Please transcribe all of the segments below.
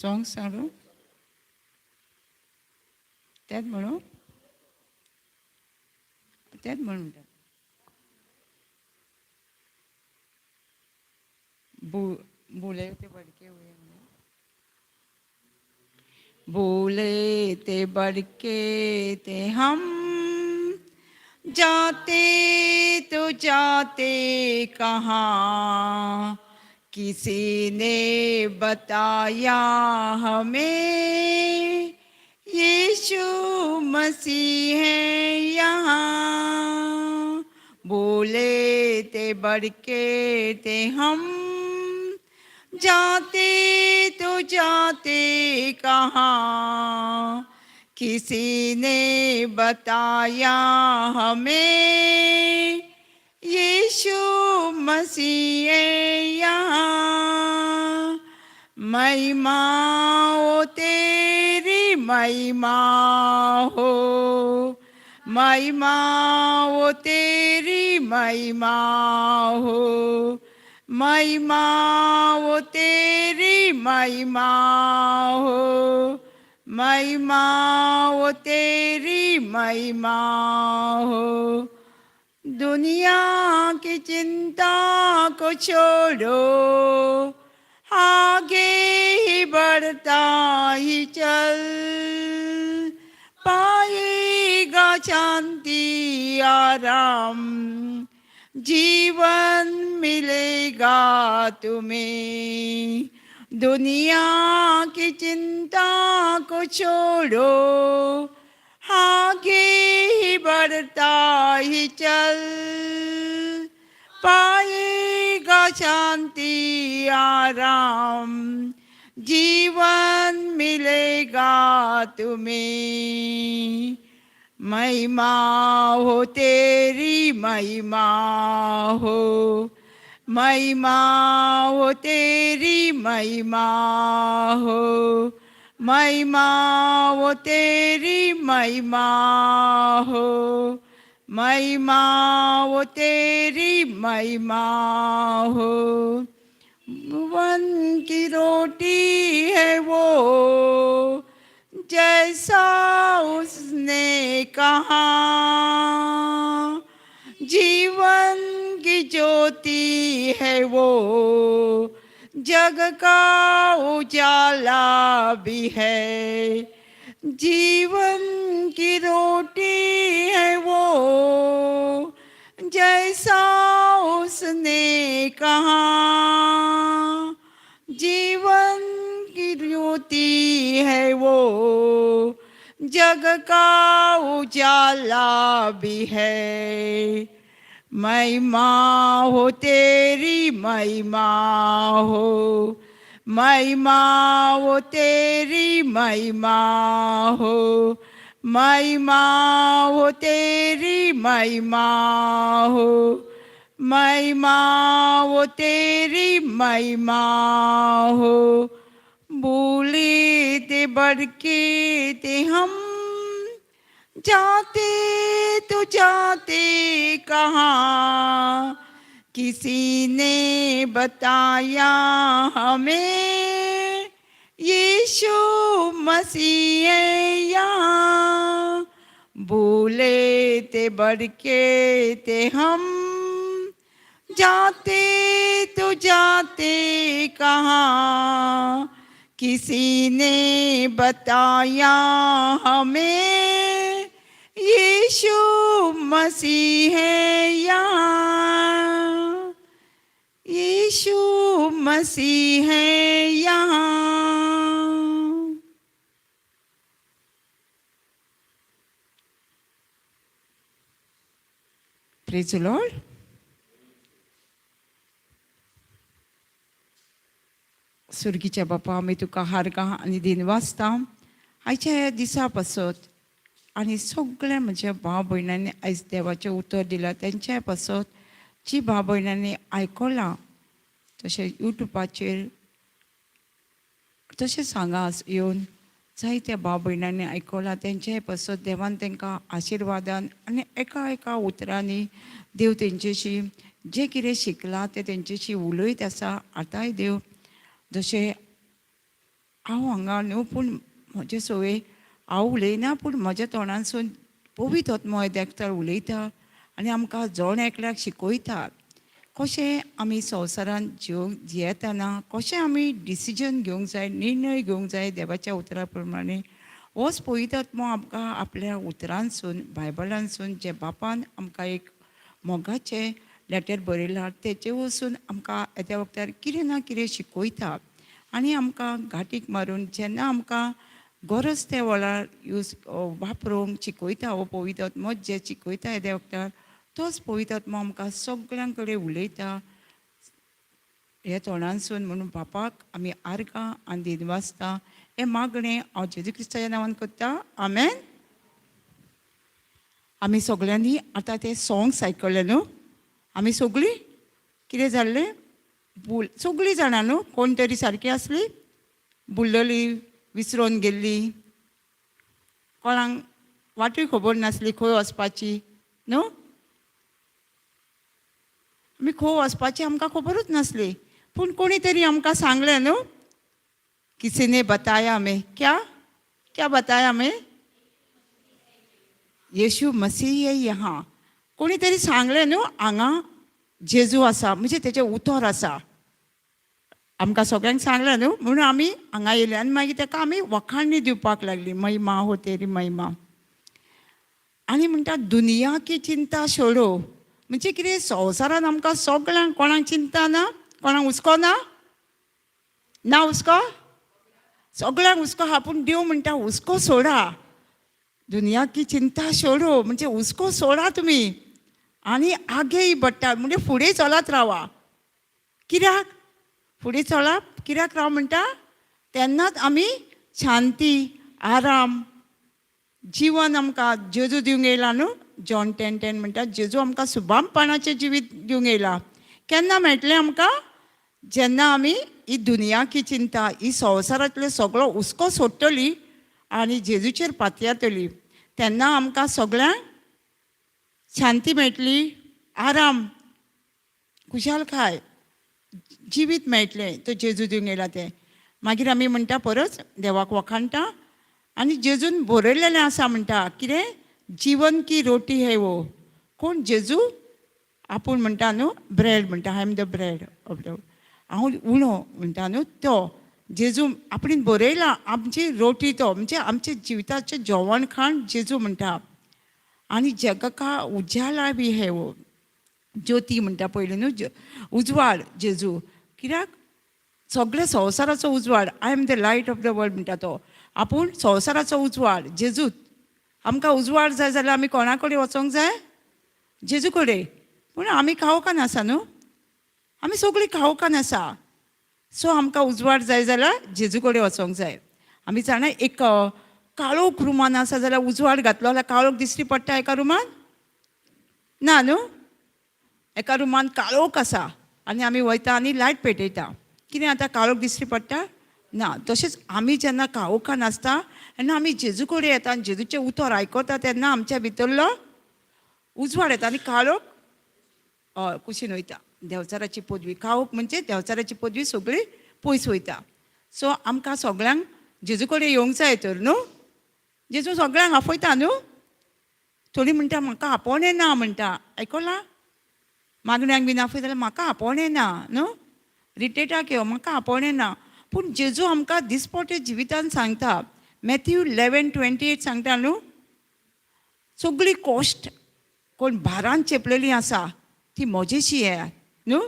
Song सांगू त्यात म्हणू बोले ते बड़के हुए बोले ते बड़के ते हम जाते तो जाते कहाँ, किसी ने बताया हमें यीशु मसीह है यहाँ। बोले ते बड़के ते हम जाते तो जाते कहाँ, किसी ने बताया हमें यीशु मसीह यहाँ। महिमा ओ तेरी महिमा हो, महिमा ओ तेरी महिमा हो, महिमा वो तेरी महिमा हो, महिमा वो तेरी महिमा हो। दुनिया की चिंता को छोड़ो, आगे ही बढ़ता ही चल, पाएगा शांति आराम, जीवन मिलेगा तुम्हें। दुनिया की चिंता को छोड़ो, आगे ही बढ़ता ही चल, पाएगा शांति आराम, जीवन मिलेगा तुम्हें। महिमा हो तेरी महिमा हो, महिमा हो तेरी महिमा हो, महिमा हो तेरी महिमा हो, महिमा हो तेरी महिमा हो। भुवन की रोटी है वो, जैसा उसने कहा, जीवन की ज्योति है वो, जग का उजाला भी है। जीवन की रोटी है वो, जैसा उसने कहा, जीवन की ज्योति है वो, जग का उजाला भी है। महिमा हो तेरी महिमा हो, महिमा हो तेरी महिमा हो, महिमा हो तेरी महिमा हो, महिमा हो तेरी महिमा हो। भूले ते बड़के ते हम जाते तो जाते कहाँ, किसी ने बताया हमें यीशु मसीह यहाँ। भूले ते बड़के ते हम जाते तो जाते कहाँ, किसी ने बताया हमें यीशु मसीह है यहाँ, यीशु मसीह है यहाँ। Praise the Lord. स्वर्गीच्या बापा, आम्ही तुका हारगा आनी दिनवासता आयच्या ह्या दिसा पासत आनी सगळ्या म्हज्या भाव भयणांनी आयज देवाचें उतर दिलां, तेंच्या पासत जी भाव भयणांनी आयकलां तशें युट्यूबाचेर तशें सांगास येवन जायत्या भाव भयणांनी आयकलां, तेंच्या पासत देवान तांकां आशिर्वादान आनी एका एका उतरांनी देव तेंचेशी जें कितें शिकलां तें तेंचेशी उलयत आसा। आतांय देव जशें हांव हांगा न्हू पूण म्हजे सवय हांव उलयना पूण म्हज्या तोंडानसून पवित्र आत्मो एकठांय उलयता आनी आमकां जण एकल्याक शिकयता कशें आमी संवसारान जियेतना कशें आमी डिसिजन घेवंक जाय, निर्णय घेवंक जाय देवाच्या उतरा प्रमाणे. होच पवित्र आत्मो आमकां आपल्या उतरांसून बायबलांसून जे बापान आमकां एक मोगाचें लेटर बरयलां तेचे वचून आमकां येद्या वक्तार कितें ना कितें शिकयता आनी आमकां घाटीक मारून जेन्ना आमकां गरज त्या वेळार वापरूंक शिकयता. हो पवित्र आत्मो जे शिकयता येद्या वक्तार तोच पवित्र आत्मो आमकां सगळ्यां कडेन उलयता हे तोंडानसून. म्हणून बापाक आमी आर्गां आनी दिनवासता हें मागणें हांव जेजू क्रिस्ताच्या नांवान करता. आमेन. आमी सगळ्यांनी आतां ते सॉंग्स आयकले न्हू. आमी सगळीं कितें जाल्लें सगळीं जाणां न्हू कोण तरी सारकी आसली बुडलेली विसरोन गेल्ली कोणाक वाटूय खबर नासली खंय वचपाची न्हू. आमी खंय वचपाची आमकां खबरूच नासली पूण कोणी तरी आमकां सांगलें न्हू किसी ने बताया हमें क्या बताया हमें येशू मसीह है यहाँ. कोणी तरी सांगलें न्हू हांगा जेजू आसा म्हणजे तेचें उतर आसा. आमकां सगळ्यांक सांगलें न्हू म्हणून आमी हांगा येयले आनी मागीर ताका आमी वखाणी दिवपाक लागली महिमा हो तेरी महिमा. आनी म्हणटा दुनिया की चिंता सोडो म्हणजे कितें संवसारान आमकां सगळ्यांक कोणाक चिंता ना कोणाक हुस्को ना हुस्को सगळ्यांक हुस्को आहा पूण देव म्हणटा हुस्को सोडा. दुनिया की चिंता सोडो म्हणजे हुस्को सोडा तुमी आनी आगे बडटा म्हणजे फुडें चलत रावा. कित्याक फुडें चलप कित्याक राव म्हणटा तेन्नाच आमी शांती आराम जिवन आमकां जेजू दिवंक येयला न्हू. जॉन 10:10 म्हणटा जेजू आमकां सुभामपणाचें जिवीत दिवंक येयला. केन्ना मेळटलें आमकां जेन्ना आमी ही दुनिया की चिंता ही संवसारांतलो सगळो हुस्को सोडटली आनी जेजूचेर पातयतली तेन्ना आमकां सगळ्यांक शांती मेळटली आराम खुशालकाय जिवीत मेळटलें. तो जेजू दिवंक येयला तें. मागीर आमी म्हणटा परत देवाक वखाणटा आनी जेजून बरयलेलें आसा म्हणटा कितें जीवन की रोटी है वो. कोण जेजू आपूण म्हणटा न्हू ब्रेड म्हणटा I am the bread of the हांव उणो म्हणटा न्हू तो जेजू आपणें बरयला आमची रोटी तो म्हणजे आमचे जिविताचें जेवण खाण जेजू म्हणटा. आनी जगाका उज्याला बी हे वो ज्योती म्हणटा पयलीं न्हू उजवाड जेजू कित्याक सगळे संवसाराचो उजवाड I am the light of the world म्हणटा तो. आपूण संवसाराचो उजवाड जेजूत. आमकां उजवाड जाय जाल्यार आमी कोणा कडेन वचोंक जाय जेजू कडेन. पूण आमी खावोकान आसा न्हू आमी सगळीं खावोकान आसा सो आमकां उजवाड जाय जाल्यार जेजू कडेन वचोंक जाय. आमी जाणा एक काळोख रुमान आसा जाल्यार उजवाड घातलो जाल्यार काळोख दिश्टी पडटा एका रुमान ना न्हू. एका रुमान काळोख आसा आनी आमी वयता आनी लायट पेटयता कितें आतां काळोख दिश्टी पडटा ना. तशेंच आमी जेन्ना काळोखान आसता तेन्ना आमी जेजू कडेन येता आनी जेजूचें उतर आयकता तेन्ना आमच्या भितरलो उजवाड येता आनी काळोख हय कुशीन वयता. देंवचाराची पदवी काळोख म्हणजे देंवचाराची पदवी सगळी पयस वयता. सो आमकां सगळ्यांक जेजू कडेन येवंक जाय तर न्हू. जेजू सगळ्यांक आपयता न्हू. थोडी म्हणटा म्हाका आपोवण येना म्हणटा आयकलां मागण्यांक बीन आपयता जाल्यार म्हाका आपोवण येना न्हू. रिटेटाक यो म्हाका आपोवण येना. पूण जेजू आमकां दिसपटे जिवितान सांगता मॅथ्यू 11:28 सांगता न्हू सगळी कॉस्ट कोण भारान चेपलेली आसा ती म्हजेशी ये न्हू.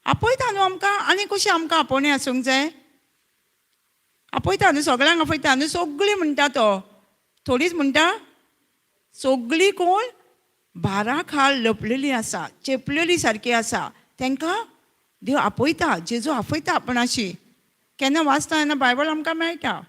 आपयता न्हू आमकां आनी कशें आमकां आपोवणें आसूंक जाय. आपयता न्हू सगळ्यांक आपयता न्हू. सगळीं म्हणटा तो थोडीच म्हणटा सगळीं कोण भारा खाल लपलेली आसा चेपलेली सारकी आसा तांकां देव आपयता जेजू आपयता आपणाशी. केन्ना वाचता तेन्ना बायबल आमकां मेळटा.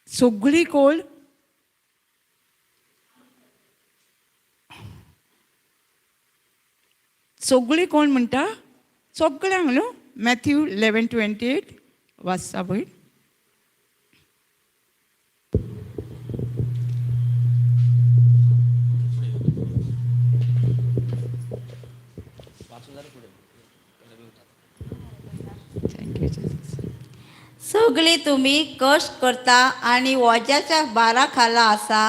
सगळीं कोण सगळीं कोण म्हणटा सगळ्यांक न्हू मॅथ्यू 11:28 वाचता पळय सगळी तुम्ही कश्ट करता आनी वजाच्या बारा खाला आसा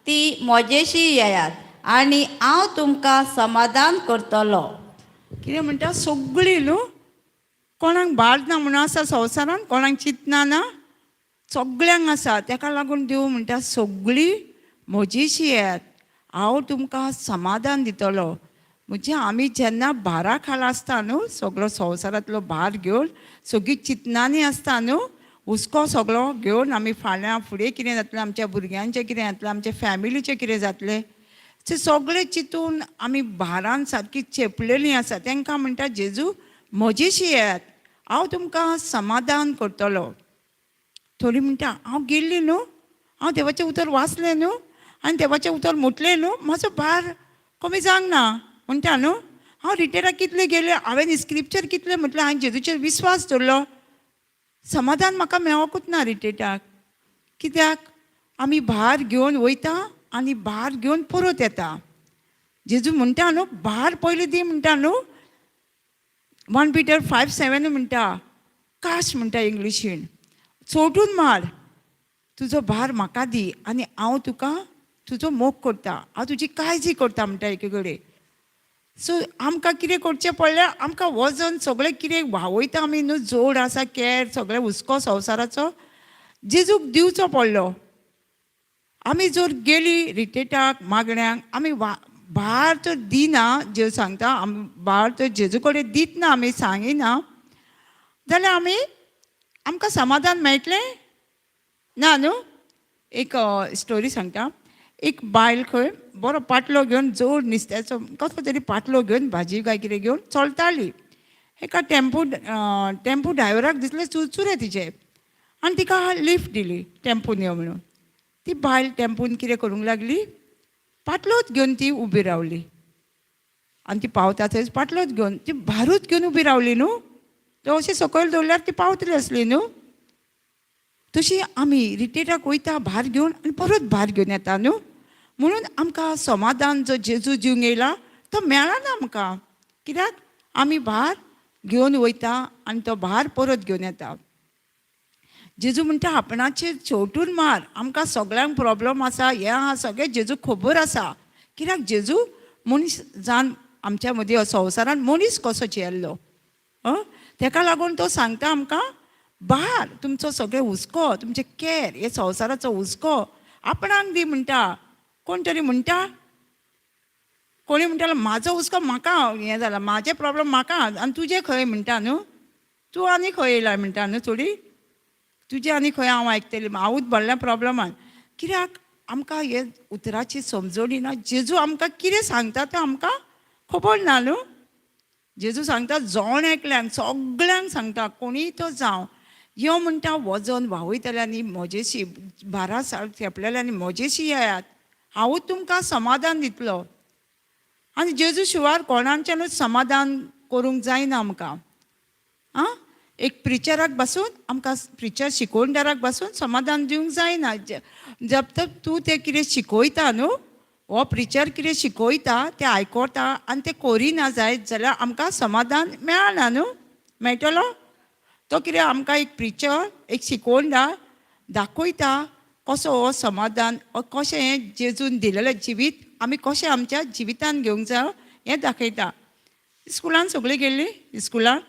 ती मजेशी येयात आनी हांव तुमकां समाधान करतलो. कितें म्हणटा सगळीं न्हू कोणाक बाळ ना म्हणून आसा संवसारान कोणाक चिंतना ना सगळ्यांक आसा ताका लागून देव म्हणटा सगळीं म्हजीशी येयात हांव तुमकां समाधान दितलो. म्हणजे आमी जेन्ना भारा खाला आसता न्हू सगळो संवसारांतलो भार घेवन सगळीं चिंतनांनी आसता न्हू हुस्को सगळो घेवन आमी फाल्यां फुडें कितें जातलें आमच्या भुरग्यांचें कितें जातलें आमच्या फॅमिलीचें कितें जातलें तें सगळें चिंतून आमी भारान सारकीं चेपलेलीं आसा तांकां म्हणटा जेजू म्हजेशी येयात हांव तुमकां समाधान करतलो. थोडीं म्हणटा हांव गेल्लीं न्हू हांव देवाचें उतर वाचलें न्हू आनी देवाचें उतर म्हटलें न्हू म्हजो भार कमी जावंक ना म्हणटा न्हू. हांव रिटेराक कितलें गेलें हांवें स्क्रिप्चर कितलें म्हटलें हांवें जेजूचेर विस्वास दवरलो समाधान म्हाका मेळोकूच ना रिटेटाक. कित्याक आमी भार घेवन वयता आनी भार घेवन परत येता. जेजू म्हणटा न्हू भार पयलीं दी म्हणटा न्हू 1 Peter 5:7 म्हणटा काश म्हणटा इंग्लिशीन सोडून मार तुजो भार म्हाका दी आनी हांव तुका तुजो मोग करता हांव तुजी काळजी करता म्हणटा एके कडेन. सो आमकां कितें करचें पडलें आमकां वजन सगळें कितें व्हांवयता आमी न्हू जोड आसा कॅर सगळें हुस्को संवसाराचो जेजूक दिवचो पडलो. आमी जर गेलीं रिटेटाक मागण्यांक आमी भार तर दिना जेव सांगता भार तर जेजू कडेन दितना आमी सांगिना जाल्यार आमकां समाधान मेळटलें ना न्हू. एक स्टोरी सांगता. एक बायल खंय बरो पाटलो घेवन जोड नुस्त्याचो कसलो तरी पाटलो घेवन भाजी काय कितें घेवन चलताली. एका टेम्पो ड्रायव्हराक दिसलें चुरचुरे तिचे आनी तिका लिफ्ट दिली टेम्पोन यो म्हणून. ती बायल टेम्पोन कितें करूंक लागली पाटलोच घेवन ती उबी रावली आनी ती पावता थंय पाटलोच घेवन ती भारूच घेवन उबी रावली न्हू. तो अशें सकयल दवरल्यार ती पावतली आसली न्हू. तशी आमी रिटेटाक वयता भार घेवन आनी परत भार घेवन येता न्हू. म्हणून आमकां समाधान जो जेजू दिवंक येयला तो मेळना आमकां कित्याक आमी भार घेवन वयता आनी तो भार परत घेवन येता. जेजू म्हणटा आपणाचेर शेवटून मार आमकां सगळ्यांक प्रॉब्लम आसा हें आहा सगळें जेजू खबर आसा. कित्याक जेजू मनीस जावन आमच्या मदीं संवसारान मनीस कसो जियेल्लो ताका लागून तो सांगता आमकां भार तुमचो सगळें हुस्को तुमचे कॅर हे संवसाराचो हुस्को आपणाक दी म्हणटा. कोण तरी म्हणटा कोणी म्हणटालो म्हाजो हुस्को म्हाका हें जाला म्हाजे प्रॉब्लम म्हाका आनी तुजें खंय म्हणटा न्हू तूं आनी खंय येयला म्हणटा न्हू थोडी तुजें आनी खंय हांव आयकतलें हांवूच भरल्या प्रॉब्लमान. कित्याक आमकां हे उतराची समजणी ना. जेजू आमकां कितें सांगता तें आमकां खबर ना न्हू. जेजू सांगता जोण एकल्यांक सगळ्यांक सांगता कोणीय तो जावं यो म्हणटा वजन व्हांवयतल्यांनी म्हजेशी भारा तेपलेल्यांनी म्हजेशी येयात हांवूच तुमकां समाधान दितलो. आनी जेजू शिवार कोणाच्यानूच समाधान करूंक जायना आमकां. एक प्रिचराक बसून आमकां प्रिचर शिकोवणदाराक बसून समाधान दिवंक जायना. जब तक तूं तें कितें शिकोयता न्हू हो प्रिचर कितें शिकोयता तें आयकोता आनी तें करिना जायत जाल्यार आमकां समाधान मेळना न्हू. मेळटलो तो कितें आमकां एक प्रिचर एक शिकोवणदार दाखयता कसो हो समाधान कशें हें जेजून दिलेलें जिवीत आमी कशें आमच्या जिवितान घेवंक जाय हें दाखयता. स्कुलान सगळीं गेल्लीं इस्कुलान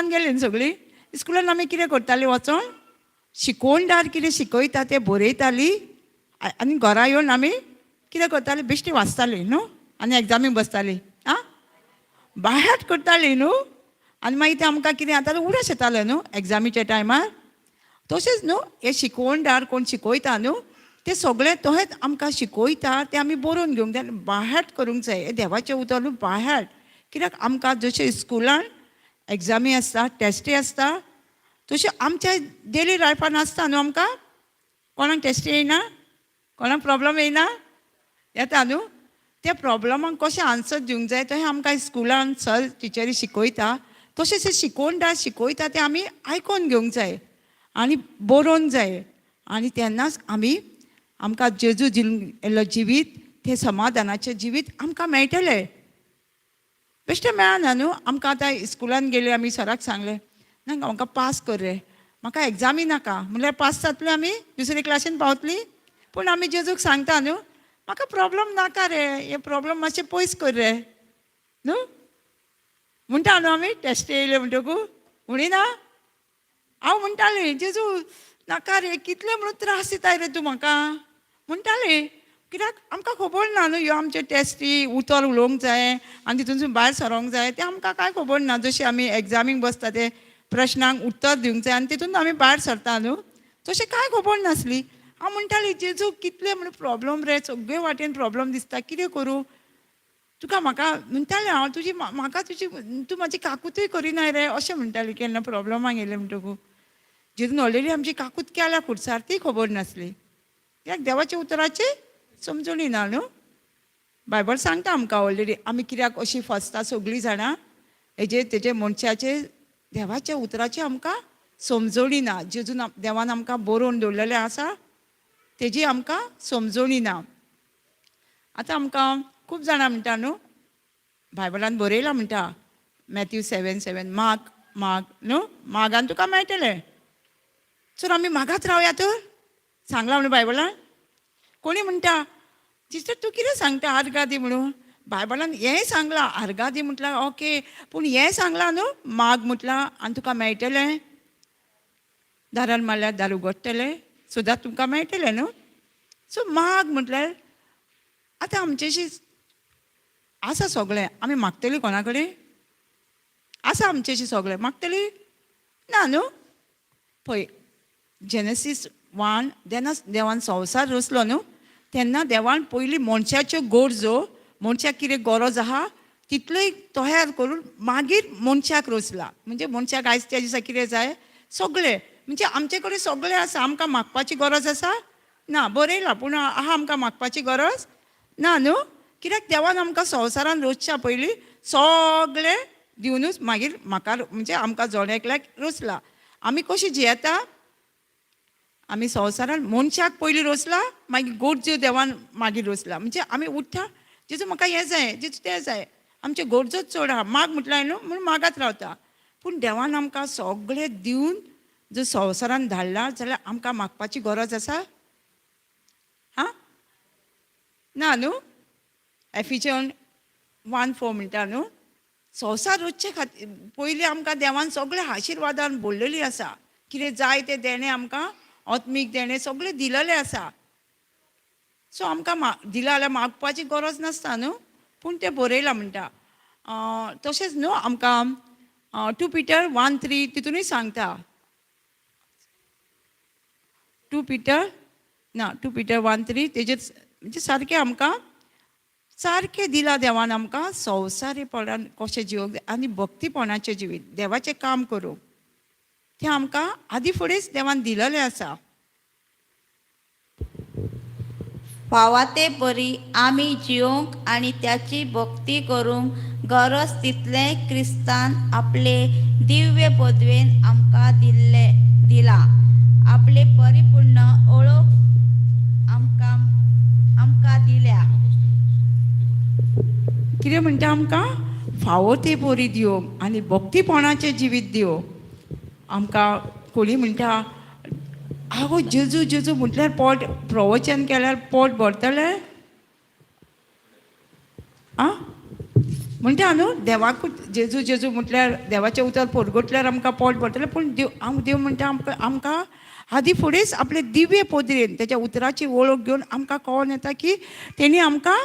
गेलीं न्ही सगळीं. इस्कुलान आमी कितें करतालीं वचोन शिकोवणदार कितें शिकयता तें बरयतालीं आनी घरा येवन आमी कितें करतालीं बेश्टी वाचतालीं न्हू आनी एग्जामीक बसतालीं बायहार्ट करतालीं न्हू. आनी मागीर तें आमकां कितें जातालें उडस येतालें न्हू एग्जामीच्या टायमार. तशेंच न्हू हे शिकोवणदार कोण शिकयता न्हू तें सगळें तशेंच आमकां शिकयता तें आमी बरोवन घेवंक जाय बायहार्ट करूंक जाय. हें देवाचें उतर न्हू बायहार्ट. कित्याक आमकां जशें स्कुलान एग्जामी आसता टेस्टी आसता तशें आमच्या डेली लायफान आसता न्हू. आमकां कोणाक टेस्टी येयना कोणाक प्रॉब्लम येयना येता न्हू. त्या प्रॉब्लमांक कशें आन्सर दिवंक जाय तशें आमकां स्कुलान सर टिचरी शिकयता तशें शिकोवणदार शिकयता तें आमी आयकोन घेवंक जाय आनी बरोवंक जाय. आनी तेन्नाच आमकां जेजू दिल्लो जिवीत तें समाधानाचें जिवीत आमकां मेळटलें. बेश्टें मेळना न्हू. आमकां आतां स्कुलान गेले आमी सराक सांगलें नाका म्हाका पास कर रे, म्हाका एग्जामी नाका. म्हणल्यार पास जातली आमी दुसरे क्लासीन पावतली. पूण आमी जेजूक सांगता न्हू, म्हाका प्रॉब्लम नाका रे, हे प्रॉब्लम मातशें पयस कर रे न्हू. म्हणटा न्हू आमी टेस्ट येयले म्हणटकू म्हणिना. हांव म्हणटालें जेजू नाका रे, कितले म्हणून त्रास दिताय रे तूं म्हाका म्हणटालें. कित्याक आमकां खबर ना न्हू ह्यो आमचे टेस्टी उतर उलोवंक जाय आनी तितूनसून भायर सरोंक जाय तें आमकां कांय खबर ना. जशें आमी एग्जामीक बसता ते प्रश्नांक उत्तर दिवंक जाय आनी तितून आमी भायर सरता न्हू, तशें कांय खबर नासली. हांव म्हणटालीं जेजू कितले म्हणून प्रॉब्लम रे, सगळे वाटेन प्रॉब्लम दिसता, कितें करूं तुका. म्हाका म्हणटालें हांव तुजी म्हाका तुजी तूं म्हाजी काकूतय करिनाय रे अशें म्हणटालीं. केन्ना प्रॉब्लमाक येयलें म्हणटकू जेजून ऑलरेडी आमची काकूत केल्या खुर्सार ती खबर नासली. कित्याक देवाच्या उतराची समजूनी ना न्हू. बायबल सांगता आमकां ऑलरेडी आमी कित्याक अशीं फसता सगळीं जाणां तेजे मनशाचे देवाच्या उतराची आमकां समजोणी ना. जेजून देवान आमकां बरोवन दवरलेलें आसा तेजी आमकां समजोणी ना. आतां आमकां खूब जाणां म्हणटा न्हू बायबलान बरयलां म्हणटा मॅथ्यू 7:7 माग माग न्हू, मागान तुका मेळटलें. सर आमी मागात रावया तर सांगलां म्हणून बायबलान. कोणी म्हणटा जिस्टर तूं कितें सांगता आर्गां दी म्हणून. बायबलान हेंय सांगलां आर्गां दी म्हटल्यार ओके, पूण हें सांगलां न्हू माग म्हटलां आनी तुका मेळटलें. दारान मारल्यार दार उगडटलें सुद्दां तुमकां मेळटलें न्हू. सो माग म्हटल्यार आतां आमचेशी आसा सगळें, आमी मागतलीं कोणा कडेन आसा आमचेशी सगळें मागतलीं ना न्हू. पळय जेनेसीस 1 जेन्ना देवान संवसार रचलो न्हू तेन्ना देवान पयलीं मनशाच्यो गरजो मनशाक कितें गरज आहा तितलोय तयार करून मागीर मनशाक रचला. म्हणजे मनशाक आयज त्या दिसा कितें जाय सगळें, म्हणजे आमचे कडेन सगळें आसा. आमकां मागपाची गरज आसा ना, बरयलां पूण आहा आमकां मागपाची गरज ना न्हू. कित्याक देवान आमकां संवसारान रचच्या पयलीं सगळें दिवनूच मागीर म्हाका म्हणजे आमकां जोड्याक रचला. आमी कशीं जियेता, आमी संवसारान मनशाक पयलीं रचला मागीर गरज्यो देवान मागीर रचला. म्हणजे आमी उठ्ठा जेजू म्हाका हें जाय जेजू तें जाय, आमच्यो गरजोच चड आहा. माग म्हटल्यार न्हू म्हणून मागात रावता. पूण देवान आमकां सगळें दिवन जर संवसारान धाडला जाल्यार आमकां मागपाची गरज आसा हां ना न्हू. एफिशियन 1:4 म्हणटा न्हू संवसार रचचे खातीर पयलीं आमकां देवान सगळें आशिर्वादान भरलेली आसा. कितें जाय तें देणें आमकां आत्मीक देणें सगळें दिलेलें आसा. सो आमकां दिलां जाल्यार मागपाची गरज नासता न्हू. पूण तें बरयलां म्हणटा तशेंच न्हू आमकां 2 Peter 1:3 तितूनय सांगता. 2 Peter 1:3 तेजेर म्हणजे सारकें आमकां सारकें दिलां देवान आमकां संवसारीपणान कशें जिवंक जाय आनी भक्तीपणाचें जिवीत देवाचें काम करूंक तें आमकां आदी फुडेंच देवान दिलेलें आसा. फावा ते परी आमी जिवंक आनी त्याची भक्ती करूंक गरज तितलें क्रिस्तान आपले दिव्य पदवेन आमकां दिला. आपले परिपूर्ण ओळख आमकां दिल्या. कितें म्हणटा आमकां फावो ते परी दिवंक आनी भक्तीपणाचें जिवीत दिवंक. आमकां कोणी म्हणटा आगो जेजू जेजू म्हटल्यार पोट प्रवचन केल्यार पोट भरतलें आं म्हणटा न्हू देवाकूच जेजू जेजू म्हटल्यार देवाचें उतर परगटल्यार आमकां पोट भरतलें. पूण देव म्हणटा आमकां आदी फुडेंच आपले दिव्य पदरेन तेच्या उतराची वळख घेवन आमकां कळोन येता की तेणी आमकां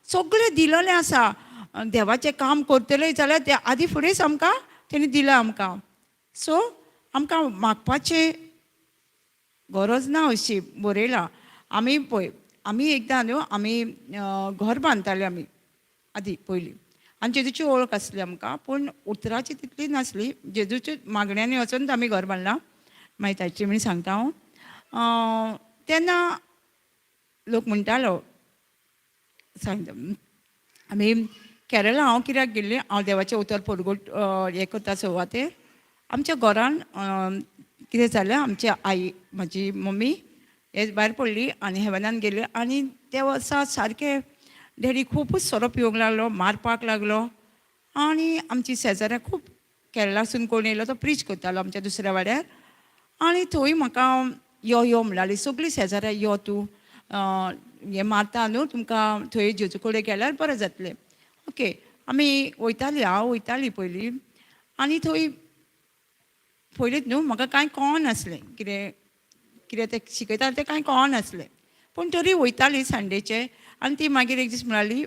सगळें दिलेलें आसा. देवाचें काम करतलें जाल्यार तें आदी फुडेंच आमकां तेणी दिलां आमकां. सो आमकां मागपाचें गरज ना अशी बरयलां. आमी पळय आमी एकदां न्हू आमी घर बांदताले आमी आदी पयलीं आनी जेजूची वळख आसली आमकां. पूण उतराची तितली नासली. जेजूच्या मागण्यांनी वचून आमी घर बांदलां. मागीर ताची म्हण सांगता हांव तेन्ना लोक म्हणटालो सांगता आमी केरळा हांव कित्याक गेल्लें हांव देवाचें उतर परगट हें करता सुवातेर. आमच्या घरान कितें जालें आमची आई म्हाजी मम्मी हे भायर पडली आनी हेवनान गेली आनी त्या वर्सा सारकें डॅडी खुबूच सोरो पिवंक लागलो मारपाक लागलो. आनी आमची शेजाऱ्यां खूब केरळासून कोण येयलो तो प्रीच करतालो आमच्या दुसऱ्या वाड्यार. आनी थंय म्हाका यो यो म्हणटाली सगळीं शेजाऱ्या यो तूं हें मारता न्हू तुमकां थंय जेजू कडेन गेल्यार बरें जातलें. ओके आमी वयतालीं हांव वयतालीं पयलीं आनी थंय पयलींच न्हू म्हाका कांय कळनासलें कितें कितें तें शिकयतालें तें कांय कळनासलें पूण तरी वयतालीं संडेचे. आनी ती मागीर एक दीस म्हणाली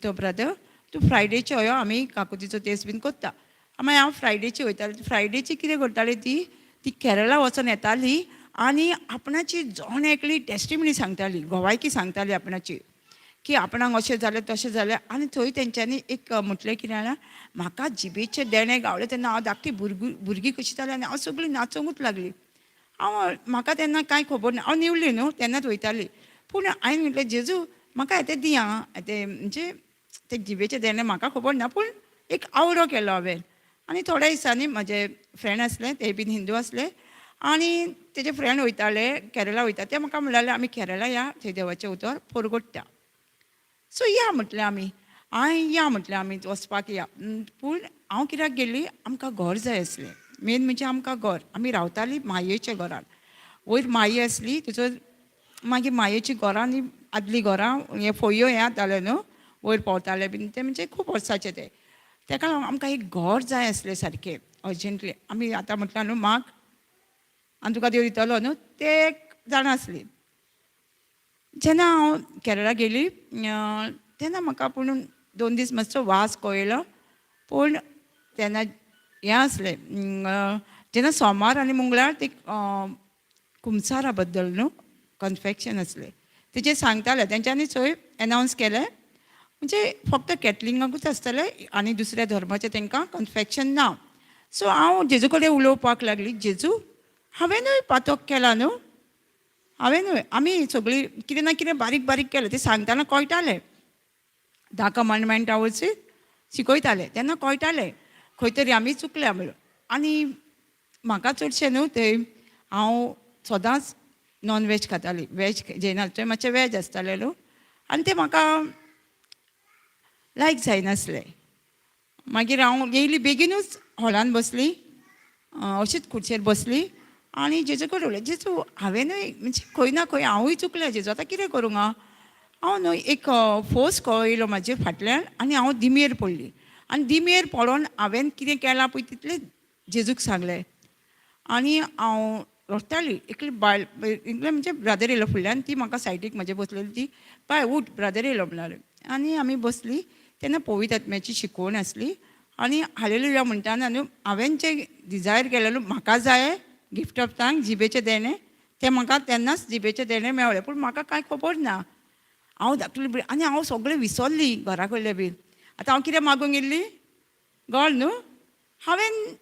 तो ब्रदर तूं फ्रायडेचे यो आमी काकुतीचो तेस बीन करता. मागीर हांव फ्रायडेची वयतालें. फ्रायडेची कितें करताली ती ती केरळा वचून येताली आनी आपणाची जोण एकली टेस्टिमनी सांगताली गोवायकी सांगताली आपणाची की आपणाक अशें जालें तशें जालें. आनी थंय तेंच्यांनी एक म्हटलें कितें जाल्यार म्हाका जिबेचे देणे गावले तेन्ना हांव धाकटी भुरगीं कशी जाली आनी हांव सगळीं नाचोंकूच लागली. म्हाका तेन्ना कांय खबर ना हांव निवली न्हू तेन्नाच वयताली पूण हांवें म्हटलें जेजू म्हाका येतें दी आं येतें म्हणजे ते जिबेचे देणे म्हाका खबर ना पूण एक आवडो केलो हांवें. आनी थोड्या दिसांनी म्हाजे फ्रेंड आसले ते बीन हिंदू आसले आनी तेजे फ्रेंड वयताले केरळा वयता ते म्हाका म्हणलें आमी केरळा या थंय देवाचें उतर परगोडटा. सो या म्हटलें आमी या म्हटलें आमी वचपाक या. पूण हांव कित्याक गेल्ली आमकां घर जाय आसलें मेन म्हणजे आमकां घर. आमी रावतालीं मायेच्या घरान वयर माये आसली तितूर मागीर मायेची घरां आनी आदलीं घरां हे फोयो हें जातालें न्हू वयर पावताले बीन ते म्हणजे खूब वर्साचें ते ताका लागून आमकां एक घर जाय आसलें सारकें अर्जंटली. आमी आतां म्हटलां न्हू माग आनी तुका देव दितलो न्हू ते एक जाणा आसली. जेन्ना हांव केरळा गेली तेन्ना म्हाका पूण 2 दीस मातसो वास कळयलो पूण तेन्ना हें आसलें जेन्ना सोमार आनी मंगळार ते कुमसारा बद्दल न्हू कन्फेक्शन आसलें तेजें सांगतालें तेंच्यांनी थंय एनावन्स केलें म्हणजे फक्त कॅथलिकांकूच आसतलें आनी दुसऱ्या धर्माचें तांकां कन्फेक्शन ना. सो हांव जेजू कडेन उलोवपाक लागली जेजू हांवेंनूय पातोक केला न्हू हांवेंनूय आमी सगळीं कितें ना कितें बारीक बारीक केलें तें सांगतना कळटालें 10 कमांडमेंट हांव शिकयतालें तेन्ना कळटालें खंय तरी आमी चुकल्या म्हणून. आनी म्हाका चडशें न्हू थंय हांव सदांच नॉन वेज खातालीं वेज जेयना थंय मातशें वेज आसतालें न्हू आनी तें म्हाका लायक जायनासलें. मागीर हांव येयली बेगीनूच हॉलान बसली अशीच खुर्चेर बसली आनी जेजू कडेन उलयलें जेजू हांवेंनूय म्हणजे खंय ना खंय हांवूय चुकलें जेजू आतां कितें करूं हांव न्हू एक फोर्स कळयलो म्हाजे फाटल्यान आनी हांव दिमेर पडली आनी दिमेर पडोन हांवें कितें केलां पळय तितलें जेजूक सांगलें. आनी हांव रडटाली एकली बायल एकलें म्हणजे ब्रदर येयलो फुडल्यान ती म्हाका सायडीक म्हाजे बसलेली ती बाय उठ ब्रदर येयलो म्हणलें आनी आमी बसलीं तेन्ना पवित्र आत्म्याची शिकवण आसली आनी हालेलुया म्हणटाना न्हू हांवें जें डिजायर केलें न्हू म्हाका जाय गिफ्ट ऑफ थँक्स जिबेचे देणे ते म्हाका तेन्नाच जिबेचे देणे मेळ्ळे पूण म्हाका कांय खबर ना हांव धाकली आनी हांव सगळें विसरली घरा कडलें बीन. आतां हांव कितें मागूंक गेल्ली घर न्हू हांवें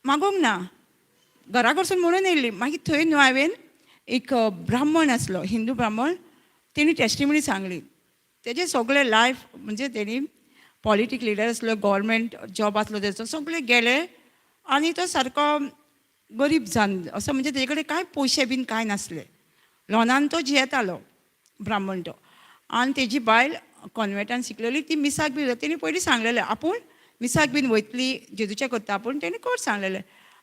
मागूंक ना घरा कडसून म्हणून येयल्ली. मागीर थंय न्हू हांवें एक ब्राह्मण आसलो हिंदू ब्राह्मण तेणी टेस्टिमनी सांगली तेजें सगळें लायफ म्हणजे तेणी पॉलिटीक लिडर आसलो गव्हर्मेंट जॉब आसलो तेजो सगळें गेले आनी तो सारको गरीब जावन असो म्हणजे तेजे कडेन कांय पयशे बीन कांय नासले लॉनान तो जियेतालो ब्राह्मण तो. आनी तेजी बायल कॉन्वेंटान शिकलेली ती मिसाक बी तेणी पयलीं सांगलेलें आपूण मिसाक बीन वयतली जेजूचें करता पूण तेणी कोण सांगलेलें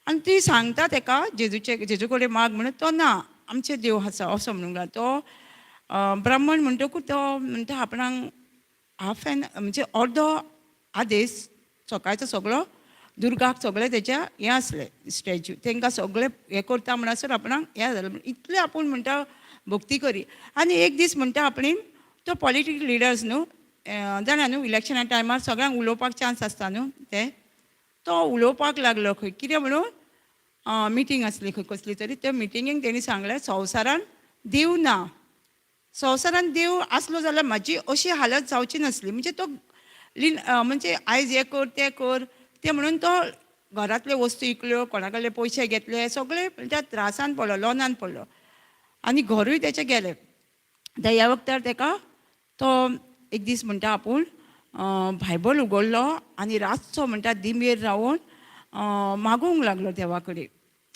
आनी ती सांगता ताका जेजू कडेन माग म्हणून तो ना आमचे देव आसा असो म्हणूंक लागलो. तो ब्राह्मण म्हणटकूच तो म्हणटा आपणाक हाफ एन म्हणजे अर्दो आदेस सकाळचो सगळो दुर्गाक सगळें तेच्या हें आसलें स्टॅच्यू तांकां सगळें हें करता म्हणसर आपणाक हें जालें इतलें आपूण म्हणटा भक्ती करी. आनी एक दीस म्हणटा आपणी तो पॉलिटिकल लिडर्स न्हू जाणा न्हू इलेक्शना टायमार सगळ्यांक उलोवपाक चान्स आसता न्हू ते तो उलोवपाक लागलो खंय कितें म्हणून मिटींग आसली खंय कसली तरी त्या मिटिंगेक तेणी सांगलें संवसारान देव ना संवसारान देव आसलो जाल्यार म्हाजी अशी हालत जावची नासली म्हणजे तो म्हणजे आयज हें कर तें म्हणून तो घरांतल्यो वस्तू विकल्यो कोणा कडले पयशे घेतले सगळे त्या त्रासान पडलो लॉनान पडलो आनी घरूय तेचें गेलें. ह्या वक्तार ताका तो एक दीस म्हणटा आपूण बायबल उगडलो आनी रातचो म्हणटा दिमेर रावून मागूंक लागलो देवा कडेन.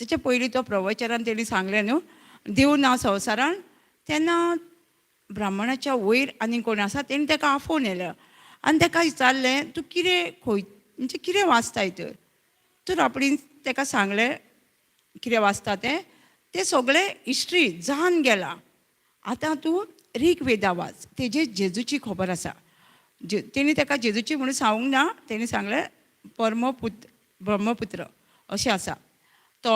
तेचे पयलीं तो प्रवचनान तेणी सांगलें न्हू देव ना संवसारान तेन्ना ब्राह्मणाच्या वयर आनी कोण आसा तेणी ताका आफोवन येयलो आनी ताका विचारलें तूं कितें खंय म्हणजे कितें वाचताय तर तर आपण ताका सांगलें कितें वाचता तें सगळें हिस्ट्री जावन गेला. आतां तूं ऋग्वेदा वाच, तेजे जेजूची खबर आसा. तेणी ताका जेजूची म्हणून सांगूंक ना, तेणी सांगलें ब्रह्मपुत्र अशें आसा. तो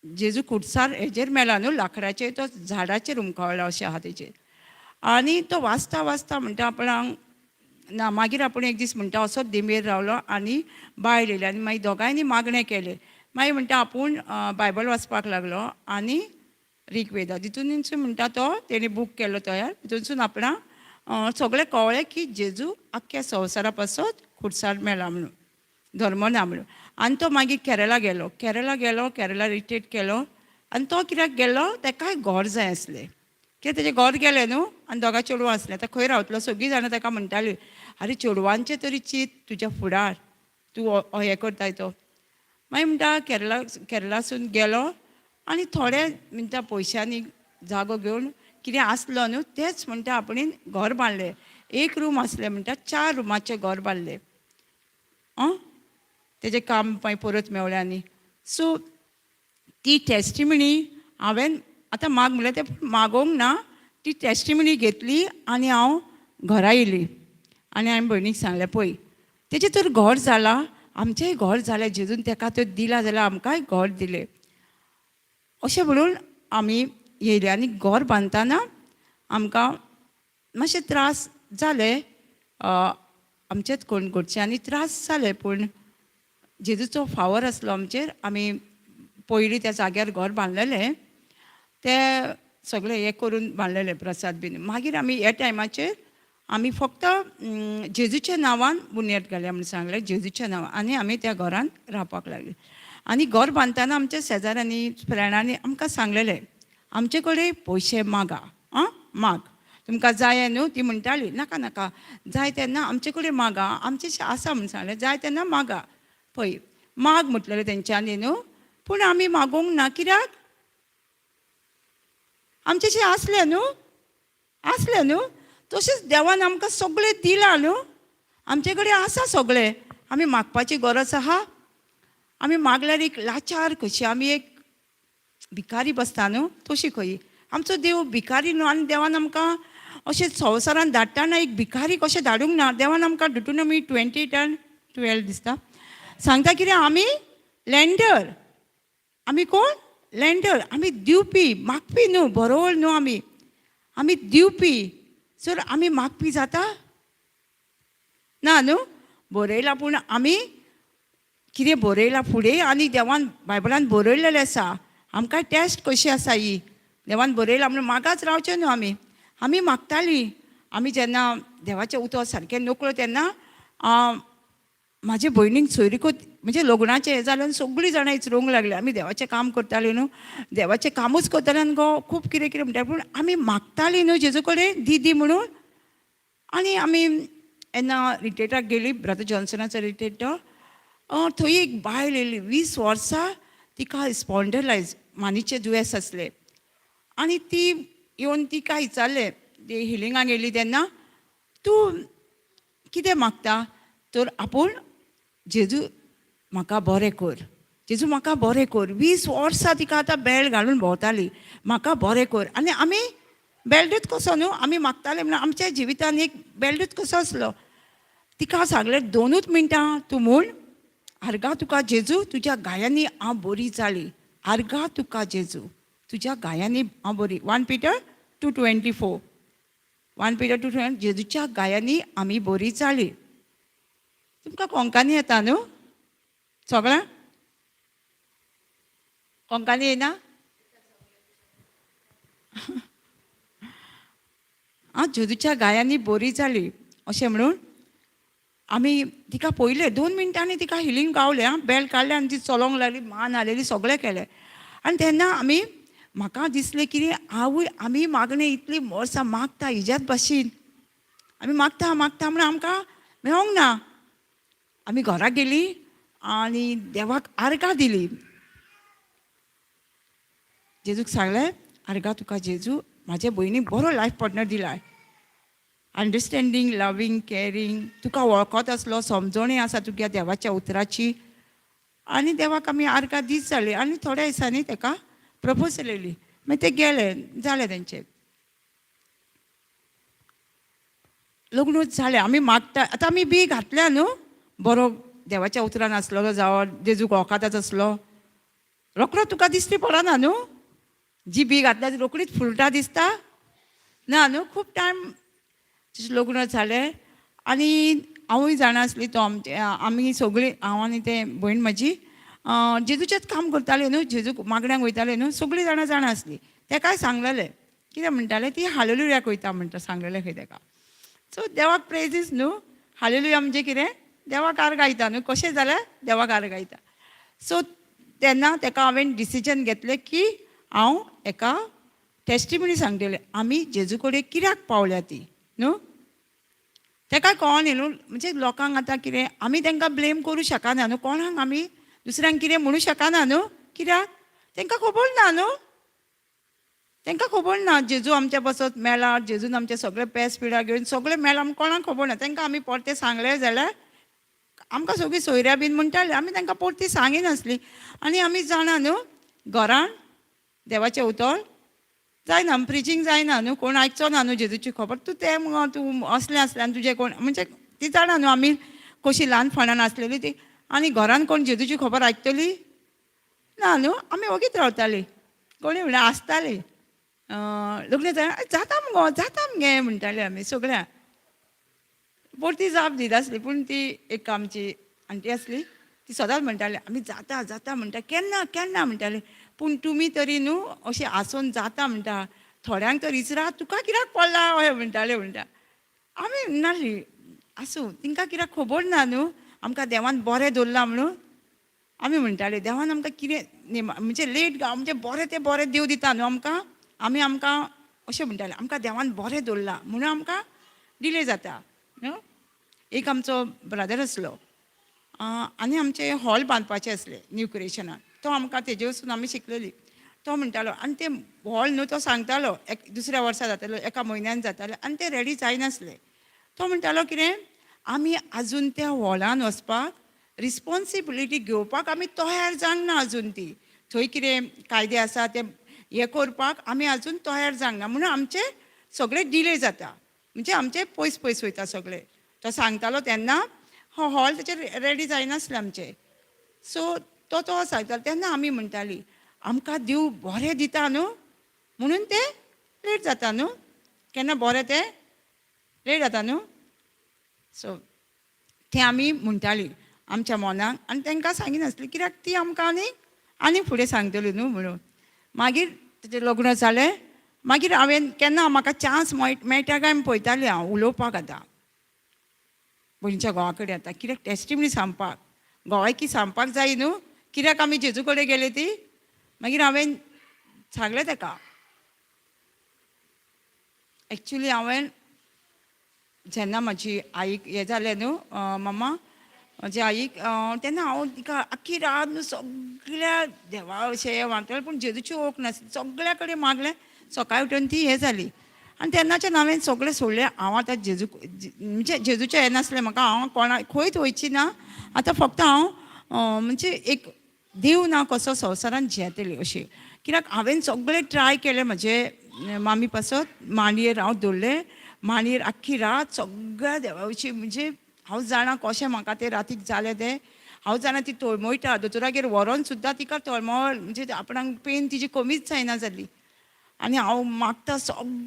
जेजू खुटसार हेजेर मेला न्हू, लाकडाचेर, तो झाडाचेर हुमकळ्ळो अशें आहा तेजेर. आनी तो वाचता वाचता म्हणटा आपणाक ना, मागीर आपूण एक दीस म्हणटा असोच देंबेर रावलो आनी बायल येयली आनी मागीर दोगांयनी मागणें केलें. मागीर म्हणटा आपूण बायबल वाचपाक लागलो आनी ऋग्वेदा तितूनसून म्हणटा तो तेणी बूक केलो तयार, तितूनसून आपणाक सगळें कळ्ळें की जेजू आख्ख्या संवसारा पासत खुटसार मेला म्हणून, धर्म ना म्हणून. आनी तो मागीर केरला गेलो, केरला रिट्रीट केलो. आनी तो कित्याक गेलो, ताकाय घर जाय आसलें, कित्याक तेजें घर गेलें न्हू आनी दोगा चेडवां आसलें. आतां खंय रावतलो, सगळीं जाणां ताका म्हणटालीं आरे चेडवांचें तरी चिंत तुज्या फुडार, तूं हें करताय तो. मागीर म्हणटा केरलासून गेलो आनी थोडे म्हणटा पयशांनी जागो घेवन कितें आसलो न्हू तेंच म्हणटा आपणें घर बांदलें. एक रूम आसलें म्हणटा 4 रुमाचें घर बांदलें. तेजें काम मागीर परत मेवलें. आनी सो ती टेस्टिमनी हांवें आतां माग म्हणलें तें मागोवंक ना, ती टेस्टिमनी घेतली आनी हांव घरा येयली. आनी हांवें भयणीक सांगलें पळय तेजें तर घर जालां, आमचेंय घर जालें, जेजून ताका तर दिला जाल्यार आमकांय घर दिलें अशें म्हणून आमी येयले. आनी घर बांदतना आमकां मातशे त्रास जाले, आमचेच कोण घरच्यांनी त्रास जाले, पूण जेजूचो फावर आसलो आमचेर. आमी पयलीं त्या जाग्यार घर बांदलेलें, तें सगळें हें करून बांदलेलें प्रसाद बीन. मागीर आमी ह्या टायमाचेर आमी फक्त जेजूच्या नांवान बुन्याद घालया म्हणून सांगलें, जेजूच्या नांवान. आनी आमी त्या घरान रावपाक लागले. आनी घर बांदतना आमच्या शेजाऱ्यांनी फ्रेंडांनी आमकां सांगलेलें आमचे कडेन पयशे मागा, माग, तुमकां जाय न्हू. ती म्हणटाली नाका नाका, जाय तेन्ना आमचे कडेन मागा, आमचेशें आसा म्हणून सांगलें, जाय तेन्ना मागा. पळय माग म्हटलेलें तेंच्यांनी न्हू, पूण आमी मागोवंक ना. कित्याक आमचेशें आसलें न्हू. तशेंच देवान आमकां सगळें दिलां न्हू, आमचे कडेन आसा सगळें. आमी मागपाची गरज आहा. आमी मागल्यार एक लाचार कशी, आमी एक भिकारी बसता न्हू तशी खंय. आमचो देव भिकारी न्हू. आनी देवान आमकां अशें संवसारान धाडटाना एक भिकारी कशें धाडूंक ना. देवान आमकां डिटोनॉमी 20:12 दिसता सांगता कितें, आमी लँडर. आमी कोण? लँडर. आमी दिवपी, मागपी न्हू, बरोवळ न्हू. आमी दिवपी. सर आमी मागपी जाता ना न्हू. बरयलां, पूण आमी कितें बरयलां फुडें. आनी देवान बायबलान बरयलेलें आसा. आमकां टेस्ट कशी आसा ही, देवान बरयलां म्हणून मागाच रावचें न्हू. आमी मागतालीं. आमी जेन्ना देवाचें उतर सारकें नकळो तेन्ना म्हाजे भयणीक सोयरीको म्हणजे लग्नाचें हें जालें आनी सगळीं जाणां विचारूंक लागलीं. आमी देवाचें काम करतालीं न्हू, देवाचें कामूच करतालीं आनी गो खूब कितें कितें म्हणटालीं, पूण आमी मागतालीं न्हू जेजू कडेन दी म्हणून. आनी आमी जेन्ना रिट्रीटाक गेलीं, ब्रदर जॉन्सनाचो रिट्रीट, थंय एक बायल येयली, 20 वर्सां तिका स्पॉन्डलायज मानीचें दुयेंस आसलें. आनी ती येवन तिका विचारलें, ती हिलिंगाक गेली तेन्ना, तूं कितें मागता? तर आपूण जेजू म्हाका बरें कर, जेजू म्हाका बरें कर. 20 वर्सां तिका आतां बेल्ट घालून भोंवताली, म्हाका बरें कर. आनी आमी बेल्टूच कसो न्हू, आमी मागताले म्हणून आमच्या जिवितान एक बेल्टूच कसो आसलो. तिका सांगलें 2 मिनटां तूं म्हूण, आर्गा तुका जेजू, तुज्या गायांनी हांव बरी जाली. आर्गा तुका जेजू, तुज्या गायांनी हांव बरी. 1 Peter 2:24. 1 Peter 2:24, जेजूच्या गायांनी आमी बरी जाली. तुमकां कोंकणी येता न्हू सगळ्यांक? कोंकणी येना? जेजूच्या गायांनी बरी जाली अशें म्हणून आमी तिका पयलें 2 मिनटांनी तिका हिलींग गावलें. बेल्ट काडलें आनी ती चलोंक लागली, मान हालयली, सगळें केलें. आनी तेन्ना म्हाका दिसलें कितें, आवय आमी मागणें इतलीं वर्सां मागता हेज्याच भाशेन आमी मागता म्हणून आमकां मेळोंक ना. आमी घरा गेलीं आनी देवाक आर्गां दिली. जेजूक सांगलें, आर्गां तुका जेजू, म्हाजे भयणीक बरो लायफ पार्टनर दिला, अंडरस्टँडींग, लवींग, कॅरींग, तुका वळखत आसलो, समजणें आसा तुज्या देवाच्या उतराची. आनी देवाक आमी आर्गां दीस जाली आनी थोड्या दिसांनी ताका प्रपोजल येयली. मागीर ते गेले, जालें तेंचें लग्न जालें. आमी मागता आतां आमी बी घातल्या न्हू, बरो देवाच्या उतरान आसलेलो जावं जेजूक वोकादाच आसलो, रोखडो तुका दिश्टी पडना न्हू, जी बी घातल्या ती रोखडीच फुलटा दिसता ना न्हू. खूब टायम लग्न जालें आनी हांवूय जाणा आसली तो आमी सगळीं, हांव आनी तें भयण म्हाजी जेजूचेंच काम करताले न्हू, जेजूक मागण्यांक वयताले न्हू, सगळीं जाणां जाणा आसली. तेकाय सांगलेलें, कितें म्हणटालें ती हालेलुया वयता म्हणटा सांगलेलें खंय तेका. सो देवाक प्रेजीस न्हू, हालेलुया म्हणजे कितें, देवाक आर्गायता न्हू, कशें जाल्यार देवाक आर्गायता. सो तेन्ना तेका हांवें डिसिजन घेतलें की हांव एका टेस्टिमनी सांगतलें आमी जेजू कडेन कित्याक पावल्या ती न्हू. तेका कळोन येयलो म्हणजे लोकांक आतां कितें आमी तांकां ब्लेम करूं शकना न्हू, कोणाक आमी दुसऱ्यांक कितें म्हणूं शकना न्हू, कित्याक तांकां खबर ना न्हू, तांकां खबर ना जेजू आमच्या बसत मेला, जेजून आमचे सगळे पेस पिड्या घेवन सगळे मेला आमकां कोणाक खबर ना. तांकां आमी परतें सांगलें जाल्यार आमकां सगळीं सोयऱ्या बीन म्हणटालीं, आमी तांकां परती सांगिनासलीं. आनी आमी जाणा न्हू घरान देवाचें उतर जायना, प्रिचींग जायना न्हू, कोण आयकचो ना न्हू जेजूची खबर. तूं तें तूं असलें आसलें आनी तुजें कोण म्हणजे ती जाणा न्हू आमी कशी ल्हानपणान आसलेली ती. आनी घरान कोण जेजूची खबर आयकतली ना न्हू, आमी ओगीच रावतालीं, कोणीय म्हणल्यार आसतालीं. लग्न जाता मुगो जाता मगे म्हणटालीं आमी सगळ्या. परती जाप दीत आसली, पूण ती एक आमची आंटी आसली ती सदांच म्हणटाली आमी जाता जाता म्हणटा, केन्ना केन्ना म्हणटाली, पूण तुमी तरी न्हू अशें आसून जाता म्हणटा, थोड्यांक तर विचारा तुका कित्याक पडला अशें म्हणटाले म्हणटा. आमी म्हणनासलीं आसूं तिंकां कित्याक खबर ना न्हू आमकां देवान बरें दवरलां म्हणून. आमी म्हणटाले देवान आमकां कितें म्हणजे लेट म्हणजे बरें तें बरें देव दिता न्हू आमकां, आमकां अशें म्हणटाले आमकां देवान बरें दवरलां म्हणून आमकां डिले जाता न्हू. एक आमचो ब्रदर आसलो आनी आमचे हॉल बांदपाचे आसले न्यू क्रिएशनान, तो आमकां तेजे वचून आमी शिकलेलीं. तो म्हणटालो आनी ते हॉल न्हू तो सांगतालो दुसऱ्या वर्सा जातालो, एका म्हयन्यान जाताले आनी ते रेडी जायनासले. तो म्हणटालो कितें आमी आजून त्या हॉलान वचपाक रिस्पॉन्सिबिलिटी घेवपाक आमी तयार जावंक ना आजून. ती थंय कितें कायदे आसा ते हे करपाक आमी आजून तयार जावंक ना म्हणून आमचे सगळे डिले जाता, म्हणजे आमचे पयस पयस वयता सगळे. तो सांगतालो तेन्ना हॉल तेचे रेडी जायनासले आमचे. सो तो सांगतालो तेन्ना आमी म्हणटालीं आमकां देव बरें दिता न्हू म्हणून तें लेट जाता न्हू, केन्ना बरें तें लेट जाता न्हू. सो तें आमी म्हणटालीं आमच्या मनाक आनी तांकां सांगिनासलीं कित्याक ती आमकां आनी फुडें सांगतली न्हू म्हणून. मागीर तेजें लग्न जालें. मागीर हांवें केन्ना म्हाका चान्स मेळटा काय पळयतालें हांव उलोवपाक आतां भयणीच्या घोवा कडेन आतां, कित्याक टेस्टिमनी सांगपाक घोवायकी सांगपाक जाय न्हू, कित्याक आमी जेजू कडेन गेले ती. मागीर हांवें सांगलें ताका एक्चुली हांवें जेन्ना म्हाजी आईक हें जालें न्हू मम्मा म्हज्या आईक, तेन्ना हांव तिका आख्खी रात न्हू सगळ्या देवा अशें वागतालें पूण जेजूची ओळख नासली, सगळ्या कडेन मागलें. सकाळीं उठून ती हें जाली आनी तेन्नाच्यान हांवें सगळें सोडलें. हांव आतां जेजू म्हणजे जेजूचें हें नासलें म्हाका, हांव कोणा खंयच वयची ना आतां, फक्त हांव म्हणजे एक देव ना कसो संवसारान जियेतली अशी. कित्याक हांवें सगळें ट्राय केलें म्हजे मामी पासत मांडयेर हांव दवरलें, मांडयेर आख्खी रात सगळ्या देवाची म्हणजे हांव जाणा कशें म्हाका तें रातीक जालें तें. हांव जाणा ती तळमळटा दोतोरागेर व्हरोन सुद्दां तिका तळमळ म्हणजे आपणाक पेन तिजी कमीच जायना जाली. आनी हांव मागता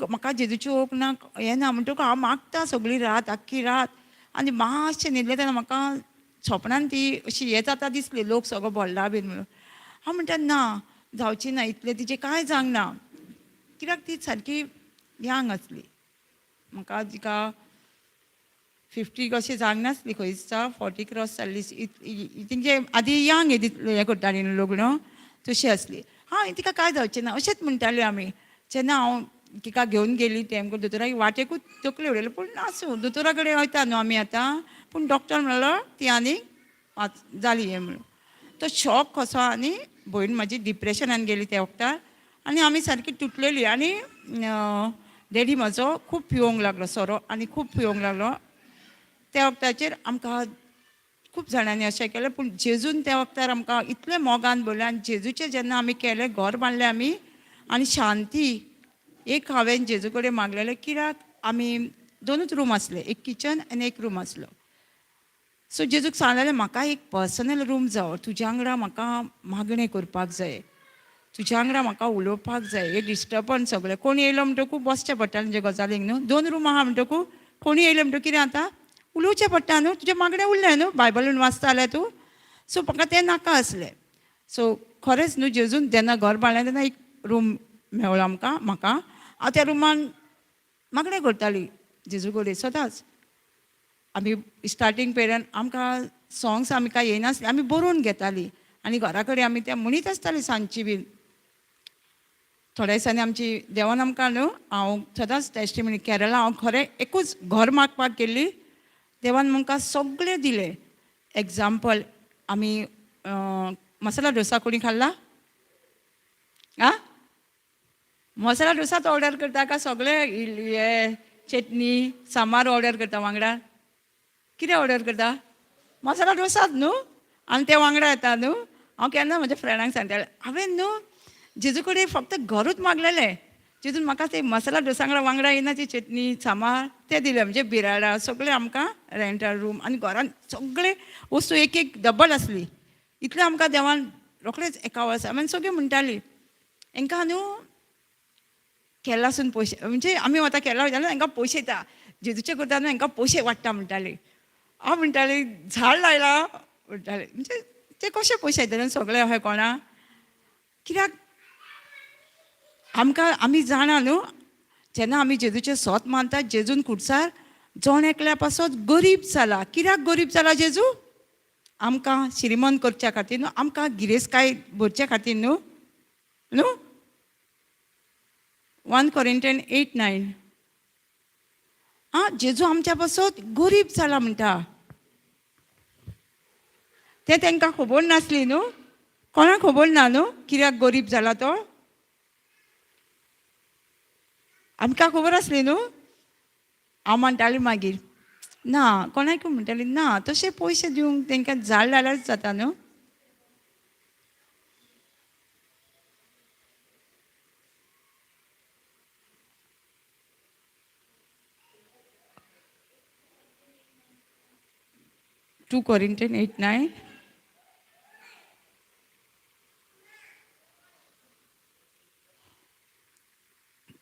म्हाका जेजूची ओळख ना हें ना म्हणटकूच हांव मागता सगळी रात आख्खी रात. आनी मातशें न्हिदलें तेन्ना म्हाका सपनान ती अशी हें जाता दिसली, लोक सगळो भरला बीन म्हणून. हांव म्हणटा ना जावची ना, इतलें तिजें कांय जावंक ना, कित्याक ती सारकी यंग आसली. म्हाका तिका 50 अशें जावंक नासली, खंय दिसता 40 क्रॉस जाल्ली. तेंचे आदी यंग हें करतालीं न्हू लग्न, तशी आसली. हांव तिका कांय जावचें ना अशेंच म्हणटालीं आमी. जेन्ना हांव तिका घेवन गेली तें दोतोराक वाटेकूच तकली उडयली, पूण आसूं दोतोरा कडेन वयता न्हू आमी आतां, पूण डॉक्टर म्हणलो ती आनी जाली हें म्हणून. तो शॉक कसो आनी भयण म्हाजी डिप्रेशनान गेली त्या वक्तार आनी आमी सारकी तुटलेली. आनी डॅडी म्हाजो खूब पिवंक लागलो सोरो आनी खूब पिवंक लागलो. त्या वक्ताचेर आमकां खूब जाणांनी अशें केलें, पूण जेजून त्या वक्तार आमकां इतलें मोगान बोलें आनी जेजूचें जेन्ना आमी केलें, घर बांदलें आमी आनी शांती. एक हांवें जेजू कडेन मागलेलें, कित्याक आमी 2च रूम आसले, एक किचन आनी एक रूम आसलो. सो जेजूक सांगलेलें, म्हाका एक पर्सनल रूम जावो, तुज्या वांगडा म्हाका मागणें करपाक जाय, तुज्या वांगडा म्हाका उलोवपाक जाय. हे डिस्टर्बन्स सगळें, कोण येयलो म्हणटकूच बसचें पडटा म्हणजे गजालींक न्हू. 2 रूम आहा म्हणटकूच कोणी येयलें म्हणटकूच कितें जाता, उलोवचें पडटा न्हू. तुजें मागणें उरलें न्हू, बायबलून वाचता जाल्यार तूं. सो म्हाका तें नाका आसलें. सो खरेंच न्हू, जेजून जेन्ना घर बांदलें तेन्ना एक रूम मेळ्ळो आमकां, म्हाका. हांव त्या रुमान मागणें करतालीं जेजू कडेन सदांच. आमी स्टार्टींग पेऱ्यान आमकां सॉंग्स आमकां येयनासलीं, आमी बरोवन घेतालीं आनी घरा कडेन आमी तें म्हणीत आसतालीं सांजची बीन. थोड्या दिसांनी आमची देवान आमकां न्हू, हांव सदांच टेस्टिमनी केरळा हांव खरें एकूच घर मागपाक गेल्ली, देवान आमकां सगळें दिलें. एग्जाम्पल, आमी मसाला डोसा कोणी खाल्ला? आं, मसाला डोसाच ऑर्डर करता काय सगळे हे चटणी सांबार ऑर्डर करता वांगडा? कितें ऑर्डर करता? मसाला डोसाच न्हू, आनी ते वांगडा येता न्हू. हांव केन्ना म्हज्या फ्रेंडांक सांगतालें, हांवें न्हू जेजू कडेन फक्त घरूच मागलेलें, जेजून म्हाका ते मसाला डोसा वांगडा येना ती चटणी सांबार ते दिलें. म्हणजे बिराडा सगळें आमकां रेंटल रूम आनी घरान सगळे वस्तू एक एक डबल आसली. इतलें आमकां देवान रोखडेंच एका वर्सा आमी सगळीं म्हणटालीं, हांकां न्हू केरळासून पयशे, म्हणजे आमी वता केरळा वयता न्हू, हांकां पयशे येता, जेजूचे करता न्हू हांकां पयशे वाडटा म्हणटालीं. हांव म्हणटालीं झाड लायला म्हणटालीं, म्हणजे ते कशे पयशे येतले सगळे अशें कोणा? कित्याक आमी जाणा न्हू, जेन्ना आमी जेजूचे सोत मानता, जेजून खुडसार जण एकल्या पासत गरीब जाला. कित्याक गरीब जाला जेजू? आमकां श्रीमंत करच्या खातीर न्हू, आमकां गिरेस्तकाय भरचे खातीर न्हू. न्हू 1 Corinthians 8:9. जेजू आमच्या पासत गरीब जाला म्हणटा. ते तांकां खबर नासली न्हू, कोणाक खबर ना न्हू कित्याक गरीब जाला तो. आमकां खबर आसली न्हू. हांव म्हणटालीं मागीर ना, कोणाक म्हणटालीं ना, तशे पयशे दिवंक तांकां झाड लायल्यारूच जाता न्हू. Two Corinthians 8:9.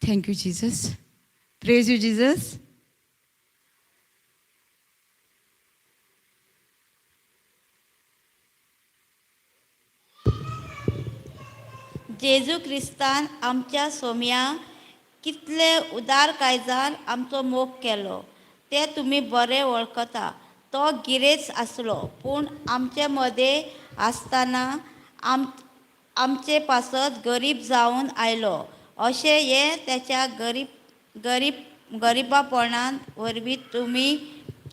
Thank you, Jesus. Praise you, Jesus. जेजू क्रिस्तान आमच्या सोम्या कितले उदार कायजान आमचो मोग केलो ते तुमी बरें वळखता. तो गिरेज आसलो, पूण आमचे मदें आसतना आमचे पासत गरीब जावन आयलो. अशें हे त्याच्या गरिबापणान वरवीं तुमी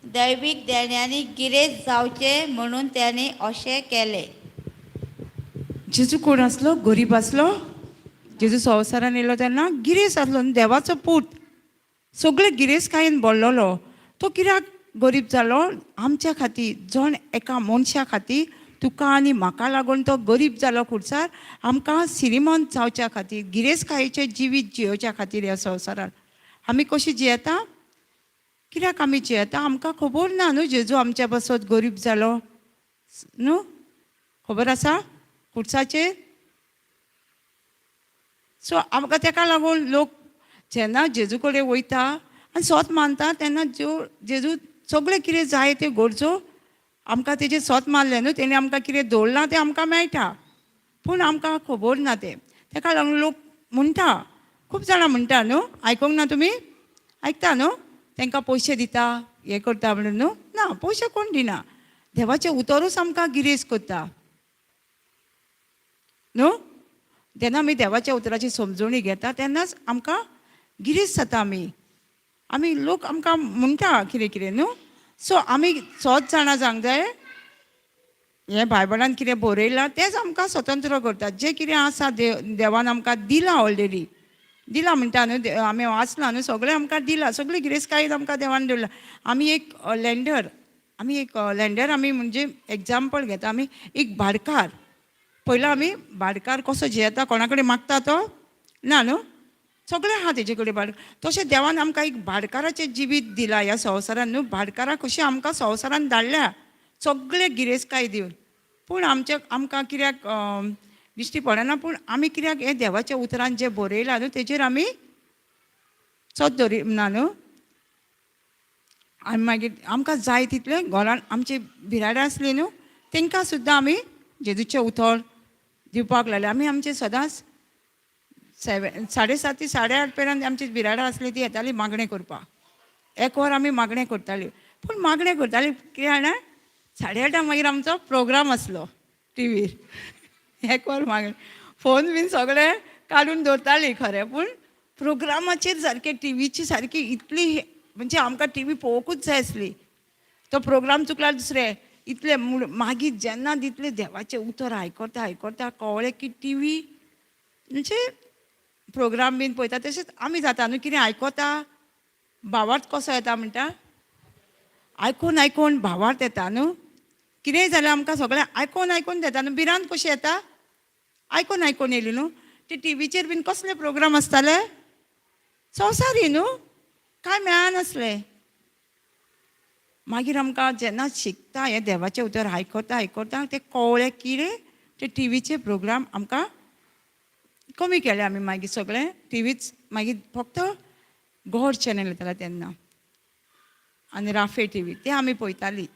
दैवीक देण्यांनी गिरेज जावचे म्हणून त्याने अशें केलें. जेजू कोण आसलो? गरीब आसलो. जेजू संवसारान येयलो तेन्ना गिरेस्त आसलो, देवाचो पूत. सगळे गिरेस्तकायेन भरलेलो. तो कित्याक गरीब जालो? आमच्या खातीर, जण एका मनशा खातीर, तुका आनी म्हाका लागून तो गरीब जालो खुडसार, आमकां श्रीमंत जावच्या खातीर, गिरेस्तकायेचें जिवीत जियोवच्या खातीर ह्या संवसारान. आमी कशी जियेता? कित्याक आमी जियेता? आमकां खबर ना न्हू जेजू आमच्या पासत गरीब जालो न्हू. खबर आसा खुडसाचेर? सो आमकां तेका लागून लोक जेन्ना जेजू कडेन वयता आनी सोत मानता तेन्ना जेजू सगळें कितें जाय त्यो गरजो आमकां तेजें सोत मारलें न्हू, तेणी आमकां कितें दवरलां तें आमकां मेळटा, पूण आमकां खबर ना तें. तेका लागून लोक म्हणटा, खूब जाणां म्हणटा न्हू, आयकूंक ना तुमी? आयकता न्हू? तांकां पयशे दिता, हें करता म्हणून न्हू. ना, पयशे कोण दिना. देवाचें उतरूच आमकां गिरेज करता न्हू. जेन्ना आमी देवाच्या उतराची समजणी घेता तेन्नाच आमकां गिरेज जाता. आमी लोक आमकां म्हणटा कितें कितें न्हू. सो आमी सोच जाणां जावंक जाय. हें बायबलान कितें बरयलां तेंच आमकां स्वतंत्र करता. जें कितें आसा देवान आमकां दिलां ऑलरेडी. दिलां म्हणटा न्हू, आमी वाचलां न्हू, सगळें आमकां दिलां. सगळी गिरेस्तकायेन आमकां देवान दिलां. आमी एक लँडर आमी एक लँडर आमी म्हणजे एग्जाम्पल घेता. आमी एक भाडकार पयलो आमी भाडकार कसो जियेता, कोणा कडेन मागता तो ना न्हू, सगळें आहा तेजे कडेन भाड. तशें देवान आमकां एक भाडकाराचें जिवीत दिलां ह्या संवसारान न्हू. भाडकाराक कशें आमकां संवसारान धाडल्या सगळे गिरेस्तकाय दिवन. पूण आमकां कित्याक दिश्टी पडना, पूण आमी कित्याक हें देवाच्या उतरान जें बरयलां न्हू तेजेर आमी चोच दवरिना न्हू. आनी मागीर आमकां जाय तितलें घरान आमची बिराडां आसलीं न्हू तांकां सुद्दां आमी जेजूचें उतर दिवपाक लागले. आमी आमचे सदांच 7:30 ते 8:30 पर्यंत आमची बिराडां आसलीं ती येतालीं मागणें करपाक. 1 वर आमी मागणें करतालीं. पूण मागणें करतालीं कितें जाणा, 8:30 मागीर आमचो प्रोग्राम आसलो टीव्हीर. 1 वर मागणें, फोन बीन सगळे काडून दवरतालीं खरें, पूण प्रोग्रामाचेर सारकें टीव्हीची सारकी इतली म्हणजे आमकां टीव्ही पळोवंकूच जाय आसली. तो प्रोग्राम चुकल्यार दुसरें इतलें. मागीर जेन्ना तितलें देवाचें उतर आयकता कळ्ळें की टीव्ही म्हणजे प्रोग्राम बीन पळयता तशेंच आमी जाता न्हू. कितें आयकता भावार्थ कसो येता म्हणटा, आयकून भावार्थ येता न्हू. कितेंय जाल्यार आमकां सगळें आयकून येता न्हू. बिरांत कशी येता, आयकून येयली न्हू. ते टीव्हीचेर बीन कसले प्रोग्राम आसताले, संवसारी न्हू, कांय मेळनासले. मागीर आमकां जेन्ना शिकता हें देवाचें उतर आयकता तें कळ्ळें की ते टीव्हीचे प्रोग्राम आमकां कमी केले आमी. मागीर सगळें टीव्हीच मागीर फक्त गॉड चॅनल येतालें तेन्ना आनी राफे टीव्ही ते आमी पळयतालीं.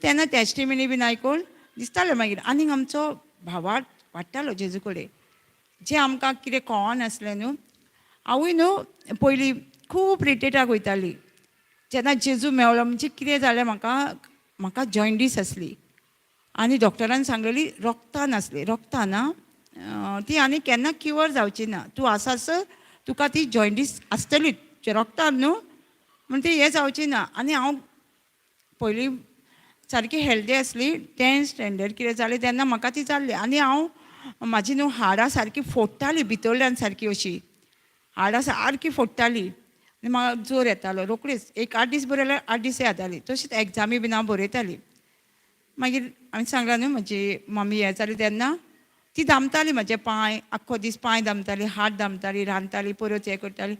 तेन्ना टेस्टिमनी बीन आयकून दिसतालें मागीर आनीक आमचो भावार्थ वाडटालो जेजू कडेन. जें आमकां कितें कळनासलें न्हू. हांवूय न्हू पयलीं खूब रिट्रीटाक वयतालीं. जेन्ना जेजू मेवलो म्हणजे कितें जालें, म्हाका जॉयंडीस आसली आनी डॉक्टरान सांगलेली रगतान आसली. रगतान ती आनी केन्ना क्युअर जावची ना. तूं आसास तुका ती जॉयंडीस आसतलीच रगतान न्हू, म्हण ती हें जावची ना. आनी हांव पयलीं सारकी हेल्दी आसली. 10th स्टँडर्ड कितें जालें तेन्ना म्हाका ती जाल्ली. आनी हांव म्हाजी न्हू हाडां सारकी फोडटाली भितरल्यान सारकी अशी हाडां सारकी फोडटाली आनी म्हाका जोर येतालो रोखडीच. एक 8 दीस बरें जाल्यार 8 दीस येताली. तशीच एग्जामी बीन हांव बरयताली. मागीर हांवें सांगलां न्हू म्हजी मम्मी हें जाली तेन्ना ती दामताली म्हजे पांय, आख्खो दीस पांय दामताली, हात दामताली, रांदताली, परत हें करताली.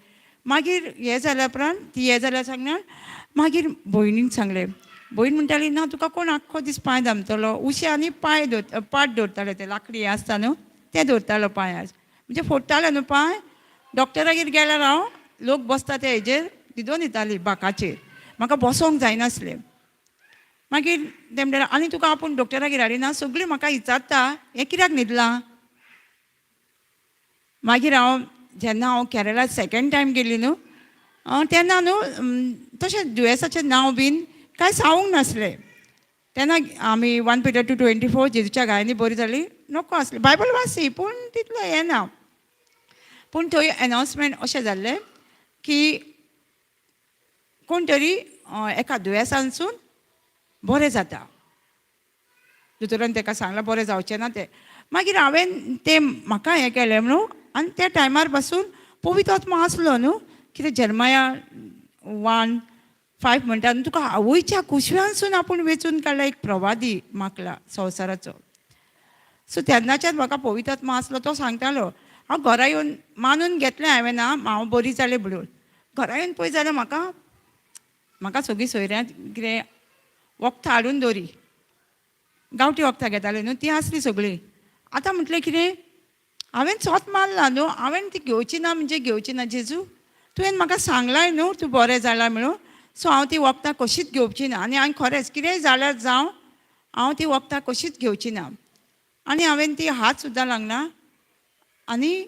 मागीर हें जाल्या उपरांत ती हें जाल्यार सांगना. मागीर भयणीन सांगलें, भयण म्हणटाली ना तुका कोण आख्खो दीस पांय दामतलो. उशे आनी पांय पाट दवरताले ते लांकडी हें आसता न्हू तें दवरतालो पांयार, म्हणजे फोडटालो न्हू पांय. डॉक्टरागेर गेल्यार हांव लोक बसता ते हेजेर न्हिदोन दिताली बाकाचेर. म्हाका बसोंक जायनासलें. मागीर ते म्हणटाले आनी तुका आपूण डॉक्टरागेर हाडिना. सगळीं म्हाका विचारता हें कित्याक न्हिदलां. मागीर जेन्ना हांव केरळा 2nd टायम गेली न्हू तेन्ना न्हू तशें दुयेंसाचें नांव बीन कांय सांगूंक नासलें. तेन्ना आमी 1 Peter 2:24 जेजूच्या गायांनी बरी जाली नोको आसली. बायबल वाची पूण तितलें हें ना. पूण थंय एनावन्समेंट अशें जाल्लें की कोण तरी एका दुयेंसानसून बरें जाता. दोतोरान ताका सांगलां बरें जावचें ना तें. मागीर हांवें तें म्हाका हें केलें न्हू आनी त्या टायमार पासून पवित्र आत्मा आसलो न्हू. कितें जर्मया 1:5 म्हणटा न्हू तुका आवयच्या कुशव्यांसून आपूण वेचून काडला एक प्रवादी मागला संवसाराचो. सो तेन्नाच्यान म्हाका पवित्र आत्मा आसलो. तो सांगतालो. हांव घरा येवन मानून घेतलें हांवें ना हांव बरी जालें म्हणून. घरा येवन पळय जाल्यार म्हाका सगळीं सोयऱ्यां कितें वखदां हाडून दवरी. गांवठी वखदां घेतालीं न्हू ती आसली सगळीं. आतां म्हटलें कितें हांवें सोत मारला न्हू हांवें ती घेवची ना म्हणजे घेवची ना. जेजू तुवें म्हाका सांगलाय न्हू तूं बरें जालां म्हणून. सो हांव ती वखदां कशींच घेवची ना. आनी हांवें खरेंच कितेंय जाल्यार जावं हांव ती वखदां कशींच घेवची ना. आनी हांवें ती हात सुद्दां लागना. आनी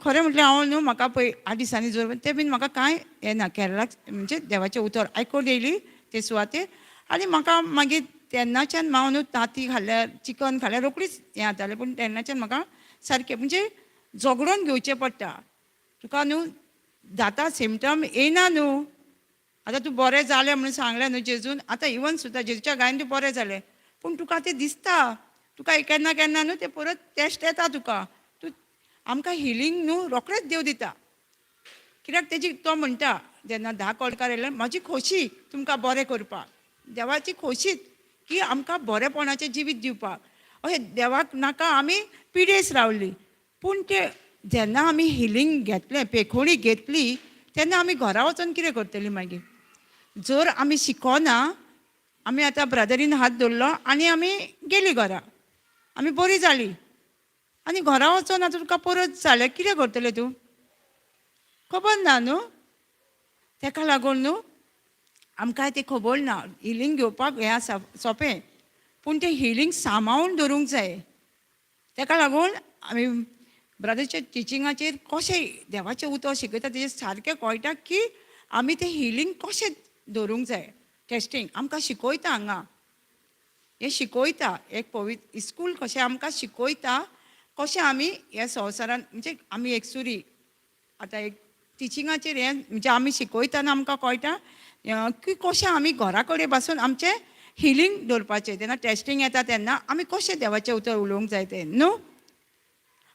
खरें म्हटलें हांव न्हू म्हाका पळय 8 दिसांनी जोर तें बीन म्हाका कांय हें ना. केरळाक म्हणजे देवाचें उतर आयकून येयली ते सुवातेर. आनी म्हाका मागीर तेन्नाच्यान हांव न्हू तांती खाल्ल्यार चिकन खाल्ल्यार रोखडीच हें जातालें. पूण तेन्नाच्यान म्हाका सारकें म्हणजे झगडून घेवचें पडटा. तुका न्हू जाता सिमटम येयना न्हू. आतां तूं बरें जालें म्हणून सांगलें न्हू जेजून. आतां इवन सुद्दां जेजूच्या गायन तूं बरें जालें पूण तुका तें दिसता. तुका केन्ना केन्ना न्हू तें परत टेस्ट येता तुका. तूं आमकां हिलींग न्हू रोखडेंच देव दिता. कित्याक तेजी तो म्हणटा जेन्ना 10 कोडकार येयले म्हाजी खोशी तुमकां बरें करपाक. देवाची खोशीत की आमकां बरेपणाचें जिवीत दिवपाक. अशें देवाक नाका आमी पिडेस रावली. पूण ते जेन्ना आमी हिलींग घेतलें, पेखोणी घेतली, तेन्ना आमी घरा वचून कितें करतलीं मागीर? जर आमी शिकोना, आमी आतां ब्रदरीन हात धरलो आनी आमी गेलीं घरा, आमी बरीं जालीं, आनी घरा वचून आतां तुका परत जाल्यार कितें करतलें तूं? खबर ना न्हू. तेका लागून न्हू आमकां तें खबर ना. हिलींग घेवपाक हें आसा सोंपें, पूण तें हिलींग सांबाळून धरूंक जाय. तेका लागून आमी ब्रदरच्या टिचिंगाचेर कशें देवाचें उतर शिकयता तेजें सारकें कळटा की आमी तें हिलींग कशें धरूंक जाय. टेस्टींग आमकां शिकयता हांगा, हें शिकयता. एक पवित्र इस्कूल कशें आमकां शिकयता कशें आमी ह्या संवसारान म्हणजे आमी एकसुरी आतां एक टिचिंगाचेर हें म्हणजे आमी शिकयतना आमकां कळटा की कशें आमी घरा कडेन पासून आमचें हिलींग दवरपाचें. तेन्ना टेस्टींग येता तेन्ना आमी कशें देवाचें उतर उलोवंक जाय तें न्हू.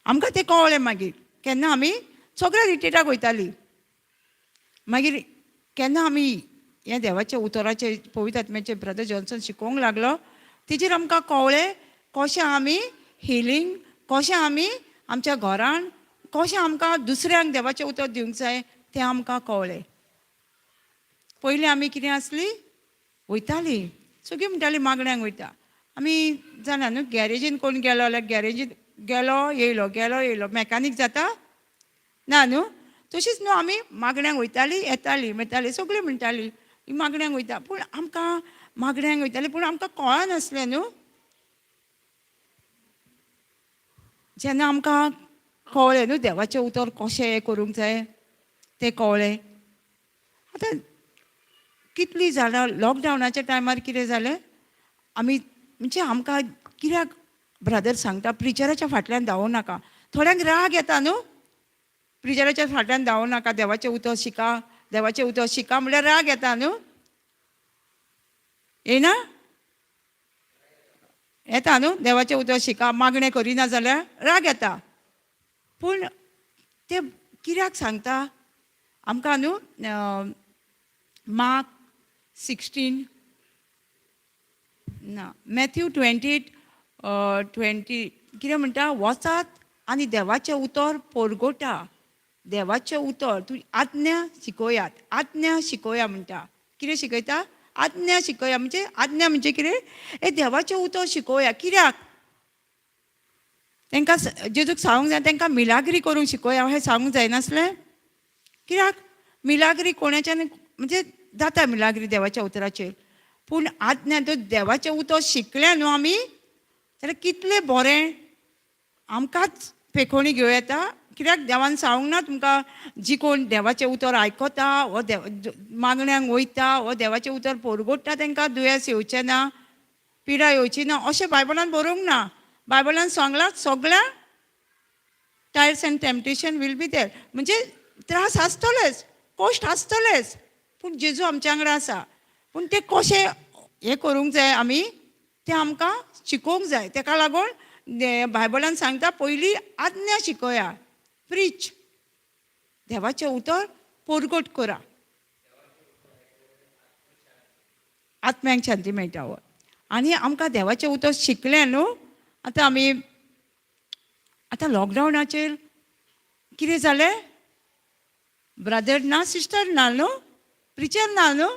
आमकां तें कळ्ळें मागीर केन्ना आमी सगळ्या रिट्रीटाक वयतालीं. मागीर केन्ना आमी हें देवाच्या उतराचें पवित्र आत्म्याचें ब्रदर जॉन्सन शिकोवंक लागलो, तेजेर आमकां कळ्ळें कशें आमी हिलींग, कशें आमी आमच्या घरान कशें आमकां दुसऱ्यांक देवाचें उतर दिवंक जाय तें आमकां कळ्ळें. पयलीं आमी कितें आसलीं, वयतालीं सगळीं म्हणटालीं मागण्यांक वयता. आमी जाणा न्हू गॅरेजीन कोण गेलो जाल्यार गॅरेजीन गेलो येयलो मॅकानीक जाता ना न्हू. तशीच न्हू आमी मागण्यांक वयतालीं येतालीं मेतालीं सगळीं म्हणटालीं मागण्यांक वयता. पूण आमकां मागण्यांक वयतालीं पूण आमकां कळनासलें न्हू. जेन्ना आमकां कळ्ळें न्हू देवाचें उतर कशें हें करूंक जाय तें कळ्ळें. आतां कितलीं जाणां लॉकडावनाच्या टायमार कितें जालें, आमी म्हणजे आमकां कित्याक ब्रदर सांगता प्रिचराच्या फाटल्यान धांवूं नाका. थोड्यांक राग येता न्हू, प्रिचराच्या फाटल्यान धांवूं नाका, देवाचें उतर शिका, देवाचें उतर शिका म्हणल्यार राग येता न्हू. येना? येता न्हू देवाचें उतर शिका, मागणें करिना जाल्यार राग येता. पूण ते कित्याक सांगता आमकां न्हू मार्क 16 ना मॅथ्यू 28:20 कितें म्हणटा, वचात आनी देवाचें उतर परगटा. देवाचें उतर तूं आज्ञा शिकोयात, आज्ञा शिकोया म्हणटा. कितें शिकयता? आज्ञा शिकोया. म्हणजे आज्ञा म्हणजे कितें? हे देवाचें उतर शिकोया. कित्याक? तांकां जेजूक सांगूंक जाय तांकां मिलाग्री करूंक शिकोया अशें सांगूंक जायनासलें? कित्याक? मिलाग्री कोणाच्यान म्हणजे जाता मिलाग्री देवाच्या उतराचेर, पूण आज्ञा तो देवाचें उतर शिकलें न्हू आमी जाल्यार कितलें बरें. आमकांच पेखोणी घेवं येता. कित्याक देवान सांगूंक ना तुमकां जी कोण देवाचें उतर आयकता वो मागण्यांक वयता वो देवाचें उतर परगोडटा तांकां दुयेंस येवचें ना, पिडा येवची ना अशें बायबलान बरोवंक ना. बायबलान सांगलां सगळ्यांक trials and temptation will be there. म्हणजे त्रास आसतलेच, कश्ट आसतलेच, पूण जेजू आमच्या वांगडा आसा. पूण ते कशें हें करूंक जाय आमी तें आमकां शिकोवंक जाय. तेका लागून बायबलान सांगता पयलीं आज्ञा शिकोया, प्रीच, देवाचें उतर परगट करा, आत्म्यांक शांती मेळटा. आनी आमकां देवाचें उतर शिकलें न्हू. आतां आमी आतां लॉकडावनाचेर कितें जालें, ब्रदर ना सिस्टर ना न्हू, प्रिचर ना न्हू.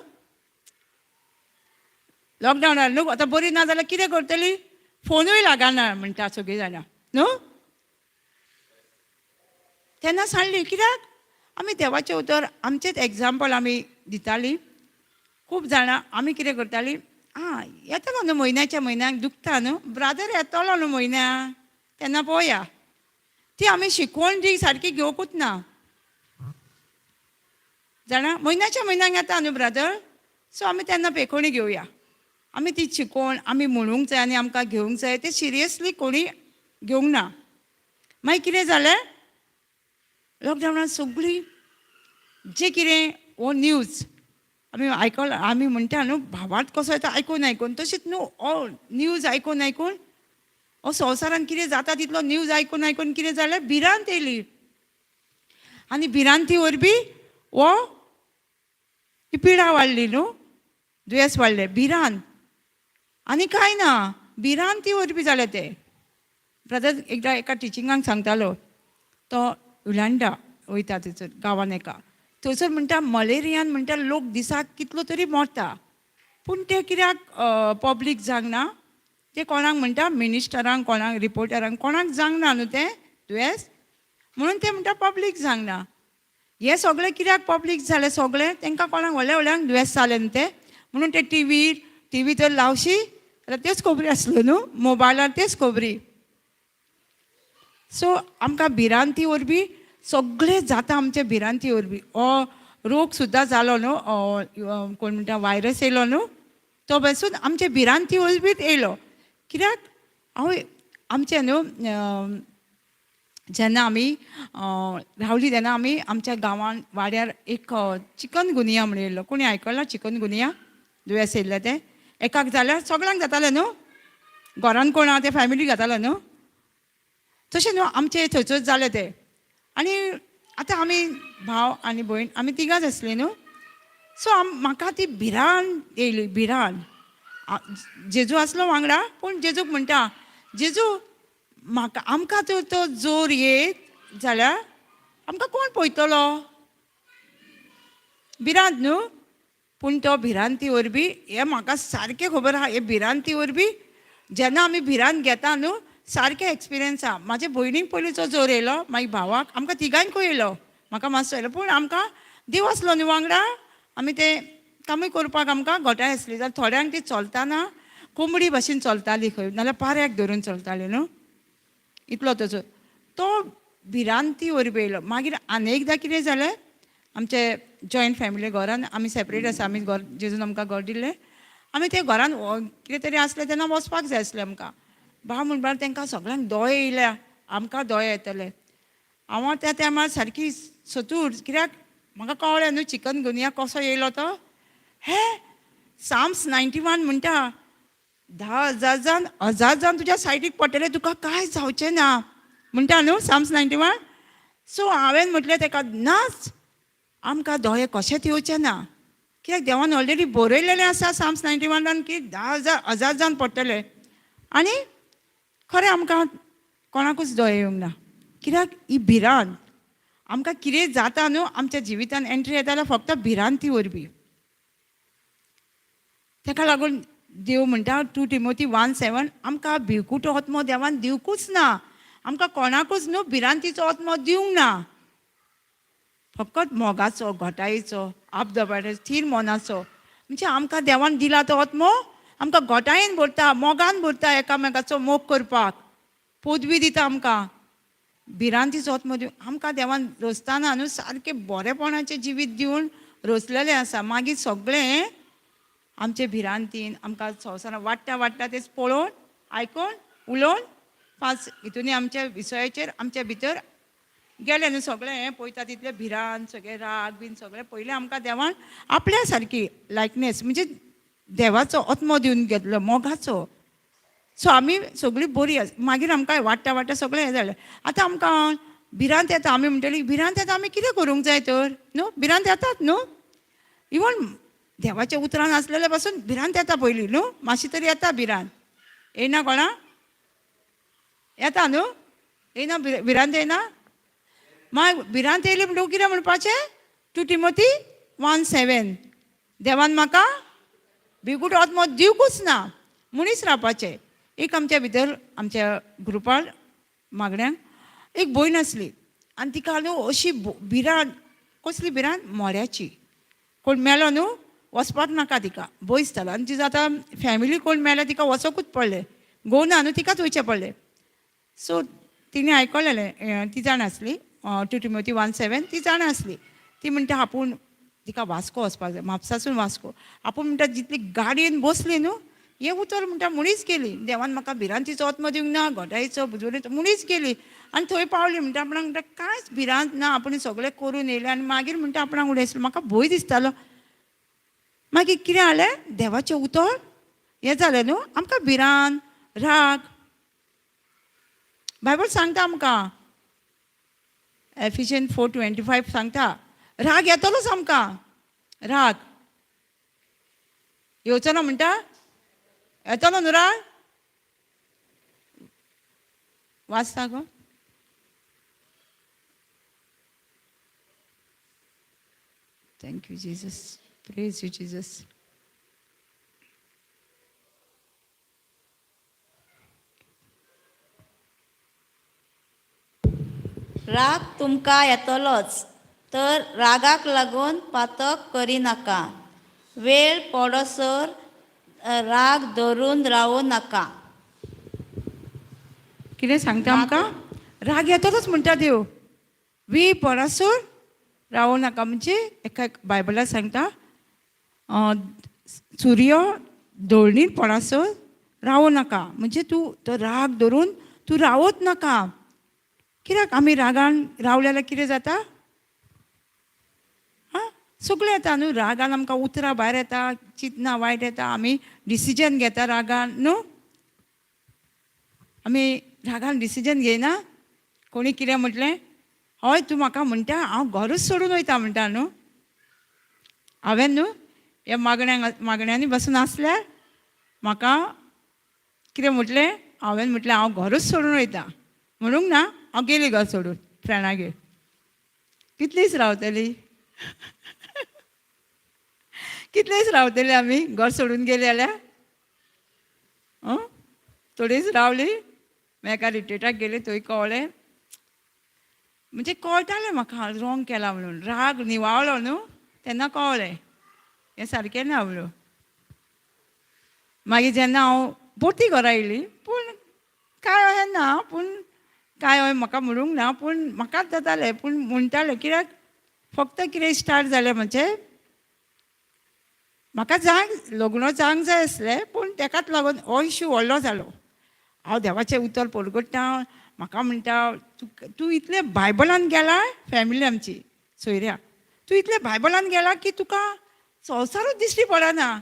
लॉकडावनार न्हू आतां बरी ना जाल्यार कितें करतलीं? फोनूय लागना म्हणटा सगळीं जाणां न्हू. तेन्ना सांगली कित्याक आमी देवाचें उतर आमचेंच एग्जाम्पल आमी दितालीं. खूब जाणां आमी कितें करतालीं, येतलो न्हू म्हयन्याच्या म्हयन्याक दुखता न्हू, ब्रादर येतलो न्हू म्हयन्याक तेन्ना पळोवया. ती आमी शिकवण जी सारकी घेवकूच ना जाणा. म्हयन्याच्या म्हयन्याक येता न्हू ब्रादर, सो आमी तेन्ना पेखोणी घेवया. आमी ती शिकवण आमी म्हणूंक जाय आनी आमकां घेवंक जाय ते सिरियसली कोणी घेवंक ना. मागीर कितें जालें, लॉकडावनान सगळीं जें कितें हो न्यूज आमी आयकलां, आमी म्हणटा न्हू भावार्थ कसो येता आयकून तशीच न्हू हो न्यूज आयकून हो संवसारान कितें जाता तितलो न्यूज आयकून कितें जालें, भिरांत येयली. आनी भिरांती वरवीं ही पिडा वाडली न्हू. दुयेंस वाडलें भिरांत आनी कांय ना भिरांत ती वरवीं जालें तें ब्रदर एकदां एका टिचिंगाक सांगतालो तो उलांडा वयता थंयसर गांवान एका थंयसर म्हणटा मलेरियान म्हणटा लोक दिसाक कितलो तरी मरता पूण ते कित्याक पब्लीक जावंक ना ते कोणाक म्हणटा मिनिस्टरांक कोणाक रिपोर्टरांक कोणाक जावंक ना न्हू तें दुयेंस म्हणून ते म्हणटा पब्लीक जावंक ना हे सगळें कित्याक पब्लीक जालें सगळें तांकां कोणाक व्हडल्या व्हडल्यांक दुयेंस जालें न्हू तें म्हणून ते टीव्ही तर लावशी जाल्यार त्योच खबरी आसल्यो न्हू मोबायलार तेच खबरी सो आमकां भिरांती वरवीं सगळें जाता आमचे भिरांती वरवीं हो रोग सुद्दां जालो न्हू कोण म्हणटा वायरस येयलो न्हू तो पसून आमचे भिरांती वरवींच येयलो कित्याक हांव आमचे न्हू जेन्ना आमी रावली तेन्ना आमी आमच्या गांवान वाड्यार एक चिकनगुनिया म्हणून येयल्लो कोणी आयकलां चिकनगुनिया दुयेंस येयल्लें तें एकाक जाल्यार सगळ्यांक जातालें न्हू घरान कोण आहा ते फॅमिली जातालो न्हू तशें न्हू आमचे थंयसर जालें तें आनी आतां आमी भाव आनी भयण आमी तिगांच आसलीं न्हू सो म्हाका ती भिरांत येयली भिरांत जेजू आसलो वांगडा पूण जेजूक म्हणटा जेजू म्हाका आमकां तर तो जोर येत जाल्यार आमकां कोण पळयतलो भिरांत न्हू पूण तो भिरांती वरवीं हें म्हाका सारकें खबर आहा हे भिरांती वरवीं जेन्ना आमी भिरांत घेता न्हू सारकें एक्सपिरियन्स आहा म्हाज्या भयणीक पयलींचो जोर येयलो मागीर भावाक आमकां तिगांयकूय येयलो म्हाका मातसो येयलो पूण आमकां देव आसलो न्हू वांगडा आमी तें कामूय करपाक आमकां घटाय आसली जाल्यार थोड्यांक ती चलतना कोंबडी भाशेन चलताली खंय नाल्यार पाऱ्याक धरून चलताली न्हू इतलो ताचो तो भिरांती वरवीं येयलो मागीर आनी एकदां कितें जालें आमचे जॉयंट फॅमिली घरान आमी सेपरेट आसा आमी घर जेजून आमकां घर दिल्लें आमी ते घरान कितें तरी आसलें तेन्ना वचपाक जाय आसलें आमकां भाव म्हणल्यार तांकां सगळ्यांक दोळे येयल्या आमकां दोळे येतले हांव त्या टायमार सारकी सतूर कित्याक म्हाका कळ्ळें न्हू चिकनगुनिया कसो येयलो तो साम्स 91 म्हणटा 10,000 जावन 1000 जावन तुज्या सायडीक पडटले तुका कांय जावचें ना म्हणटा न्हू साम्स 91 सो हांवें म्हटलें ताका नाच आमकां दोळे कशेंच येवचे ना कित्याक देवान ऑलरेडी बरयलेलें आसा साम्स 91 की 10,000 जावन पडटले आनी खरें आमकां कोणाकूच दोळे येवंक ना कित्याक ही भिरांत आमकां कितें जाता न्हू आमच्या जिवितान एंट्री येता जाल्यार फक्त भिरांती वरवीं ताका लागून देव म्हणटा 2 Timothy 1:7 आमकां भिवकुटो आत्मो देवान दिवकूच ना आमकां कोणाकूच न्हू भिरांतीचो आत्मो दिवंक ना फकत मोगाचो घोटायेचो आपदबाड्याचो थीर मोनाचो म्हणजे आमकां देवान दिला तो आत्मो आमकां घोटायेन भरता मोगान भरता एकामेकाचो मोग करपाक पदवी दिता आमकां भिरांतीचो आत्मो दिवन आमकां देवान रोसतना न्हू सारकें बरेपणाचें जिवीत दिवन रोसलेलें आसा मागीर सगळें आमचे भिरांतीन आमकां संवसारान वाडटा तें पळोवन आयकून उलोवन पांच हितूनी आमच्या विशयाचेर आमच्या भितर गेलें न्हू सगळें पळयता तितलें भिरांत सगळें राग बीन सगळें पयलें आमकां देवान आपल्या सारकी लायकनेस म्हणजे देवाचो आत्मो दिवन घेतलो मोगाचो सो आमी सगळीं बरीं मागीर आमकां वाडटा सगळें हें जालें आतां आमकां भिरांत येता आमी म्हणटली भिरांत येता आमी कितें करूंक जाय तर न्हू भिरांत येतात न्हू इवन देवाच्या उतरान आसलेले पासून भिरांत येता पयलीं न्हू मातशी तरी येता भिरांत येना कोणा येता न्हू येना भिरांत येना मागीर भिरांत येयली म्हणटकूच कितें म्हणपाचें 2 Timothy 1:7 देवान म्हाका भिवकुटो आत्मो दिवकूच ना मनीस रावपाचें एक आमच्या भितर आमच्या ग्रुपार मागण्यांक एक भयण आसली आनी तिका न्हू अशी भिरांत कसली भिरांत मोड्याची कोण मेलो न्हू वचपाक नाका तिका भंय दिसतालो आनी तिजो आतां फॅमिली कोण मेले तिका वचोकूच पडलें गोवना न्हू तिकाच वयचें पडलें सो तिणें आयकलेलें ती जाण आसली 2 Timothy 1:7 ती जाण आसली ती म्हणटा आपूण तिका वास्को वचपाक जाय म्हापसासून वास्को आपूण म्हणटा जितली गाडयेन बसली न्हू हें उतर म्हणटा मुणीच गेली देवान म्हाका भिरांतीचो आत्मो दिवंक ना घोटायेचो बुजवणेचो मुणीच गेली आनी थंय पावली म्हणटा आपणाक म्हणटा कांयच भिरांत ना आपूण सगळें करून येयलें आनी मागीर म्हणटा आपणाक उडयसलो म्हाका भंय दिसतालो मागीर कितें जालें देवाचें उतर हें जालें न्हू आमकां भिरांत राग बायबल सांगता आमकां Ephesians 4:25 सांगता राग येतलोच आमकां राग येवचो ना म्हणटा येतलो न्हू राग वाचता गो thank you Jesus praise you Jesus राग तुमकां येतलोच तर रागाक लागून पातक करिनाका वेळ पडसर राग धरून रावूं नाका कितें सांगता आमकां राग येतलोच म्हणटा देव वी पडसर रावूं नाका म्हणजे एका बायबलांत सांगता सूर्य धोळणीर पडसर रावूं नाका म्हणजे तूं तो राग धरून तूं रावत नाका कित्याक आमी रागान रावले जाल्यार कितें जाता हां सगळें येता न्हू रागान आमकां उतरां भायर येता चिंतना वायट येता आमी डिसिजन घेता रागान न्हू आमी रागान डिसिजन घेयना कोणी कितें म्हटलें हय तूं म्हाका म्हणटा हांव घरूच सोडून वयता म्हणटा न्हू हांवें न्हू ह्या मागण्यांनी बसून आसल्यार म्हाका कितें म्हटलें हांवें म्हटलें हांव घरूच सोडून वयता म्हणूंक ना हांव गेली घर सोडून फ्रेंडागेर कितलींच रावतलीं कितलेंच रावतलीं आमी घर सोडून गेलीं जाल्यार थोडींच रावलीं मागीर एका रिट्रीटाक गेलीं थंय कळ्ळें म्हणजे कळटालें म्हाका रॉंग केलां म्हणून राग निवाळलो न्हू तेन्ना कळ्ळें हें सारकें ना म्हणून मागीर जेन्ना हांव परती घरा येयली पूण कांय अशें ना पूण कांय हय म्हाका म्हणूंक ना पूण म्हाकाच जातालें पूण म्हणटालें कित्याक फक्त कितें स्टार्ट जालें म्हणजे म्हाका लग्न जावंक जाय आसलें पूण ताकाच लागून हो इश्यू व्हडलो जालो हांव देवाचें उतर परगट्टा म्हाका म्हणटा तूं इतलें बायबलान गेला फॅमिली आमची सोयऱ्या तूं इतलें बायबलान गेला की तुका संवसारूच दिश्टी पडना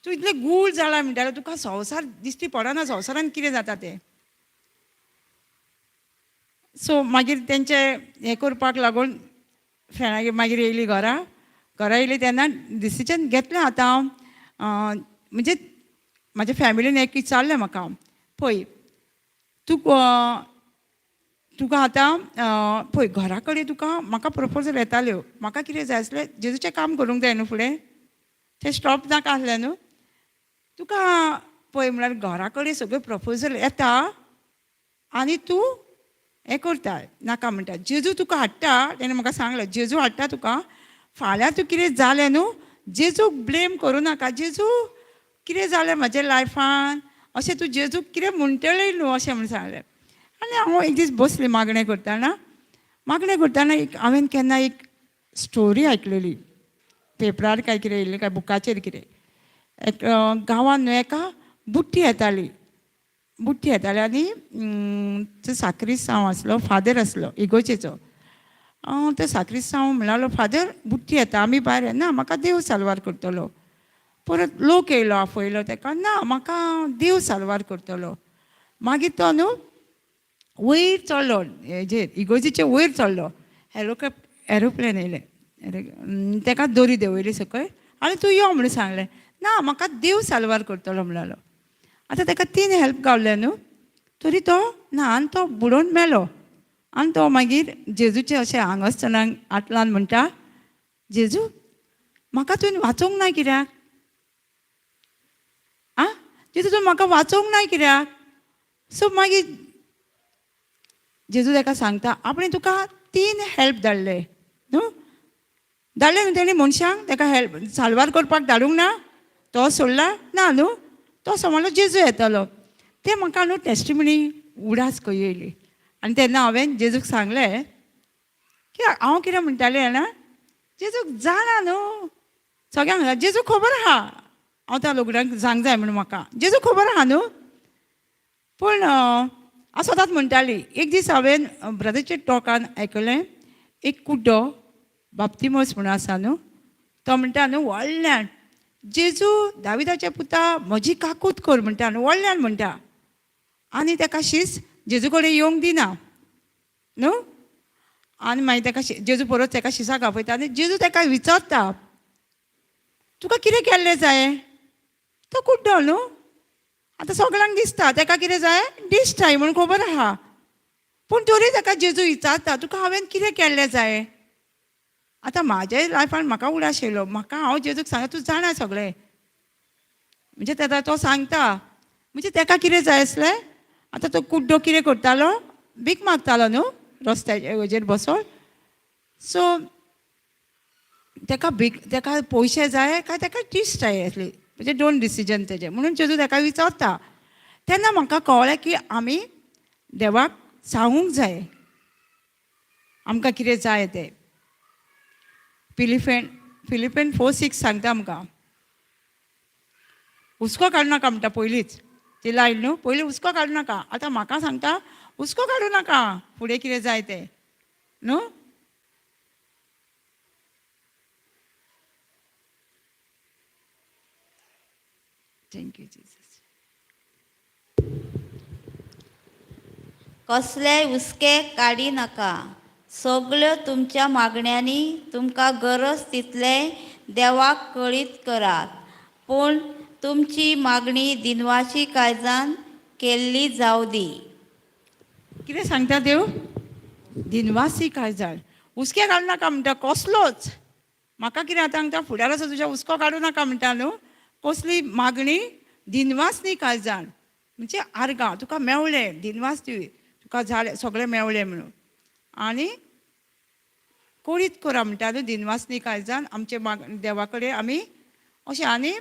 तूं इतलें गूळ जाला म्हणटालें तुका संवसार दिश्टी पडना संवसारान कितें जाता तें सो मागीर तेंचे हें करपाक लागून फ्रेंडागेर मागीर येयली घरा येयली तेन्ना डिसिजन घेतलें आतां हांव म्हणजे म्हाज्या फॅमिलीन एक विचारलें म्हाका पळय तुका आतां पळय घरा कडेन तुका म्हाका प्रपोजल येताल्यो म्हाका कितें जाय आसलें जेजूचें काम करूंक जाय न्हू फुडें तें स्टॉप नाका आसलें न्हू तुका पळय म्हळ्यार घरा कडेन सगळें प्रपोजल येता आनी तूं हें करता नाका म्हणटा जेजू तुका हाडटा तेणें म्हाका सांगलें जेजू हाडटा तुका फाल्यां तूं कितें जालें न्हू जेजूक ब्लेम करूं नाका जेजू कितें जालें म्हाज्या लायफान अशें तूं जेजूक कितें म्हणटलें न्हू अशें म्हणून सांगलें आनी हांव एक दीस बसलें मागणें करताना एक हांवें केन्ना एक स्टोरी आयकलेली पेपरार काय कितें येयल्लें काय बुकाचेर कितें एक गांवांत न्हू एका बुट्टी येताली आनी तो साक्रिस्तांव आसलो फादर आसलो इगोर्जेचो तो साक्रिस्तांव म्हणलो फादर बुट्टी येता आमी भायर येना म्हाका देव साल्वार करतलो परत लोक येयलो आफयलो ताका ना म्हाका देव साल्वार करतलो मागीर तो न्हू वयर चडलो हेजेर इगोर्जेचे वयर चडलो एरोप्लेन येयलें ताका दोरी देंवयली सकयल आनी तूं यो म्हणून सांगलें ना म्हाका देव साल्वार करतलो म्हणलो आतां ताका 3 हेल्प गावले न्हू तरी तो ना आनी तो बुडोवन मेलो आनी तो मागीर जेजूचे अशें हांगासतना आटलान म्हणटा जेजू म्हाका तुवें वाचोवंक ना कित्याक जेजू तूं म्हाका वाचोवंक ना कित्याक सो मागीर जेजू ताका सांगता आपणें तुका 3 हेल्प धाडले न्हू तेणी मनशांक ताका हेल्प साल्वार करपाक धाडूंक ना तो सोडला ना न्हू तो समजलो जेजू येतलो ते म्हाका न्हू टेस्टिमनी उडास खंय येयली आनी तेन्ना हांवें जेजूक सांगलें की हांव कितें म्हणटालें जाणा जेजूक जाणा न्हू सगळ्यांक सांगता जेजू खबर आहा हांव त्या लोकडांक सांग जाय म्हणून म्हाका जेजू खबर आहा न्हू पूण हांव सदांच म्हणटाली एक दीस हांवें ब्रदरचे टॉकान आयकलें एक कुड्डो बाप्तिमोस म्हणून आसा न्हू तो म्हणटा न्हू व्हडल्यान जेजू दाविदाच्या पुता म्हजी काकूट कर म्हणटा न्हू व्हडल्यान म्हणटा आनी ताका शीस जेजू कडेन येवंक दिना न्हू आनी मागीर ताका जेजू परत ताका शिसाक आपयता आनी जेजू ताका विचारता तुका कितें केल्लें जाय? तो कुड्डो न्हू. आतां सगळ्यांक दिसता ताका कितें जाय, डिश जाय म्हूण खबर आहा. पूण तरी ताका जेजू विचारता तुका हांवें कितें केल्लें जाय? आतां म्हाज्याय लायफान म्हाका उडास येयलो. म्हाका हांव जेजूक सांगता तूं जाणा सगळें. म्हणजे तेन्ना तो सांगता म्हणजे ताका कितें जाय आसलें. आतां तो कुड्डो कितें करतालो, भीक मागतालो न्हू रस्त्याचेर हेजेर बसून. सो ताका पयशे जाय काय ताका डिश जाय आसली. म्हणजे 2 डिसिजन तेजे. म्हणून जेजू ताका विचारता. तेन्ना म्हाका कळ्ळें की आमी देवाक सांगूंक जाय आमकां कितें जाय तें. फिलिपिन 4:6 सांगता आमकां. हुस्को काडूं नाका म्हणटा पयलींच. ती लायन न्हू. पयलीं हुस्को काडूं नाका. आतां म्हाका सांगता हुस्को काडूं नाका फुडें कितें जाय तें न्हू. Thank you Jesus. कसलेय हुस्के काडी नाका. सगळ्यो तुमच्या मागण्यांनी तुमकां गरज तितले देवाक कळीत करात. पूण तुमची मागणी दिनवाची काळजान केल्ली जावं दी. कितें सांगता देव? दिनवासी काळजान. हुस्के काडूं नाका म्हणटा कसलोच. म्हाका कितें आतां सांगता फुडार असो तुज्या हुस्को काडूं नाका म्हणटा न्हू. कसली मागणी दिनवासनी काळजान. म्हणजे आर्गां तुका मेवलें दिनवास दी. तुका जालें सगळें मेवलें म्हणून. आनी कळीत करा म्हणटा न्हू दिनवासनी काळजान आमचे देवा कडेन आमी अशें. आनी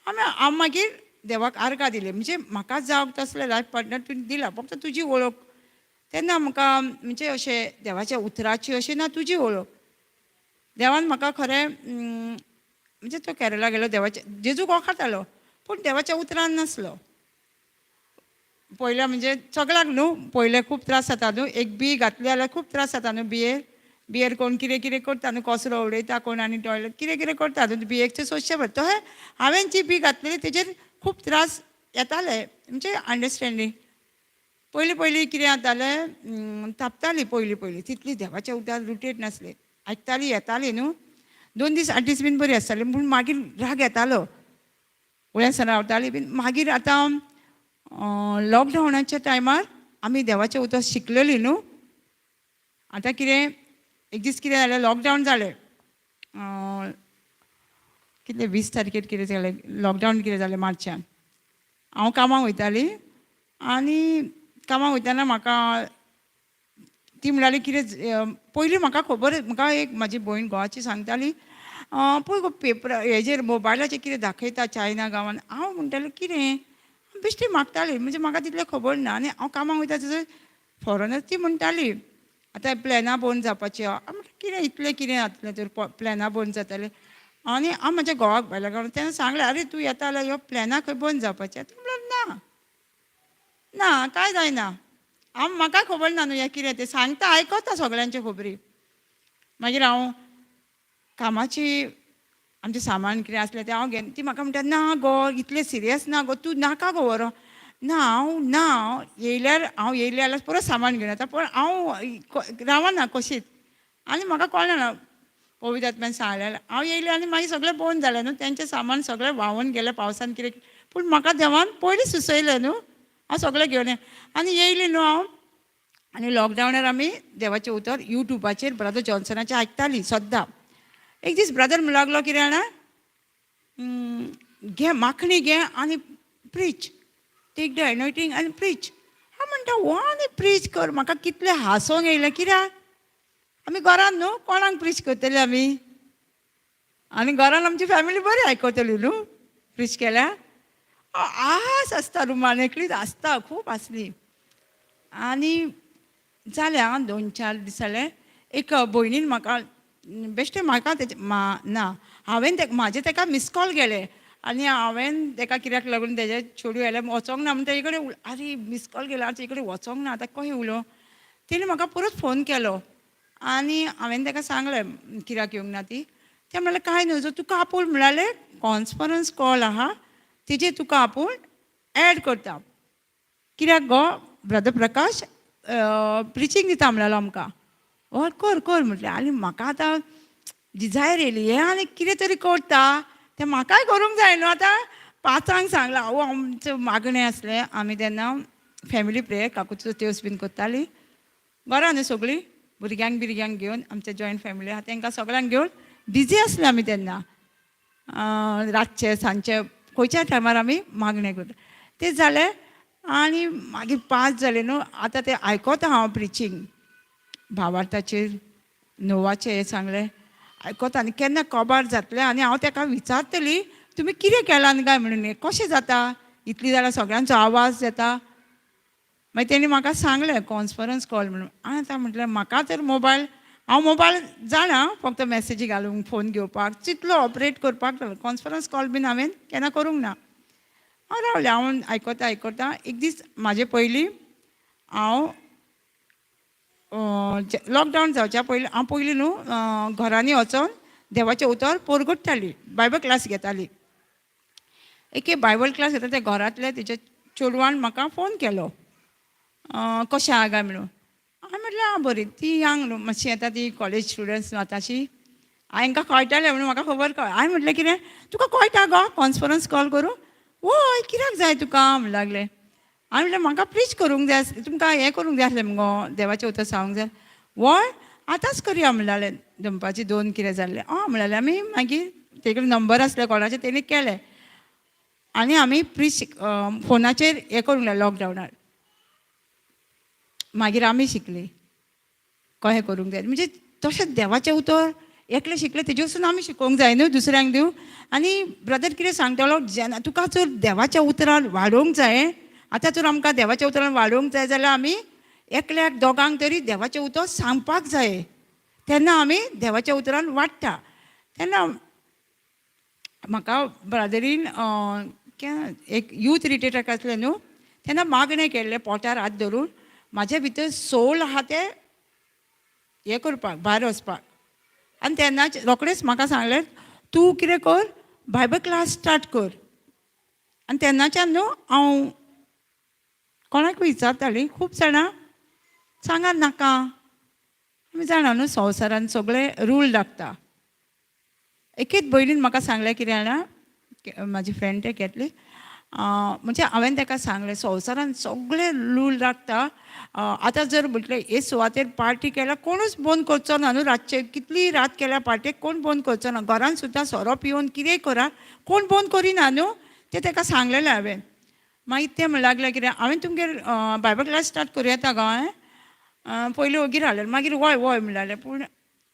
हांव मागीर देवाक आर्गां दिली. म्हणजे म्हाका जावं तसलें लायफ पार्टनर तुवें दिला फक्त तुजी वळख. तेन्ना म्हाका म्हणजे अशें देवाच्या उतराची अशी ना तुजी वळख. देवान म्हाका खरें म्हणजे तो केरला गेलो देवाच्या जेजूक वळखतालो पूण देवाच्या उतरान नासलो. पयल्या म्हणजे सगळ्यांक न्हू पयले खूब त्रास जाता न्हू. एक बी घातली जाल्यार खूब त्रास जाता न्हू बियेर कोण कितें कितें करता न्हू. कचरो उडयता कोण आनी टॉयलेट कितें कितें करता न्हू बियेचे सोंसचें पडटा. तशें हांवें जी बी घातलेली तेजेर खूब त्रास येताले म्हणजे अंडरस्टँडींग. पयलीं कितें जातालें तापताली पयलीं तितली देवाच्या उतर रुटीन नासली. आयकताली येताली न्हू 2 दीस 8 दीस बीन बरी आसताली. पूण मागीर राग येतालो उळ्यासन रावताली बीन. मागीर आतां लॉकडावनाच्या टायमार आमी देवाचें उतर शिकलेलीं न्हू. आतां कितें एक दीस कितें जालें लॉकडावन जालें. कितले 20 तारखेर कितें जालें लॉकडावन कितें जालें मार्चान. हांव कामाक वयताली आनी कामाक वयताना म्हाका ती म्हणटाली कितें पयलीं म्हाका खबर म्हाका एक म्हाजी भयण घोवाची सांगताली पळय गो पेपर हेजेर मोबायलाचेर कितें दाखयता चायना गांवान. हांव म्हणटालें कितें बेश्टी मागताली म्हणजे म्हाका तितलें खबर ना. आनी हांव कामाक वयता थंय फॉरेनर ती म्हणटाली आतां प्लॅनां बंद जावपाची हांव म्हणलें कितें इतलें कितें जातलें तर प्लॅनां बंद जातालें. आनी हांव म्हाज्या घोवाक भायल्या गांवान तेन्ना सांगलें आरे तूं येता जाल्यार ह्यो प्लॅनां खंय बंद जावपाचें. ती म्हणल्यार ना ना कांय जायना. म्हाका खबर ना न्हू हें कितें तें सांगता आयकता सगळ्यांच्यो खबरी. मागीर हांव कामाची आमचें सामान कितें आसलें तें हांव घेवन ती म्हाका म्हणटा ना गो इतलें सिरियस ना गो तूं नाका गो व्हरो. ना हांव येयल्यार जाल्यार परत सामान घेवन येता पूण हांव रावना कशीच. आनी म्हाका कळना ना पवित्र आत्म्यान सांगलें हांव येयलें आनी मागीर सगळें बंद जालें न्हू. तेंचें सामान सगळें व्हांवून गेलें पावसान कितें. पूण म्हाका देवान पयलीं सुचयलें न्हू हांव सगळें घेवन आनी येयलें न्हू हांव. आनी लॉकडावनार आमी देवाचें उतर युट्यूबाचेर ब्रदर जॉन्सनाचें आयकतालीं सद्दां. एक दीस ब्रदर म्हणूं लागलो कितें जाणा घे माखणी घे आनी प्रीच टेक द एनॉयटींग आनी प्रीच. हांव म्हणटा वो आनी प्रीच कर. म्हाका कितलें हांसोंक येयलें कित्याक आमी घरान न्हू कोणाक प्रीच करतलीं आमी. आनी घरान आमची फॅमिली बरी आयकतली न्हू प्रीच केल्यार. आस आसता रुमान एकलीच आसता खूब आसली. आनी जालें 2-4 दीस जाले एक भयणीन म्हाका बेश्टें म्हाका ना हांवें म्हाजें ताका मिस कॉल गेले आनी हांवें ताका कित्याक लागून तेजे चेडूं आयलें वचोंक ना म्हणटा तेजे कडेन आरे मिस कॉल गेलो तेजे कडेन वचोंक ना आतां कशें उलोवं. तेणें म्हाका परत फोन केलो आनी हांवें ताका सांगलें कित्याक येवंक ना ती. तें म्हणलें कांय न्हू जर तुका आपूण म्हणलें कॉन्फरन्स कॉल आहा तेजेर तुका आपूण एड करता. कित्याक गो ब्रदर प्रकाश प्रिचींग दिता म्हणलेलो आमकां. हय कर कर म्हटलें. आनी म्हाका आतां डिझायर येयली हें आनी कितें तरी करता तें म्हाकाय करूंक जाय न्हू. आतां 5 सांगलां हांव आमचें मागणें आसलें आमी तेन्ना फॅमिली प्रेयर काकूचो तेवस बीन करतालीं घरा न्हू सगळीं भुरग्यांक घेवन आमच्या जॉयंट फॅमिली आहा तांकां सगळ्यांक घेवन बिजी आसले आमी तेन्ना रातचे सांजचे खंयच्याय टायमार आमी मागणें करता तें जालें आनी मागीर 5 जाले न्हू. आतां तें आयकोता हांव प्रिचींग भावार्थाचेर नोवाचें हें सांगलें आयकोता आनी केन्ना कबार जातलें आनी हांव ताका विचारतलीं तुमी कितें केलां काय म्हणून कशें जाता इतली जाल्यार सगळ्यांचो आवाज येता. मागीर तेणी म्हाका सांगलें कॉन्फरन्स कॉल म्हणून. हांवें आतां म्हटलें म्हाका तर हांव मोबायल जाणा फक्त मॅसेजी घालूंक फोन घेवपाक चितलो ऑपरेट करपाक कॉन्फरन्स कॉल बीन हांवें केन्ना करूंक ना. हांव रावलें हांव आयकोता एक दीस म्हाजे पयलीं हांव लॉकडावन जावच्या पयलीं हांव पयलीं न्हू घरांनी वचोन देवाचें उतर परगट्टाली बायबल क्लास घेताली. एक बायबल क्लास घेता ते घरांतले तेच्या चेडवान म्हाका फोन केलो कशें आहा काय म्हणून. हांवें म्हटलें आं बरी ती यांग न्हू मातशी आतां ती कॉलेज स्टुडंट्स न्हू आतांशी हांकां कळटालें म्हणून म्हाका खबर कळ. हांवें म्हटलें कितें तुका कळटा गो कॉन्फरन्स कॉल करूं. वय कित्याक जाय तुका म्हणून लागलें. हांवें म्हटलें म्हाका प्रीच करूंक जाय तुमकां हें करूंक जाय आसलें मुगो देवाचें उतर सांगूंक जाय. वय आतांच करया म्हणलें दनपारची 2 कितें जाल्लें. म्हणलें आमी मागीर तेजे कडेन नंबर आसले कोणाचे तेणी केलें आनी आमी प्रीच फोनाचेर हें करूंक लागलें लॉकडावनार. मागीर आमी शिकलीं कशें करूंक जाय म्हणजे तशेंच देवाचें उतर एकलें शिकलें तेजे वचून आमी शिकोवंक जाय न्हू दुसऱ्यांक दिवं. आनी ब्रदर कितें सांगतालो जेन्ना तुका जर देवाच्या उतरान वाडोवंक जाय आतां जर आमकां देवाच्या उतरान वाडोवंक जाय जाल्यार आमी एकल्याक दोगांक तरी देवाचें उतर सांगपाक जाय तेन्ना आमी देवाच्या उतरान वाडटा. तेन्ना म्हाका ब्रदरीन एक यूथ रिट्रीटाक आसलें न्हू तेन्ना मागणें केल्लें पोटार हात धरून म्हाजे भितर सोल आहा तें हें करपाक भायर वचपाक. आनी तेन्नाच रोखडेंच म्हाका सांगलें तूं कितें कर बायबल क्लास स्टार्ट कर. आनी तेन्नाच्यान न्हू हांव कोणाकूय विचारतालीं खूब जाणां सांगात नाका आमी जाणा न्हू संवसारान सगळे रूल लागता. एकेच भयणीन म्हाका सांगलें कितें जाणा म्हाजी फ्रेंड ते घेतली म्हणजे हांवें ताका सांगलें संवसारान सगळे रूल लागता. आतां जर म्हटलें हे सुवातेर पार्टी केल्यार कोणूच बंद करचो ना न्हू रातचे कितलीय रात केल्या पार्टेक कोण बंद करचो ना. घरान सुद्दां सोरो पिवन कितेंय करा कोण बंद करिना न्हू तें ताका सांगलेलें हांवें. मागीर तें म्हणूं लागलें कितें हांवें तुमगेर बायबल क्लास स्टार्ट करूं येता गो हांवें पयलीं वगीर हाडलें मागीर वय म्हणलें पूण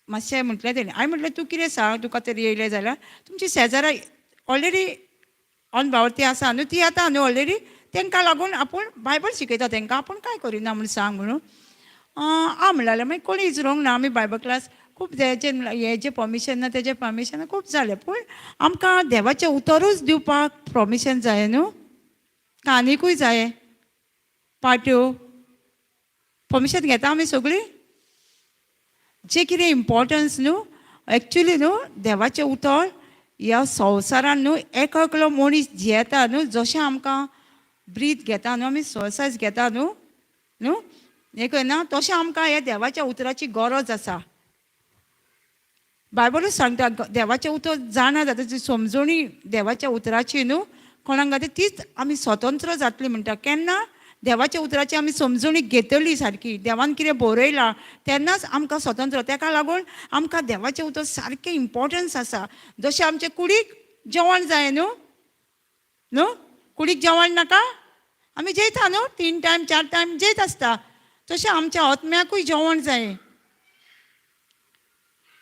मातशें म्हटलें तेणें. हांवें म्हटलें तूं कितें सांग तुका तरी येयलें जाल्यार तुमची शेजारा ऑलरेडी ऑन भावती आसा न्हू ती येता न्हू ऑलरेडी तांकां लागून आपूण बायबल शिकयता तांकां आपूण कांय करिना म्हूण सांग म्हणून. म्हणलें मागीर कोणी विचारूंक ना आमी बायबल क्लास खूब हेजें पर्मिशन ना तेजें पर्मिशन खूब जालें पूण आमकां देवाचें उतरूच दिवपाक पर्मिशन जाय न्हू काय आनिकूय जाय पार्ट्यो पर्मिशन घेता आमी सगळीं. जें कितें इम्पोर्टन्स न्हू एक्चुली न्हू देवाचें उतर ह्या संवसारान न्हू एकलो मनीस जियेता न्हू जशें आमकां ब्रीथ घेता न्हू आमी श्वास घेता न्हू हें करना तशें आमकां हे देवाच्या उतराची गरज आसा. बायबलूच सांगता देवाचें उतर जाणा जाता ती समजणी देवाच्या उतराची न्हू कोणाक घाती तीच आमी स्वतंत्र जातली म्हणटा. केन्ना देवाच्या उतराची आमी समजणी घेतली सारकी देवान कितें बरयलां तेन्नाच आमकां स्वतंत्र. ताका लागून आमकां देवाचें उतर सारकें इम्पोर्टन्स आसा. जशें आमचे कुडीक जेवण जाय न्हू कुडीक जेवण नाका आमी जेयता न्हू 3 टायम 4 टायम जेयत आसता तशें आमच्या आत्म्याकूय जेवण जाय.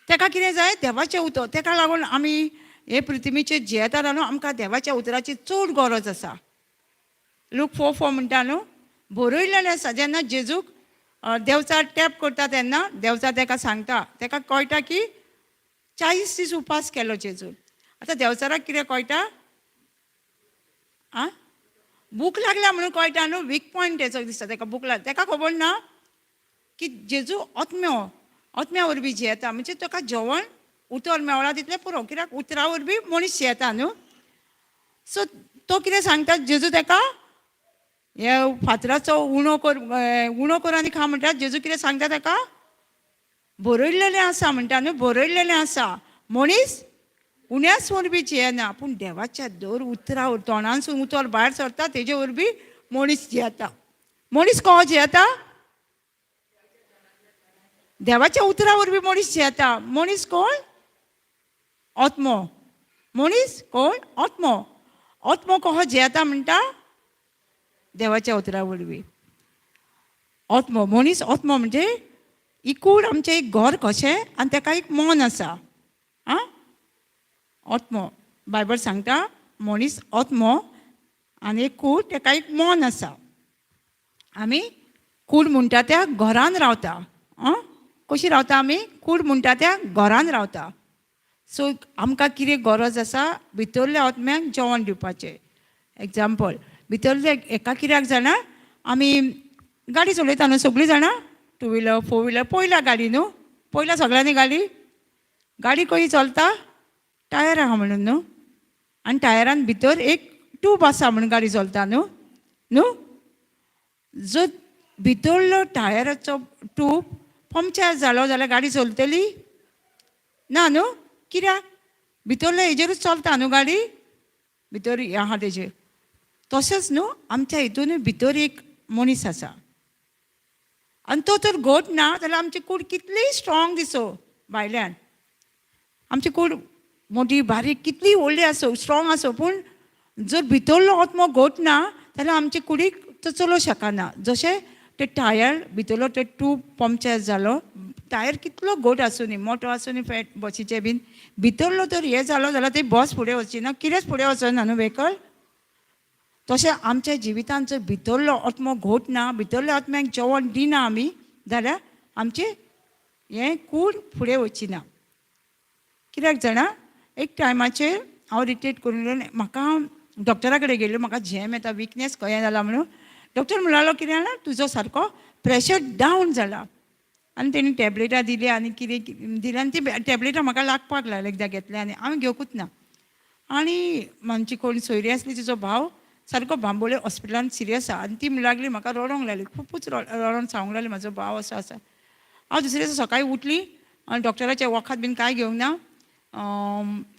ताका कितें जाय देवाचें उतर. ताका लागून आमी हे पृथ्वीचेर जियेता न्हू आमकां देवाच्या उतराची चड गरज आसा. लूक 4:4 म्हणटा न्हू बरयलेलें आसा जेन्ना जेजूक देवचार टॅप करता तेन्ना देवचार ताका सांगता ताका कळटा की 40 दीस उपास केलो जेजून. आतां देवचाराक कितें कळटा भूक लागल्या म्हणून कळटा न्हू वीक पॉयंट हेचो दिसता ताका भूक लाग ताका खबर ना की जेजू आत्म्या वरवीं जियेता म्हणजे ताका जेवण उतर मेवळा तितलें पुरो कित्याक उतरा वरवीं मनीस जियेता न्हू. सो तो कितें सांगता जेजू ताका हे फातराचो उणो कर आनी खा म्हणटा. जेजू कितें सांगता ताका बरयल्लेलें आसा म्हणटा न्हू बरयल्लेलें आसा मनीस उण्यास वरवीं जियेना पूण देवाच्या दर उतरां तोंडानसून उतर भायर सरता तेजे वरवीं मनीस जियेता. मनीस कोण जियेता? देवाच्या उतरा वरवीं मनीस जियेता. मनीस कोण? आत्मो. मनीस कोण? आत्मो. आत्मो कहो जियेता म्हणटा? देवाच्या उतरा वरवीं. आत्मो मनीस आत्मो म्हणजे ही कूड आमचें एक घर कशें आनी ताका एक मन आसा. आं आत्मो बायबल सांगता मनीस आत्मो आनी एक कूड ताका एक मन आसा. आमी कूड म्हणटा त्या घरान रावता. कशी रावता आमी? कूड म्हणटा त्या घरान रावता. सो आमकां कितें गरज आसा? भितरल्या आत्म्याक जेवण दिवपाचें. एग्जाम्पल भितरल्या एका कित्याक जाणा आमी गाडी चलयता न्हू सगळीं जाणां. 2 व्हिलर 4 व्हिलर पयला गाडी न्हू. पयला सगळ्यांनी गाडी खंय चलता? टायर आहा म्हणून न्हू. आनी टायरान भितर एक ट्यूब आसा म्हणून गाडी चलता न्हू. जर भितरलो टायराचो ट्यूब पंक्चर जालो जाल्यार गाडी चलतली ना न्हू. कित्याक? भितरलो हेजेरूच चलता न्हू गाडी. भितर आहा तेजेर. तशेंच न्हू आमच्या हितून भितर एक मनीस आसा आनी तो जर घट ना जाल्यार आमची कूड कितलीय स्ट्रॉंग दिसो भायल्यान. आमची कूड मोठी बारीक कितली व्हडली आसो स्ट्रॉंग आसो पूण जर भितरलो आत्मो घट ना जाल्यार आमचे कुडीक तो चलोवं शकना. जशें ते टायर भितरलो ते ट्यूब पंक्चर जालो. टायर कितलो घट आसूं न्ही मोठो आसूं न्ही फॅट बसीचे बीन भितरलो तर हे जालो जाल्यार ती बस फुडें वचची ना. कितेंच फुडें वचना न्हू व्हेकल. तशें आमच्या जिवितांत जर भितरलो आत्मो घट ना भितरल्या आत्म्याक जेवण दिना आमी जाल्यार आमचें हें कूड फुडें वचची ना. कित्याक जाणा एक टायमाचेर हांव रिट्रीट करून येयलें. म्हाका डॉक्टरा कडेन गेल्लो. म्हाका झेम येता विकनेस कहें जाला म्हणून. डॉक्टर म्हणलो कितें जाणा तुजो सारको प्रेशर डावन जाला आनी तेणी टॅबलेटां दिली आनी कितें दिली आनी ती टॅबलेटां म्हाका लागपाक लागले. एकदां घेतले आनी हांवें घेवकूच ना. आनी आमची कोण सोयरी आसली तिचो भाव सारको बांबोळे हॉस्पिटलांत सिरियस आहा आनी ती म्हणून लागली म्हाका रडोंक लागली. खुबूच रडोन सांगूंक लागली म्हाजो भाव असो आसा. हांव दुसरे दिसा सकाळीं उठली आनी डॉक्टराच्या वखाद बीन कांय घेवंक ना.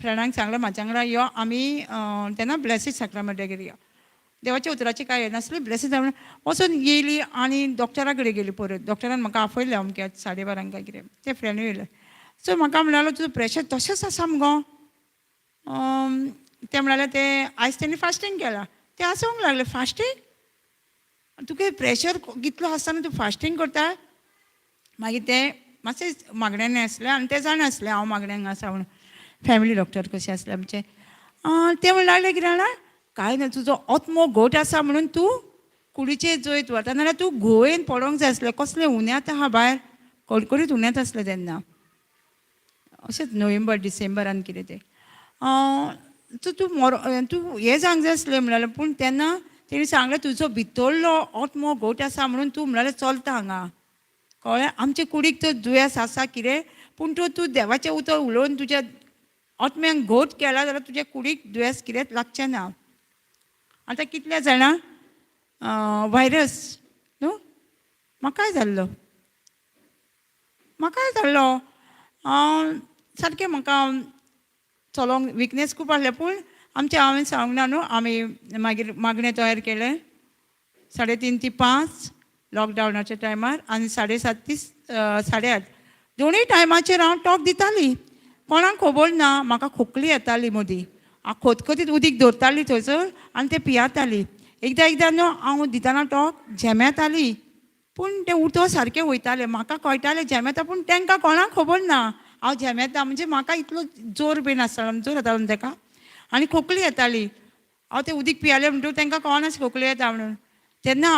फ्रेंडांक सांगलें म्हाज्या वांगडा यो आमी तेन्ना ब्लेसीड सॅक्रामेंटागेर या. देवाच्या उतराची कांय येनासली ब्लेसीड वचून येयली आनी डॉक्टरा कडेन गेली परत. डॉक्टरान म्हाका आफयलें अमक्या 12:30 काय कितें ते फ्रेंड येयले. सो म्हाका म्हणलें तुजो प्रेशर तशेंच आसा मुगो. ते म्हणलें ते आयज तेणी फास्टींग केलां. ते आसोंक लागले फास्टींग तुका प्रेशर कितलो आसतना तूं फास्टींग करता. मागीर ते मातशें मागण्यांनी आसले आनी ते जाण आसले हांव मागण्यांक आसा म्हणून. फॅमिली डॉक्टर कशें आसलें आमचें. ते म्हणून लागले कितें जाणा कांय ना तुजो आत्मो घट आसा म्हणून तूं कुडीचेर जैत व्हरता नाल्यार तूं घुंवयेन पडोंक जाय आसलें. कसलें उण्यांत आहा भायर कडकडीत उण्यांत आसलें तेन्ना. अशेंच नोव्हेंबर डिसेंबरान कितें तें. तूं हें जावंक जाय आसलें म्हणलें पूण तेन्ना तेणी सांगलें तुजो भितरलो आत्मो घट आसा म्हणून तूं म्हणलें चलता हांगा. कळ्ळें. आमचे कुडीक तर दुयेंस आसा कितें पूण तूं देवाचें उतर उलोवन तुज्या आत्म्यांक घट केला जाल्यार तुज्या कुडीक दुयेंस कितेंच लागचें ना. आतां कितल्या जाणां व्हायरस न्हू म्हाकाय जाल्लो सारकें म्हाका चलोंक विकनेस खूब आहलें पूण हांवें सांगूंक ना न्हू. आमी मागीर मागणें तयार केलें 3:30 ते 5 लॉकडावनाच्या टायमार आनी 7:30 ते 8:30 दोनूय टायमाचेर हांव टॉक दिताली. कोणाक खबर ना म्हाका खोकली येताली मदीं. हांव खतखतीत उदीक दवरताली थंयसर आनी तें पियाताली. एकदां न्हू हांव दितना टॉक झेमेताली पूण तें उतर सारकें वयतालें. म्हाका कळटालें झेमेता पूण तांकां कोणाक खबर ना हांव झेमेता म्हणजे म्हाका इतलो जोर बीन आसतालो जोर येतालो न्हू ताका आनी खोकली येताली. हांव तें उदीक पियालें म्हणटूच तांकां कळनासलें खोकली येता म्हणून. तेन्ना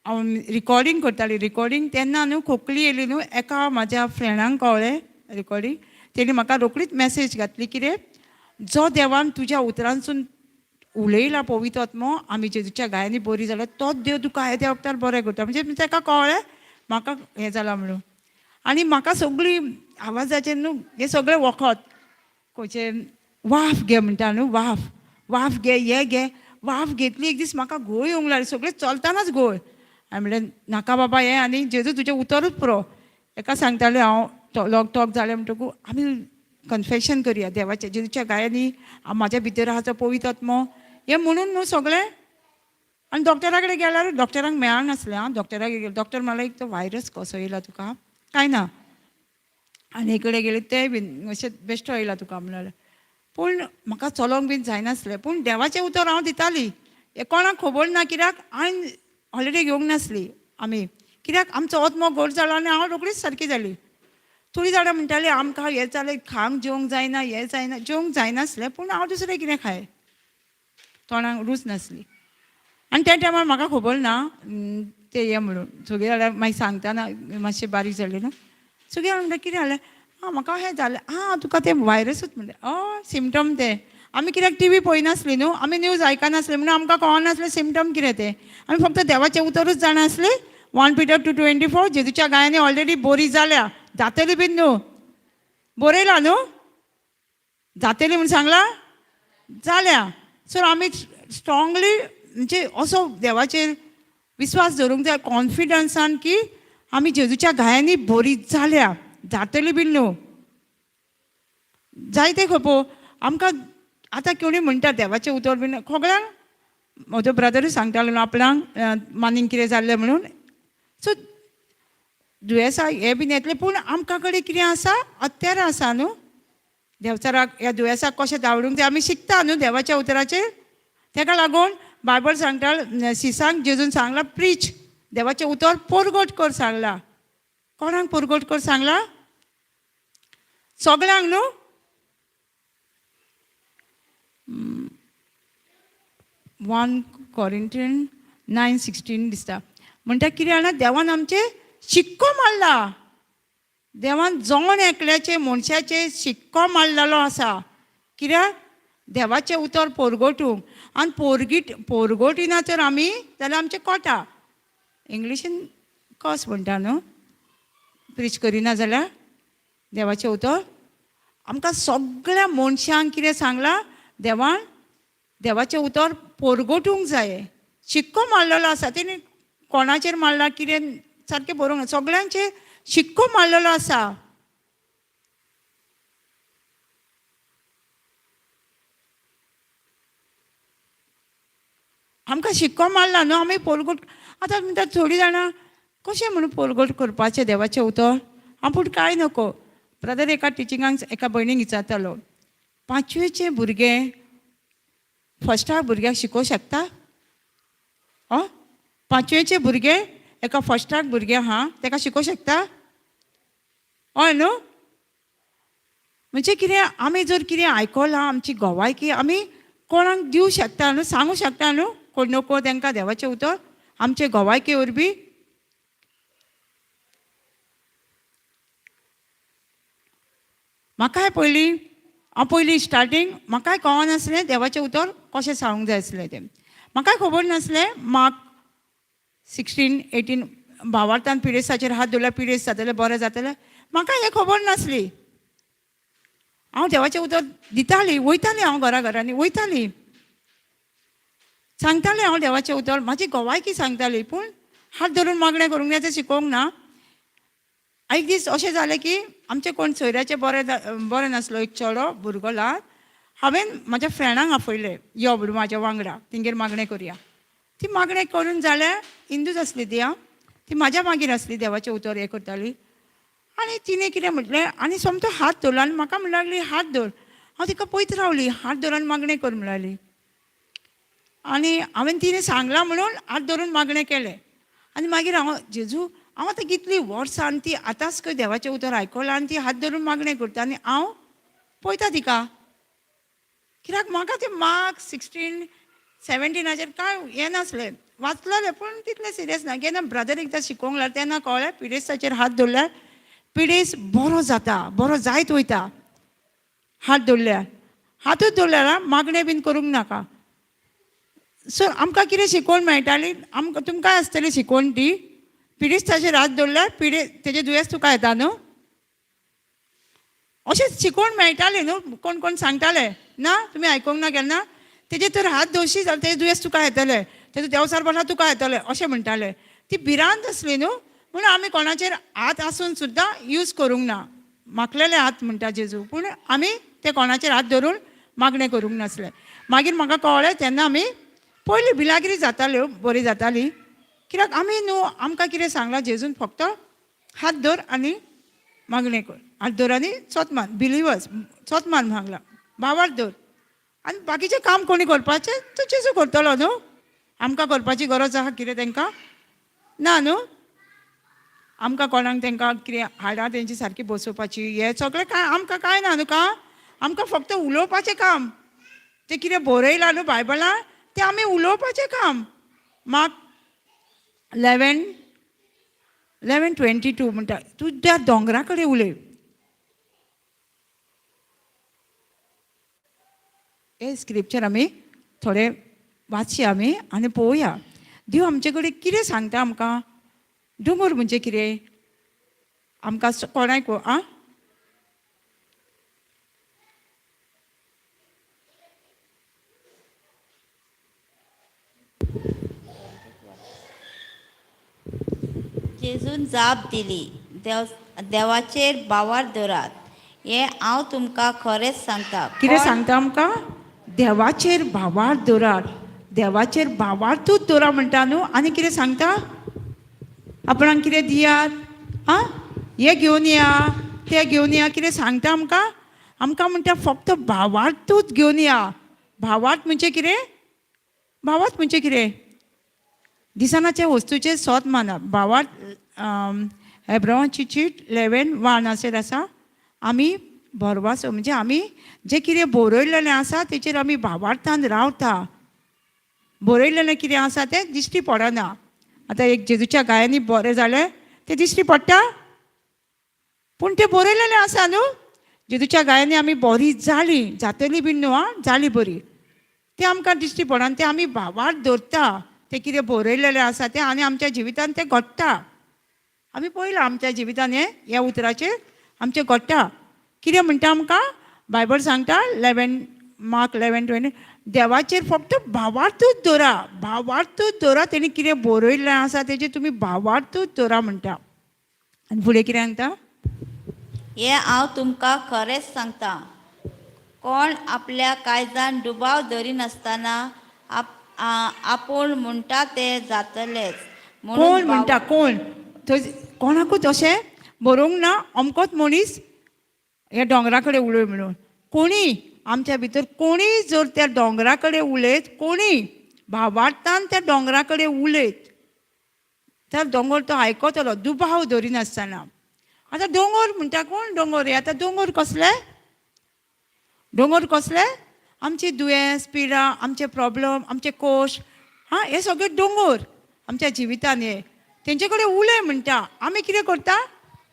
हांव रिकॉर्डींग करताली. रिकॉर्डींग तेन्ना न्हू खोकली येयली न्हू एका म्हाज्या फ्रेंडांक कळ्ळें रिकॉर्डींग. तेणी म्हाका रोखडीच मॅसेज घातली कितें जो देवान तुज्या उतरांसून उलयला पवित्र आत्मो आमी जेजूच्या गायांनी बरी जाल्यार तोच देव तुका येद्या वक्तार बरें करता. म्हणजे ताका कळ्ळें म्हाका हें जालां म्हणून. आनी म्हाका सगळी आवाजाचेर न्हू हें सगळें वखद खंयचे वाफ घे म्हणटा न्हू वाफ घे हें घे. वाफ घेतली एक दीस म्हाका घुंवळ येवंक लागली. सगळें चलतानाच घुंवळ. हांवें म्हणलें नाका बाबा हें आनी जेजू तुजें उतरूच पुरो. एका सांगतालें हांव टॉक जालें म्हणटकूच आमी कन्फेशन करुया देवाच्या जेजूच्या गायांनी म्हाज्या भितर आहा तो पवित्र आत्मो हे म्हणून न्हू सगळें. आनी डॉक्टरा कडेन गेल्यार डॉक्टरांक मेळनासलें. डॉक्टराक डॉक्टर म्हणलें एक तो वायरस कसो येयला तुका काय ना. आनी एक कडेन गेले ते बीन अशें बेश्टो येयला तुका म्हणलें. पूण म्हाका चलोंक बीन जायनासलें. पूण देवाचें उतर हांव दिताली. हें कोणाक खबर ना कित्याक हांवें हॉलिडे घेवंक नासली आमी. कित्याक आमचो आत्मो घोट जालो आनी हांव रोखडीच सारकी जाली. थोडीं जाणां म्हणटालीं आमकां हें जालें खावंक जेवंक जायना हें जायना. जेवंक जायनासलें पूण हांव दुसरें कितें खाय तोंडाक रूच नासली. आनी त्या टायमार म्हाका खबर ना तें हें म्हणून. सगळीं जाल्यार मागीर सांगतना मातशें बारीक जालें न्हू. सगळीं म्हणटा कितें जालें म्हाका हें जालें तुका तें वायरसूच म्हणलें. सिमटम ते आमी कित्याक टीव्ही पळयनासली न्हू. आमी न्यूज आयकनासली म्हणून आमकां कळनासलें सिमटम कितें तें. आमी फक्त देवाचें उतरूच जाणासलें 1 Peter 2:24 जेजूच्या गायांनी ऑलरेडी बरी जाल्या जातली बीन न्हू. बरयला न्हू जातली म्हणून सांगला जाल्या. सो आमी स्ट्रॉंगली म्हणजे असो देवाचेर विश्वास दवरूंक जाय कॉन्फिडन्सान की आमी जेजूच्या गायांनी बरी जाल्या जातली बीन न्हू. जायते खपो आमकां आतां कोणी म्हणटा देवाचें उतर बीन सगळ्यांक म्हजो ब्रदरूय सांगतालो न्हू आपणाक मानींग कितें जाल्लें म्हणून. सो दुयेंसां हे बीन येतलें पूण आमकां कडेन कितें आसा हत्यारां आसा न्हू. देवचाराक ह्या दुयेंसाक कशें धांवडूंक जाय आमी शिकता न्हू देवाच्या उतराचेर. ताका लागून बायबल सांगता सिसांक जेजून सांगला प्रीच देवाचें उतर परगट कर सांगला. कोणाक परगट कर सांगला सगळ्यांक न्हू. 1 Corinthians 9:16 दिसता. म्हणटा कितें जाणा देवान आमचे शिक्को मारला. देवान जोण एकल्याचे मनशाचे शिक्को मारलेलो आसा. कित्याक देवाचें उतर परगटूंक. आनी परगटिना तर आमी जाल्यार आमचें कोटा. इंग्लिशीन कस म्हणटा न्हू प्रीच करिना जाल्यार देवाचें उतर. आमकां सगळ्या मनशांक कितें सांगलां देवान देवाचें उतर परगटूंक जाय. शिक्को मारलेलो आसा. तेणी कोणाचेर मारला कितें सारकें बरोवंक ना. सगळ्यांचेर शिक्को मारलेलो आसा. आमकां शिक्को मारला न्हू आमी परगट. आतां म्हणटा थोडीं जाणां कशें म्हणून परगट करपाचें देवाचें उतर. पूण कांय नको. ब्रदर एका टिचिंगाक एका भयणीक विचारतालो 5वेचें भुरगें फस्टाक भुरग्याक शिकोवं शकता. 5वेचें भुरगें एका फस्टाक भुरगें आहा ताका शिकोवं शकता. हय न्हू. म्हणजे कितें आमी जर कितें आयकलां आमची गोवायकी आमी कोणाक दिवं शकता न्हू सांगूं शकता न्हू कोण नको तांकां देवाचें उतर आमचे गोवायके वरवीं. म्हाकाय पयलीं स्टार्टींग म्हाकाय कळनासलें देवाचें उतर कशें सांगूंक जाय आसलें तें. म्हाकाय खबर नासलें. मार्क 16-18 भावार्थान पिडेसाचेर हात दवरल्यार पिडेस जातलें बरें जातलें. म्हाका हें खबर नासली. हांव देवाचें उतर दितालीं वयतालीं हांव घरांनी वयतालीं सांगतालें हांव देवाचें उतर म्हाजी गोवायकी सांगताली. पूण हात धरून मागणें करूंक जाय तें शिकोवंक ना. एक दीस अशें जालें की आमचें कोण सोयऱ्याचें बरें नासलो. एक चेडो भुरगो ल्हान. हांवें म्हाज्या फ्रेंडांक आपयलें यो म्हाज्या वांगडा तेंगेर मागणें करुया. ती मागणें करून जाल्यार हिंदूच आसली ती. ती म्हाज्या मागीर आसली देवाचें उतर हें करताली. आनी तिणें कितें म्हटलें आनी सोमतो हात दवरलो आनी म्हाका म्हणूंक लागली हात दवर. हांव तिका पयत रावली हात धरून आनी मागणें कर म्हणून लागली. आनी हांवें तिणें सांगलां म्हणून हात धरून मागणें केलें. आनी मागीर हांव जेजू हांव आतां कितलीं वर्सां आनी ती आतांच खंय देवाचें उतर आयकलां आनी ती हात धरून मागणें करता आनी हांव पळयता तिका. कित्याक म्हाका तें मार्क 16-17 कांय हें नासलें. वाचलेलें पूण तितलें सिरियस ना. केन्ना ब्रदर एकदां शिकोवंक लागलें तेन्ना कळ्ळें पिडेसाचेर हात दवरल्यार पिडेस बरो जाता बरो जायत वयता. हात दवरल्यार हातूच दवरल्यार मागणें बीन करूंक नाका. सो आमकां कितें शिकोवन मेळटाली तुमकां आसतली शिकोवन ती पिडेस्ताचेर हात दवरल्यार तेजें दुयेंस तुका येता न्हू. अशें शिकोवन मेळटालें न्हू. कोण सांगताले ना तुमी आयकूंक ना केन्ना तेजेर तर हात दवरशी जाल्यार तेजें दुयेंस तुका येतलें तेजो देवसार बसला तुका येतलें अशें म्हणटाले. ती भिरांत आसली न्हू. म्हणून आमी कोणाचेर हात आसून सुद्दां यूज करूंक ना. मागलेले हात म्हणटा जेजू, पूण आमी ते कोणाचेर हात धरून मागणें करूंक नासले. मागीर म्हाका कळ्ळें तेन्ना आमी पयलीं बिलागिरी जाताल्यो बरी जाताली, कित्याक आमी न्हू आमकां कितें सांगलां जेजून फक्त हात धर आनी मागणें कर, हात धर आनी चोतमान बिलिवर्स चोतमान सांगलां, भावार्थ धर आनी बाकीचें काम कोणी करपाचें तो जेजू करतलो न्हू. आमकां करपाची गरज आहा कितें तांकां ना न्हू. आमकां कोणाक तांकां कितें हाडां तेंची सारकी बसोवपाची हें सगळें काय आमकां कांय ना न्हू. का आमकां फक्त उलोवपाचें काम, तें कितें बरयलां न्हू बायबलां तें आमी उलोवपाचें काम. मार्क 11:22 म्हणटा तूं त्या दोंगरा कडेन उलय. हे स्क्रिप्चर आमी थोडे वाचया आमी आनी पळोवया देव आमचे कडेन कितें सांगता आमकां. दोंगर म्हणजे कितें आमकां कोणाक आं जेजून जाप दिली, देवाचेर भावार्थ धरात, हें हांव तुमकां खरेंच सांगता. कितें सांगता आमकां देवाचेर भावार्थ धरात, देवाचेर भावार्थूच धरा म्हणटा न्हू. आनी कितें सांगता आपणाक कितें दियात, आं हें घेवन या तें घेवन या, कितें सांगता आमकां. आमकां म्हणटा फक्त भावार्थूच घेवन या. भावार्थ म्हणजे कितें, भावार्थ म्हणजे कितें दिसानाच्या वस्तूचेर सोत मानप. भावार्थ हेब्रावाची चीट 11:1 अशें आसा, आमी भरवासो म्हणजे आमी जें कितें बरयलेलें आसा तेचेर आमी भावार्थान रावता. बरयलेलें कितें आसा तें दिश्टी पडना. आतां एक जेजूच्या गायांनी बरें जालें तें दिश्टी पडटा, पूण तें बरयलेलें आसा न्हू. जेजूच्या गायांनी आमी बरीं जालीं, जातलीं बीन न्हू, आं जालीं बरीं, तें आमकां दिश्टी पडना. तें आमी भावार्थ धरता, तें कितें बरयलेलें आसा तें आनी आमच्या जिवितान तें घडटा. आमी पळयलां आमच्या जिवितान ह्या उतराचेर आमचें घडटा. कितें म्हणटा आमकां बायबल सांगता मार्क 11:20 देवाचेर फक्त भावार्थूच धरा, भावार्थूच धरा. तेणी कितें बरयल्लें आसा तेजेर तुमी भावार्थूच धरा म्हणटा. आनी फुडें कितें सांगता, हें हांव तुमकां खरेंच सांगता, कोण आपल्या कायजान दुबाव धरिनासतना आपूण म्हणटा तें जातलेंच. कोण म्हणटा, कोण कोणाकूच अशें बरोवंक ना अमकोच मनीस ह्या दोंगरा कडेन उलय म्हणून. कोणी आमच्या भितर कोणीय जर त्या दोंगरा कडेन उलयत, कोणी भावार्थान त्या दोंगरा कडेन उलयत तर दोंगर तो आयकतलो दुबाव धरिनासतना. आतां दोंगर म्हणटा कोण दोंगर, आतां दोंगर कसले, दोंगर कसले आमची दुयेंस पिडा, आमचे प्रॉब्लम, आमचे कोश, हां हे सगळे दोंगर आमच्या जिवितान. हे तेंचे कडेन उलय म्हणटा. आमी कितें करता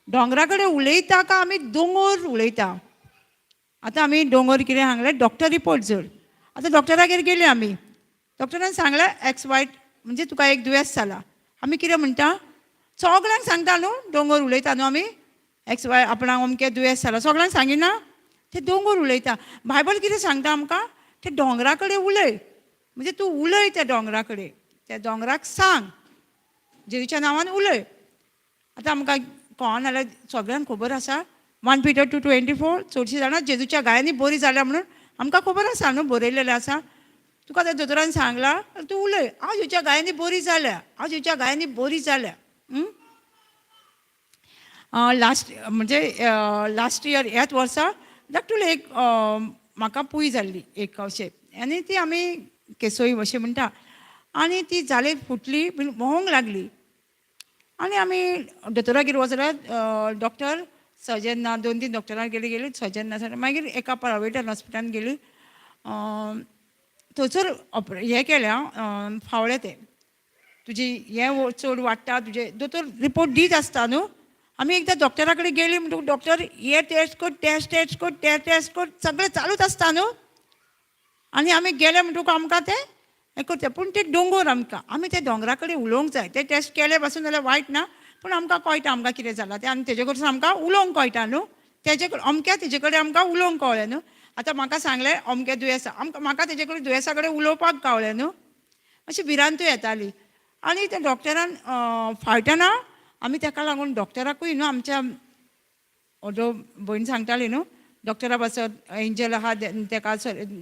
दोंगरा कडेन उलयता काय आमी दोंगर उलयता. आतां आमी दोंगर कितें सांगलें डॉक्टर रिपोर्ट जर, आतां डॉक्टरागेर गेले आमी, डॉक्टरान सांगलें XY म्हणजे तुका एक दुयेंस जाला. आमी कितें म्हणटा सगळ्यांक सांगता न्हू, दोंगर उलयता न्हू आमी XY आपणाक अमकें दुयेंस जाला सगळ्यांक सांगिना, तें दोंगर उलयता. बायबल कितें सांगता आमकां तें दोंगरा कडेन उलय, म्हणजे तूं उलय त्या दोंगरा कडेन, त्या दोंगराक सांग, जेजूच्या नांवान उलय. आतां आमकां कळना जाल्यार सगळ्यांक खबर आसा 1 Peter 2:24 चडशीं जाणां जेजूच्या गायांनी बरीं जाल्या म्हणून आमकां खबर आसा न्हू, बरयलेलें आसा. तुका त्या दोतोरान सांगलां तूं उलय, हांव जेजूच्या गायांनी बरीं जाल्या, हांव जेजूच्या गायांनी बरीं जाल्या. लास्ट इयर ह्याच वर्सा धाकटुलें एक म्हाका पुय जाल्ली एक अशें, आनी ती आमी केसोय अशें म्हणटा, आनी ती जाले फुटली व्होंक लागली. आनी आमी दोतोरागेर वचल्यार डॉक्टर सर्जन ना, 2-3 डॉक्टरां गेली सर्जन ना. मागीर एका प्रायवेट हॉस्पिटलान गेली, थंयसर हें केलें फावलें तें तुजी हें चड वाडटा, तुजें दोतोर रिपोर्ट दीत आसता न्हू. आमी एकदां डॉक्टरा कडेन गेली म्हणटकूच डॉक्टर हे टेस्ट कर, टेस्ट कर, ते टेस्ट कर, सगळें चालूच आसता न्हू. आनी आमी गेले म्हणटकूच आमकां तें हें करता. पूण तें दोंगर आमकां, आमी त्या दोंगरा कडेन उलोवंक जाय. ते टेस्ट केले पासून जाल्यार वायट ना, पूण आमकां कळटा आमकां कितें जालां तें, आनी तेजे कडसून आमकां उलोवंक कळटा न्हू. तेजे तेजे कडेन आमकां उलोवंक कळ्ळें न्हू. आतां म्हाका सांगलें अमकें दुयेंस, म्हाका तेजे कडेन दुयेंसा कडेन उलोवपाक गावलें न्हू. अशी भिरांतूय येताली. आनी त्या डॉक्टरान फायटना आमी ताका लागून डॉक्टराकूय न्हू आमच्या ओदो भयण सांगताली न्हू डॉक्टरा पासत एंजल आहा तेका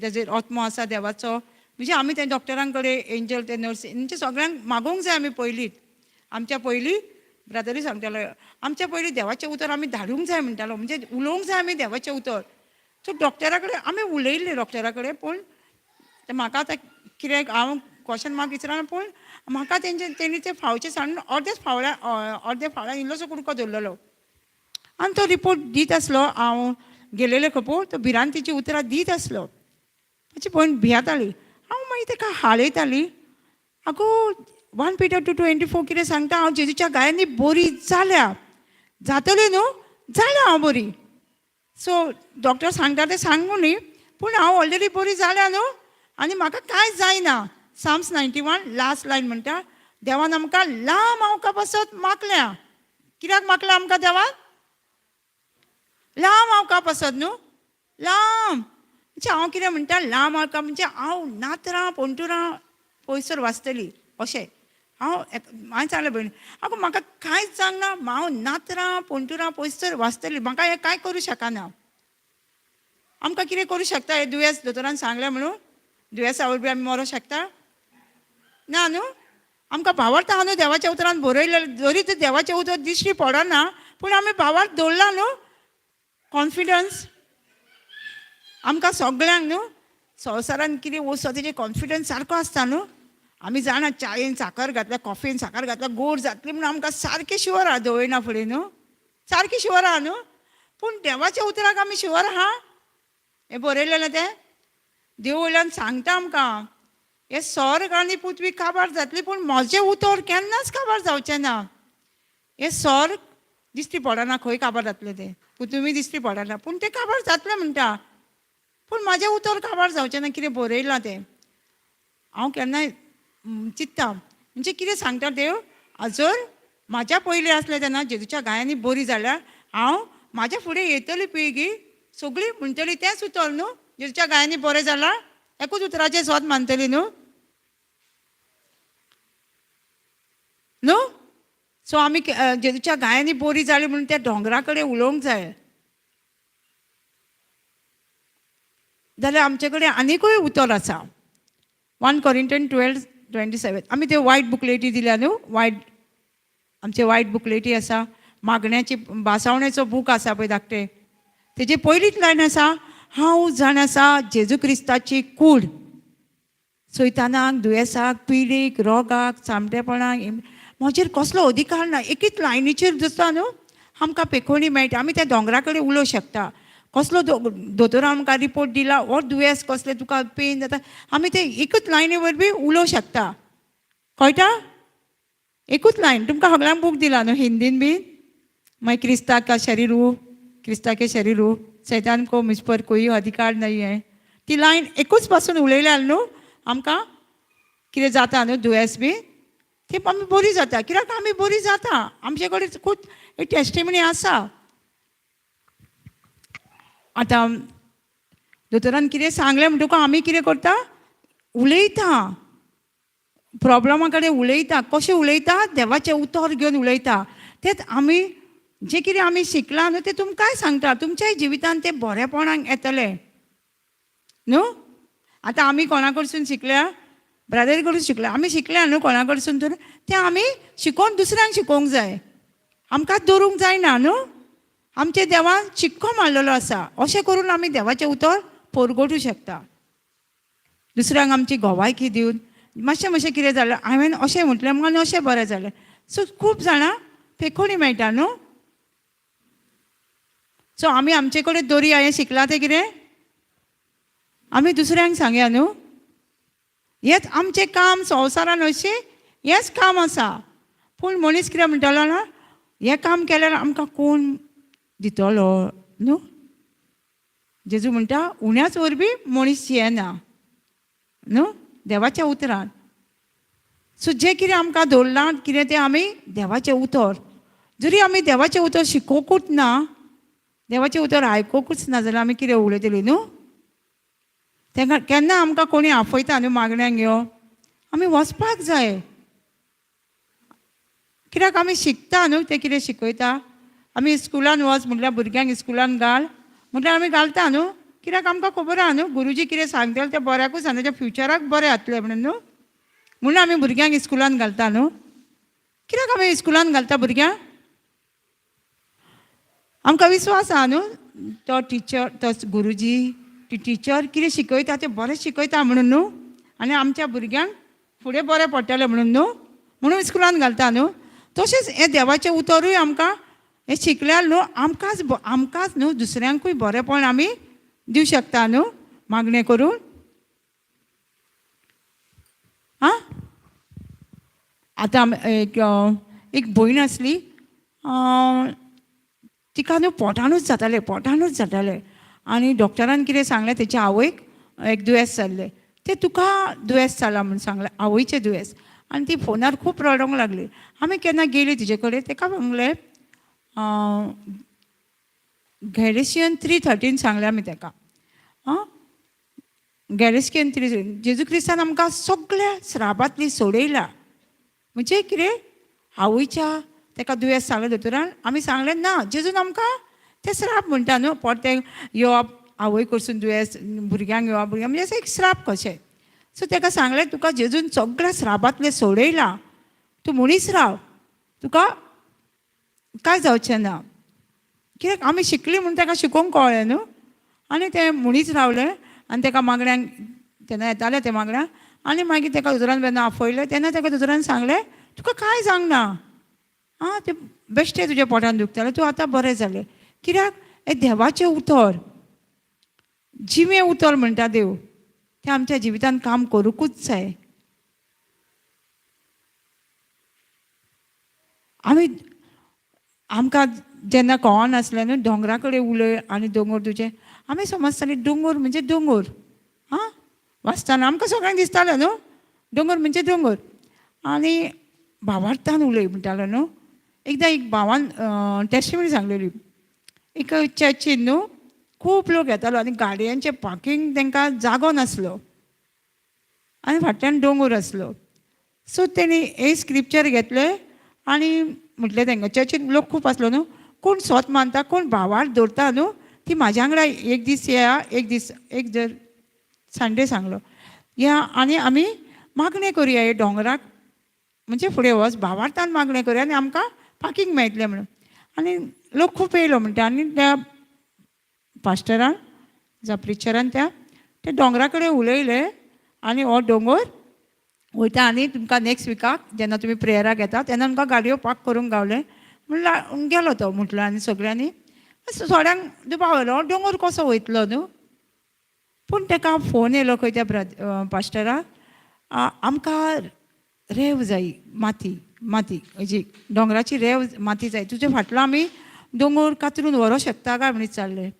तेजेर आत्मो आसा देवाचो म्हणजे आमी ते डॉक्टरां कडेन एंजल ते नर्सी म्हणजे सगळ्यांक मागोवंक जाय आमी पयलींच आमच्या पयलीं ब्रदरी सांगतालो आमच्या पयलीं देवाचें उतर आमी धाडूंक जाय म्हणटालो म्हणजे उलोवंक जाय आमी देवाचें उतर सो डॉक्टरा कडेन आमी उलयल्ले डॉक्टरा कडेन पूण म्हाका आतां कित्याक हांव क्वेश्चन मार्क विचारना पूण म्हाका तेणी ते फावचे सांडून अर्देच फावल्यान इल्लोसो कुडको धरलेलो आनी तो रिपोर्ट दीत आसलो हांव गेलेले खपूर तो भिरांतीची उतरां दीत आसलो म्हजी भयण भियाताली हांव मागीर ताका हालयताली आगो 1 Peter 2:24 कितें सांगता हांव जेजूच्या गायांनी बरी जाल्या जातली न्हू जाल्या हांव बरी सो डॉक्टर सांगता ते सांगू न्ही पूण हांव ऑलरेडी बरी जाल्या न्हू आनी म्हाका कांयच जायना Psalms 91 लास्ट लायन म्हणटा देवान आमकां लांब आंवका पासत मागल्या कित्याक मागल्या आमकां देवान लांब आंवका पासत न्हू लांब म्हणजे हांव कितें म्हणटा लांब आंवका म्हणजे हांव नातरां पोंटुरां पयसर वाचतली अशें हांवें सांगलें भयण आगो म्हाका कांयच जावंक ना हांव नातरां पोंटुरां पयसर वाचतली म्हाका हें कांय करूं शकना आमकां कितें करूं शकता हें दुयेंस दोतोरान सांगलें म्हणून दुयेंसा वरवीं आमी मरों शकता ना न्हू आमकां भावार्थ आहा न्हू देवाच्या उतरान बरयलेलें जरी तर देवाचें उतर दिश्टी पडना पूण आमी भावार्थ दवरला न्हू कॉन्फिडन्स आमकां सगळ्यांक न्हू संवसारान कितें वस्तू तेजे कॉन्फिडन्स सारको आसता न्हू आमी जाणा चायेन साखर घातल्या कॉफीन साखर घातल्या गोड जातली म्हण आमकां सारकें शुअर आहा दवयना फुडें न्हू सारकें शुअर आहा न्हू पूण देवाच्या उतराक आमी शुअर आहा हें बरयलेलें तें देव वयल्यान सांगता आमकां हे स्वर्ग आनी पृथ्वी काबार जातली पूण म्हजें उतर केन्नाच काबार जावचें ना हे स्वर्ग दिश्टी पडना खंय काबार जातलें तें पृथ्वी दिश्टी पडना पूण तें काबार जातलें म्हणटा पूण म्हाजें उतर काबार जावचें ना कितें बरयलां तें हांव केन्नाय चिंत्ता म्हणजे कितें सांगता देव जर म्हाज्या पयलीं आसलें तेन्ना जेजूच्या गायांनी बरी जाल्यार हांव म्हाज्या फुडें येतली पिळगी सगळीं म्हणटली तेंच उतर न्हू जेजूच्या गायांनी बरें जालां एकूच उतराचें स्वत मानतली न्हू न्हू सो आमी जेजूच्या गायांनी बरी जाली म्हणून त्या दोंगरा कडेन उलोवंक जाय जाल्यार आमचे कडेन आनिकूय उतर आसा 1 Corinthians 12:27 आमी त्यो वायट बुकलेटी दिल्या न्हू आमचे वायट बुकलेटी आसा मागण्याची बासावणेचो बूक आसा पळय धाकटे तेजी पयलीच लायन आसा हांव जाण आसा जेजू क्रिस्ताची कूड सैतानाक दुयेंसाक पिडीक रोगाक सामटेपणाक म्हजेर कसलो अधिकार ना एकच लायनीचेर दिसता न्हू आमकां पेखोवणी मेळटा आमी त्या दोंगरा कडेन उलोवंक शकता कसलो दोतोरान आमकां रिपोर्ट दिला हो दुयेंस कसलें तुका पेन जाता आमी ते एकूच लायनी वरवीं उलोवंक शकता कळटा एकूच लायन तुमकां सगळ्यांक बूक दिला न्हू हिंदीन बीन मागीर क्रिस्ता के शरीर सैतान को मुझ पर कोई अधिकार नहीं है ती लायन एकूच पासून उलयल्यार न्हू आमकां कितें जाता न्हू दुयेंस बी ती आमी बरी जाता कित्याक आमी बरी जाता आमचे कडेन खूब एक टेस्टिमनी आसा आतां दोतोरान कितें सांगलें म्हणटकूच आमी कितें करता उलयता प्रॉब्लमा कडेन उलयता कशें उलयता देवाचें उतर घेवन उलयता तेंच आमी जें कितें आमी शिकलां न्हू तें तुमकांय सांगता तुमच्याय जिवितान तें बरेपणाक येतलें न्हू आतां आमी कोणा कडसून शिकल्या ब्रदरी कडसून शिकल्या आमी शिकल्या न्हू कोणा कडसून तर तें आमी शिकोवन दुसऱ्यांक शिकोवंक जाय आमकांच दवरूंक जायना न्हू आमचे देवान शिक्को मारलेलो आसा अशें करून आमी देवाचें उतर परगोटूं शकता दुसऱ्यांक आमची गोवायकी दिवन मातशें कितें जालें हांवें अशें म्हटलें म्हणून अशें बरें जालें सो खूब जाणां पेखोणी मेळटा न्हू सो आमी आमचे कडेन दोरी हांवें शिकलां तें कितें आमी दुसऱ्यांक सांगया न्हू हेंच आमचें काम संवसारान अशें हेंच काम आसा पूण मनीस कितें म्हणटालो ना हें काम केल्यार आमकां कोण दितलो न्हू जेजू म्हणटा उण्याच वरवीं मनीस येना न्हू देवाच्या उतरान सो जें कितें आमकां दवरलां कितें तें आमी देवाचें उतर जरी आमी देवाचें उतर शिकोवंकूच ना देवाचें उतर आयकोंकूच ना जाल्यार आमी कितें उलयतलीं न्हू तेका केन्ना आमकां कोणी आपयता न्हू मागण्यांक घेवन आमी वचपाक जाय कित्याक आमी शिकता न्हू तें कितें शिकयता आमी स्कुलान वच म्हटल्यार भुरग्यांक स्कुलान घाल म्हटल्यार आमी घालता न्हू, कित्याक आमकां खबर आहा न्हू गुरुजी कितें सांगतले तें बऱ्याकूच आहा, तेच्या फ्युचराक बरें जातलें म्हणून न्हू, म्हणून आमी भुरग्यांक स्कुलान घालता न्हू. कित्याक आमी स्कुलान घालता भुरग्यांक? आमकां विश्वास आहा न्हू तो टिचर, तो गुरुजी, ती टिचर कितें शिकयता तें बरें शिकयता म्हणून न्हू, आनी आमच्या भुरग्यांक फुडें बरें पडटलें म्हणून न्हू, म्हणून स्कुलान घालता न्हू. तशेंच हें देवाचें उतरूय आमकां हें शिकल्यार न्हू आमकांच न्हू दुसऱ्यांकूय बरेंपण आमी दिवं शकता न्हू मागणें करून. आं आतां एक भयण आसली, तिका न्हू पोटानूच जातालें आनी डॉक्टरान कितें सांगलें तेच्या आवयक एक दुयेंस जाल्लें, तें तुका दुयेंस जाला म्हूण सांगलें, आवयचें दुयेंस. आनी ती फोनार खूब रडोंक लागली. आमी केन्ना गेली तिजे कडेन, तेका सांगलें गॅलेशियन 3:13 सांगलें आमी तेका. गॅलेशियन 3:13 जेजू क्रिस्तान आमकां सगळ्या श्रापांतली सोडयला. म्हणजे कितें आवयच्या तेका दुयेंस सांगलें दोतोरान, आमी सांगलें ना जेजून आमकां तें श्राप म्हणटा न्हू, परतें येवप आवय कडसून दुयेंस भुरग्यांक येवप, भुरग्यांक म्हणजे असं एक श्राप कशें. सो तेका सांगलें तुका जेजून सगळ्या श्रापांतलें सोडयला, तूं मनीस राव, तुका कांय जावचें ना. कित्याक आमी शिकलीं म्हणून तेका शिकोवंक कळ्ळें न्हू, आनी तें मनीस रावलें आनी तेका मागण्यांक तेन्ना येतालें तें मागण्यांक, आनी मागीर तेका दोतोरान जेन्ना आपयलें तेन्ना तेका दोतोरान सांगलें तुका कांय जावंक ना, तें बेश्टें तुज्या पोटान दुखतालें, तूं आतां बरें जालें. कित्याक हें देवाचें उतर, जिवें उतर म्हणटा देव, तें आमच्या जिवितान काम करूंकूच जाय. आमकां जेन्ना कळनासलें न्हू दोंगरा कडेन उलय आनी दोंगर तुजें, आमी समजतालीं दोंगर म्हणजे दोंगर. वाचताना आमकां सगळ्यांक दिसतालें न्हू दोंगर म्हणजे दोंगर, आनी भावार्थान उलय म्हणटालो न्हू. एकदां एक भावान टेस्टिमनी सांगलेली, एक चर्चीन न्हू खूब लोक येतालो आनी गाडयांचें पार्किंग तांकां जागो नासलो आनी फाटल्यान दोंगर आसलो. सो तेणी एक स्क्रिप्चर घेतलें आनी म्हटलें तांकां, चर्चीन लोक खूब आसलो न्हू, कोण स्वत मानता कोण भावार्थ दवरता न्हू ती म्हाज्या वांगडा एक दीस येया, एक जर संडे सांगलो या आनी आमी मागणें करुया हे दोंगराक, म्हणजे फुडें वच भावार्थान मागणें करुया आनी आमकां पार्किंग मेळटलें म्हणून. आनी लोक खूब येयलो म्हणटा, आनी त्या पास्टरान जावं प्रिचरान त्या दोंगरा कडेन उलयलें आनी हो दोंगर वयता आनी तुमकां नेक्स्ट विकाक जेन्ना तुमी प्रेयराक येता तेन्ना तुमकां गाडयो पार्क करूंक गावलें म्हणल्यार गेलो तो म्हटलो. आनी सगळ्यांनी थोड्यांक दुबाव येयलो दोंगर कसो वयतलो न्हू, पूण ताका फोन येयलो खंय त्या पास्टराक, आमकां रेंव जायी माती हेजी दोंगराची रेंव माती जाय, तुजे फाटलो आमी दोंगर कातरून व्हरोंक शकता काय म्हणून चाललें.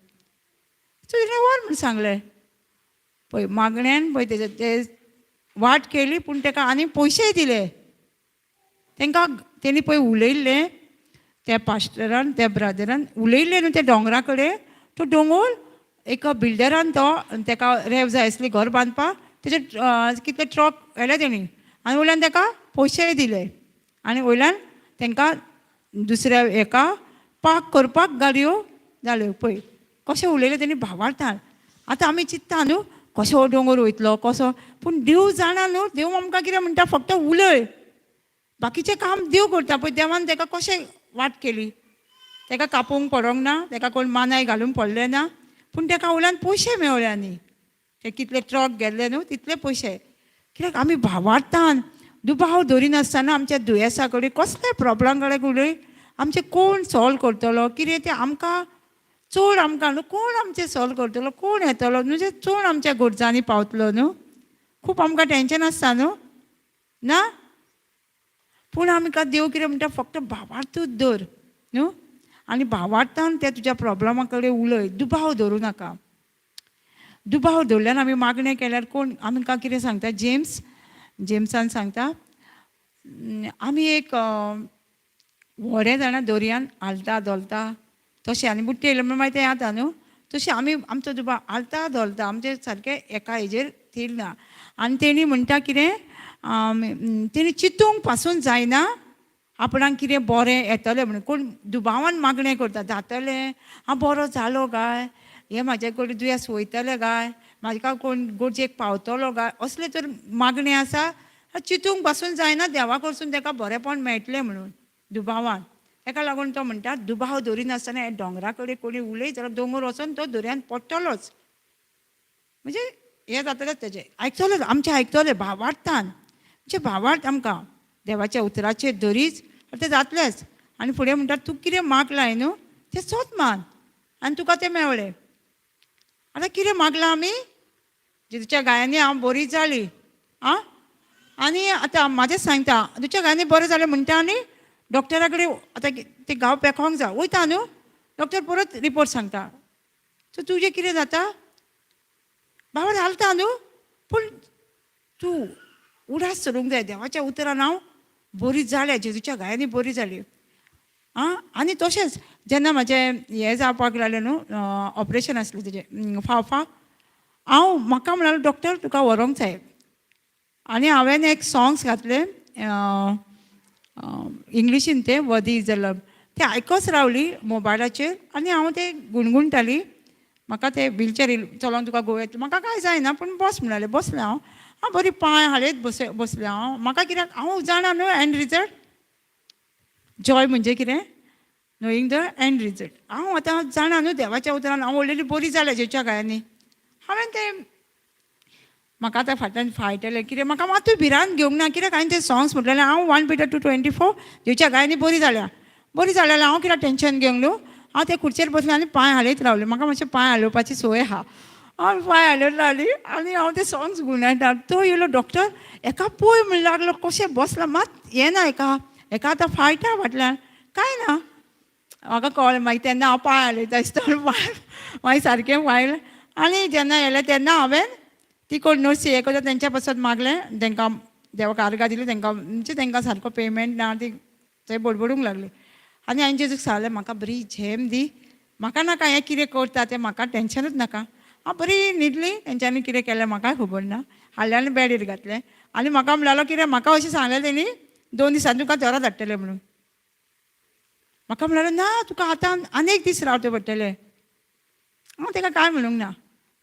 तुजें व्हर म्हूण सांगलें. पळय मागण्यान पळय ते वाट केली पूण ताका आनी पयशेय दिले. तेणी पळय उलयल्लें त्या पास्टरान त्या ब्रदरान उलयल्लें न्हू त्या दोंगरा कडेन, तो दोंगर एक बिल्डरान ताका रेंव जाय आसली घर बांदपाक, तेजे कितले ट्रक व्हेले तेणी आनी वयल्यान ताका पयशेय दिले आनी वयल्यान तांकां दुसऱ्या हेका पार्क करपाक गाडयो जाल्यो. पळय कशें उलयलें तेणी भावार्थान. आतां आमी चिंत्ता न्हू कसो हो दोंगर वयतलो कसो, पूण देव जाणा न्हू, देव आमकां कितें म्हणटा फक्त उलय, बाकीचें काम देव करता. पळय देवान ताका कशें वाट केली, ताका कापूंक पडोंक ना, ताका कोण मानाय घालून पडलें ना, पूण ताका वयल्यान पयशे मेळ्ळे आनी ते कितले ट्रक गेल्ले न्हू तितले पयशे. कित्याक आमी भावार्थान दुबाव धरिनासतना आमच्या दुयेंसा कडेन कसल्या प्रॉब्लम कडेन उलय, आमचें कोण सॉल्व करतलो कितें तें आमकां चड आमकां न्हू कोण आमचें सॉल्व करतलो, कोण येतलो म्हणजे चड आमच्या गरजांनी पावतलो न्हू. खूब आमकां टेंशन आसता न्हू ना, पूण आमकां देव कितें म्हणटा फक्त भावार्थूच धर न्हू, आनी भावार्थान त्या तुज्या प्रॉब्लमा कडेन उलय, दुबाव धरूं नाका. दुबाव धरल्यान आमी मागणें केल्यार कोण आमकां कितें सांगता, जेम्सान सांगता आमी एक व्हडें जाणा दर्यान हालता दोलता तशें आनी बुट्टी येयले म्हणून मागीर तें जाता न्हू, तशें आमी आमचो दुबाव हालता दोलता आमचें सारकें एका हेजेर थील ना. आनी तेणी म्हणटा कितें तेणी चिंतूंक पासून जायना आपणाक कितें बरें येतलें म्हणून कोण दुबावान मागणें करता जातलें हांव बरो जालो काय हे म्हाजे कडेन दुयेंस वयतलें काय म्हाका कोण गोरजेक पावतलो काय असले तर मागणी आसा चिंतूंक पासून जायना देवा कडसून ताका बरेंपण मेळटलें म्हणून दुबावान ताका लागून तो म्हणटा दुबाव धरिनासतना हे दोंगरा कडेन कोणी उलय जाल्यार दोंगर वचोन तो दर्यान पडटलोच म्हणजे हे जातलेंच तेजें आयकतलें आमचें आयकतलें भावार्थान म्हणजे भावार्थ आमकां देवाच्या उतराचेर धरीच तें जातलेंच आनी फुडें म्हणटा तूं कितें मागलां न्हू तें सोत मान आनी तुका तें मेवलें आतां कितें मागलां आमी जेजूच्या गायांनी हांव बरी जाली आं आनी आतां म्हाजें सांगता तुज्या गायांनी बरें जालें म्हणटा आनी डॉक्टरा कडेन आतां तें गांव पेकोंक जाय वयता न्हू डॉक्टर परत रिपोर्ट सांगता सो तुजें कितें जाता बाबा घालता न्हू पूण तूं उडास सरूंक जाय देवाच्या उतरान हांव बरी जालें जेजूच्या गायांनी बरी जाली आं आनी तशेंच जेन्ना म्हाजें हें जावपाक लागलें न्हू ऑपरेशन आसलें तेजें फावफाक हांव म्हाका म्हणालो डॉक्टर तुका व्हरोंक जाय आनी हांवें एक सॉंग्स घातले इंग्लिशीन ते वर्दी इज अ लव ते आयकच रावली मोबायलाचेर आनी हांव ते गुणगुणटाली म्हाका ते व्हिलचॅर चलोन तुका गोव येतलें म्हाका कांय जायना पूण बस म्हणलें बसलें हांव बरी पांय हालयत बसलें हांव म्हाका कित्याक हांव जाणा न्हू एंड रिजल्ट जॉय म्हणजे कितें नोईंग द एंड रिजल्ट हांव आतां जाणा न्हू देवाच्या उतरान हांव ऑलरेडी बरी जालें जेच्या गायांनी हांवें ते म्हाका आतां फाटल्यान फायटलें कितें म्हाका मातूय भिरांत घेवंक ना कित्याक हांवें ते सॉंग्स म्हटलेलें हांव 1 Peter 2:24 जेच्या गायांनी बरी जाल्या जाल्यार हांव कित्याक टेंशन घेवंक न्हू हांव ते खुर्चेर बसलें आनी पांय हालयत रावलें म्हाका मातशें पांय हालोवपाची संवय आहा हांव पांय हालयत रावली आनी हांव ते सॉंग्स गुणयता तो येयलो डॉक्टर एका पळय म्हण लागलो कशें बसला मात हें ना एका आतां फायटा फाटल्यान कांय ना म्हाका कळ्ळें मागीर तेन्ना हांव पांय हालयता दिसता मागीर सारकें वायलें आनी जेन्ना येलें तेन्ना हांवें ती कोण नर्सी हें करता तेंच्या पासत मागलें तांकां देवाक आर्गां दिली तांकां म्हणजे तांकां सारको पेमेंट ना ती थंय बडबडूंक लागली आनी हांवें जेजूक सांगलें म्हाका बरी झेम दी म्हाका नाका हें कितें करता तें म्हाका टेंशनूच नाका हांव बरी न्हिदली तेंच्यांनी कितें केलें म्हाकाय खबर ना हाडलें आनी बेडीर घातलें आनी म्हाका म्हणलेलो कितें म्हाका अशें सांगलें तेणी 2 दिसांनी तुका घरा धाडटलें म्हणून म्हाका म्हणलेलो ना तुका आतां आनी एक दीस रावचें पडटलें हांव ताका कांय म्हणूंक ना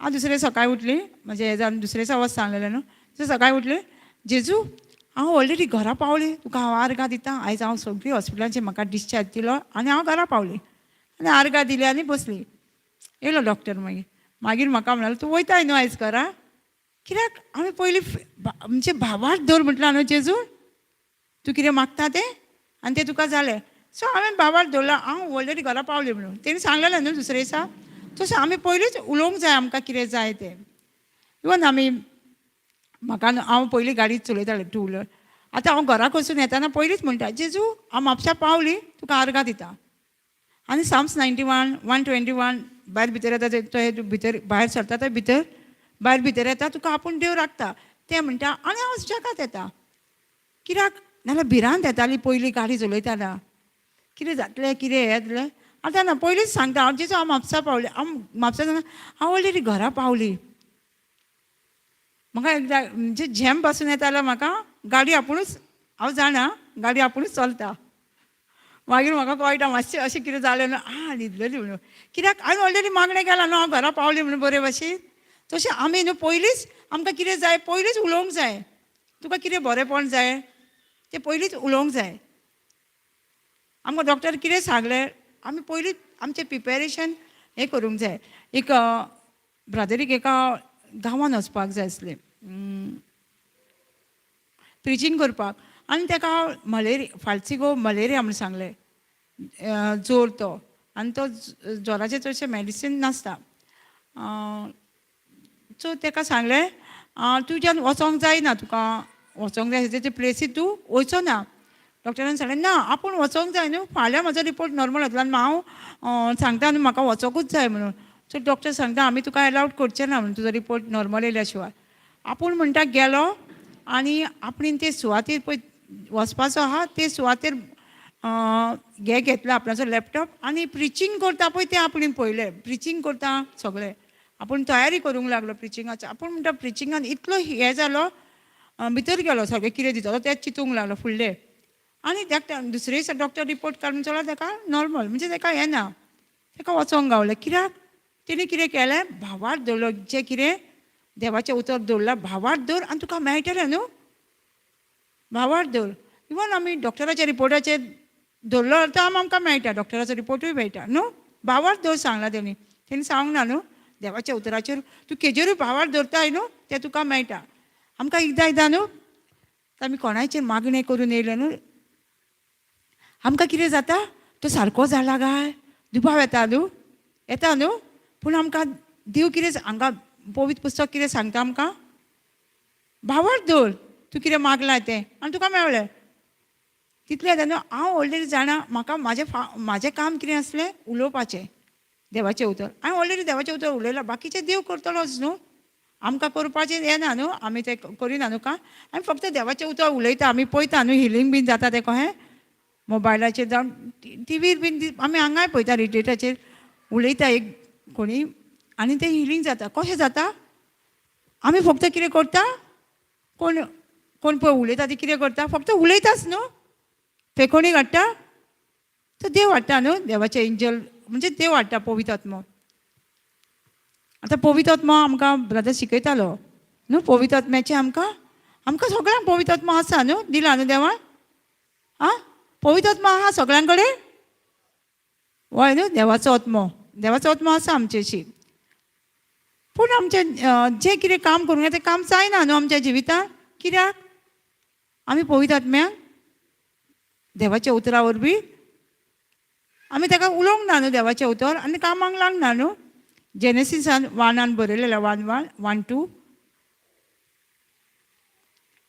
हांव दुसरे सकाळीं उठली म्हणजे हें जावन दुसरे दिसा वच सांगलेलें न्हू सो सकाळीं उठलें जेजू हांव ऑलरेडी घरा पावली तुका हांव आर्गां दितां आयज हांव सगळी हॉस्पिटलांचेर म्हाका डिस्चार्ज दिलो आनी हांव घरा पावली आनी आर्गां दिली आनी बसली येयलो डॉक्टर मागीर म्हाका म्हणलेलो तूं वयताय न्हू आयज घरा कित्याक हांवें पयलीं म्हणजे भावार्थ दवर म्हटलां न्हू जेजू तूं कितें मागता तें आनी तें तुका जालें सो हांवें भावार्थ दवरलो हांव ऑलरेडी घरा पावली म्हणून तेणी सांगलेलें न्हू दुसरे दिसा तशें आमी पयलींच उलोवंक जाय आमकां कितें जाय तें इवन आमी म्हाका हांव पयलीं गाडी चलयतालें 2 व्हिलर आतां हांव घरा वचून येताना पयलींच म्हणटा जेजू हांव म्हापशा पावली तुका आर्गां दिता आनी साम्स 91 121 भायर भितर येता तो भितर भायर सरता थंय भितर भायर भितर येता तुका आपूण देव राखता तें म्हणटा आनी हांव जगात येता कित्याक नाल्यार भिरांत येताली पयलीं गाडी चलयताना कितें जातलें कितें हें जातलें आतां ना पयलींच सांगता हांव जेजू हांव म्हापसा पावलें हांव म्हापसा हांव ऑलरेडी घरा पावली म्हाका एकदां म्हणजे झेम पासून येता जाल्यार म्हाका गाडी आपुणूच हांव जाणा गाडी आपुणूच चलता मागीर म्हाका कळटा मातशें अशें कितें जालें न्हू न्हिदलेली म्हणून कित्याक हांवें ऑलरेडी मागणें केलां न्हू हांव घरा पावलें म्हणून बरे भाशेन तशें आमी न्हू पयलींच आमकां कितें जाय पयलींच उलोवंक जाय तुका कितें बरेंपण जाय तें पयलींच उलोवंक जाय आमकां डॉक्टर कितें सांगलें आमी पयलींच आमचें प्रिपेरेशन हें करूंक जाय एक ब्रादरीक एका गांवांत वचपाक जाय आसलें प्रिचींग करपाक आनी ताका मलेरिया फाल्सी गो मलेरिया म्हणून सांगलें जोर तो आनी तो जोराचें चडशें मेडिसीन नासता सो ताका सांगलें तुज्यान वचोंक जायना तुका वचोंक जाय तेचे प्लेसीर तूं वयचो ना डॉक्टरान सांगलें ना आपूण वचोंक जाय न्हू फाल्यां म्हजो रिपोर्ट नॉर्मल येतलो आनी हांव सांगता न्हू म्हाका वचोंकूच जाय म्हणून सो डॉक्टर सांगता आमी तुका एलावड करचें ना म्हणून तुजो रिपोर्ट नॉर्मल येयल्या शिवाय आपूण म्हणटा गेलो आनी आपणें ते सुवातेर पळय वचपाचो आहा ते सुवातेर हें घेतलो आपणाचो लॅपटॉप आनी प्रिचींग करता पळय तें आपणें पळयलें प्रिचींग करता सगळें आपूण तयारी करूंक लागलो प्रिचिंगाचो आपूण म्हणटा प्रिचिंगान इतलो हें जालो भितर गेलो सगळें कितें दितलो तेंच चिंतूंक लागलो फुडलें आनी दुसरे दिसा डॉक्टर रिपोर्ट काडून चलो ताका नॉर्मल, म्हणजे ताका हें ना, ताका वचोंक गावलें. कित्याक तेणी कितें केलें, भावार दवरलो. जें कितें देवाचें उतर दवरलां, भावार दवर आनी तुका मेळटलें न्हू. भावार दवर. इवन आमी डॉक्टराच्या रिपोर्टाचेर दवरलो तो आमकां मेळटा, डॉक्टराचो रिपोर्टूय मेळटा न्हू. भावार दवर सांगलां तेणी. तेणी सांगूंक ना न्हू, देवाच्या उतराचेर तूं केजेरूय भावार दवरताय न्हू, तें तुका मेळटा. आमकां एकदां न्हू, आमी कोणाचेर मागणें करून येयलें न्हू, आमकां कितें जाता, तो सारको जाला काय, दुबाव येता न्हू. पूण आमकां देव कितें हांगा पवित्र पुस्तक कितें सांगता आमकां, भावार दवर तूं कितें मागलां तें आनी तुका मेळ्ळें. तितलें येता न्हू. हांव ऑलरेडी जाणा, म्हाका म्हाजें काम कितें आसलें, उलोवपाचें देवाचें उतर. हांवें ऑलरेडी देवाचें उतर उलयलां, बाकीचें देव करतलोच न्हू. आमकां करपाचें येना न्हू, आमी तें करिना न्हू का. आमी फक्त देवाचें उतर उलयता. आमी पळयता न्हू हिलींग बीन जाता तें कहें मोबायलाचेर जावन टीव्हीर बीन आमी हांगाय पळयता, रेडिएटाचेर उलयता एक कोणी आनी तें हिलींग जाता. कशें जाता, आमी फक्त कितें करता, कोण कोण पळय उलयता ती कितें करता, फक्त उलयताच न्हू. फेकोणी हाडटा, तो देव हाडटा न्हू, देवाचे एंजल म्हणजे देव हाडटा, पवित्र आत्मो. आतां पवित्र आत्मो आमकां ब्रदर शिकयतालो न्हू, पवित्र आत्म्याचें आमकां सगळ्यांक पवित्र आत्मो आसा न्हू, दिला न्हू देवान. आं, पवित्र आत्मो आहा सगळ्यां कडेन. हय न्हू, देवाचो आत्मो आसा आमचेशी. पूण आमचें जें कितें काम करूंक जाय तें काम जायना न्हू आमच्या जिवितांत. कित्याक आमी पवित्र आत्म्याक देवाच्या उतरा वरवीं आमी ताका उलोवंक ना न्हू देवाचें उतर, आनी कामाक लागना न्हू. जेनेसिसान 1 बरयलेलें, 1:1-2.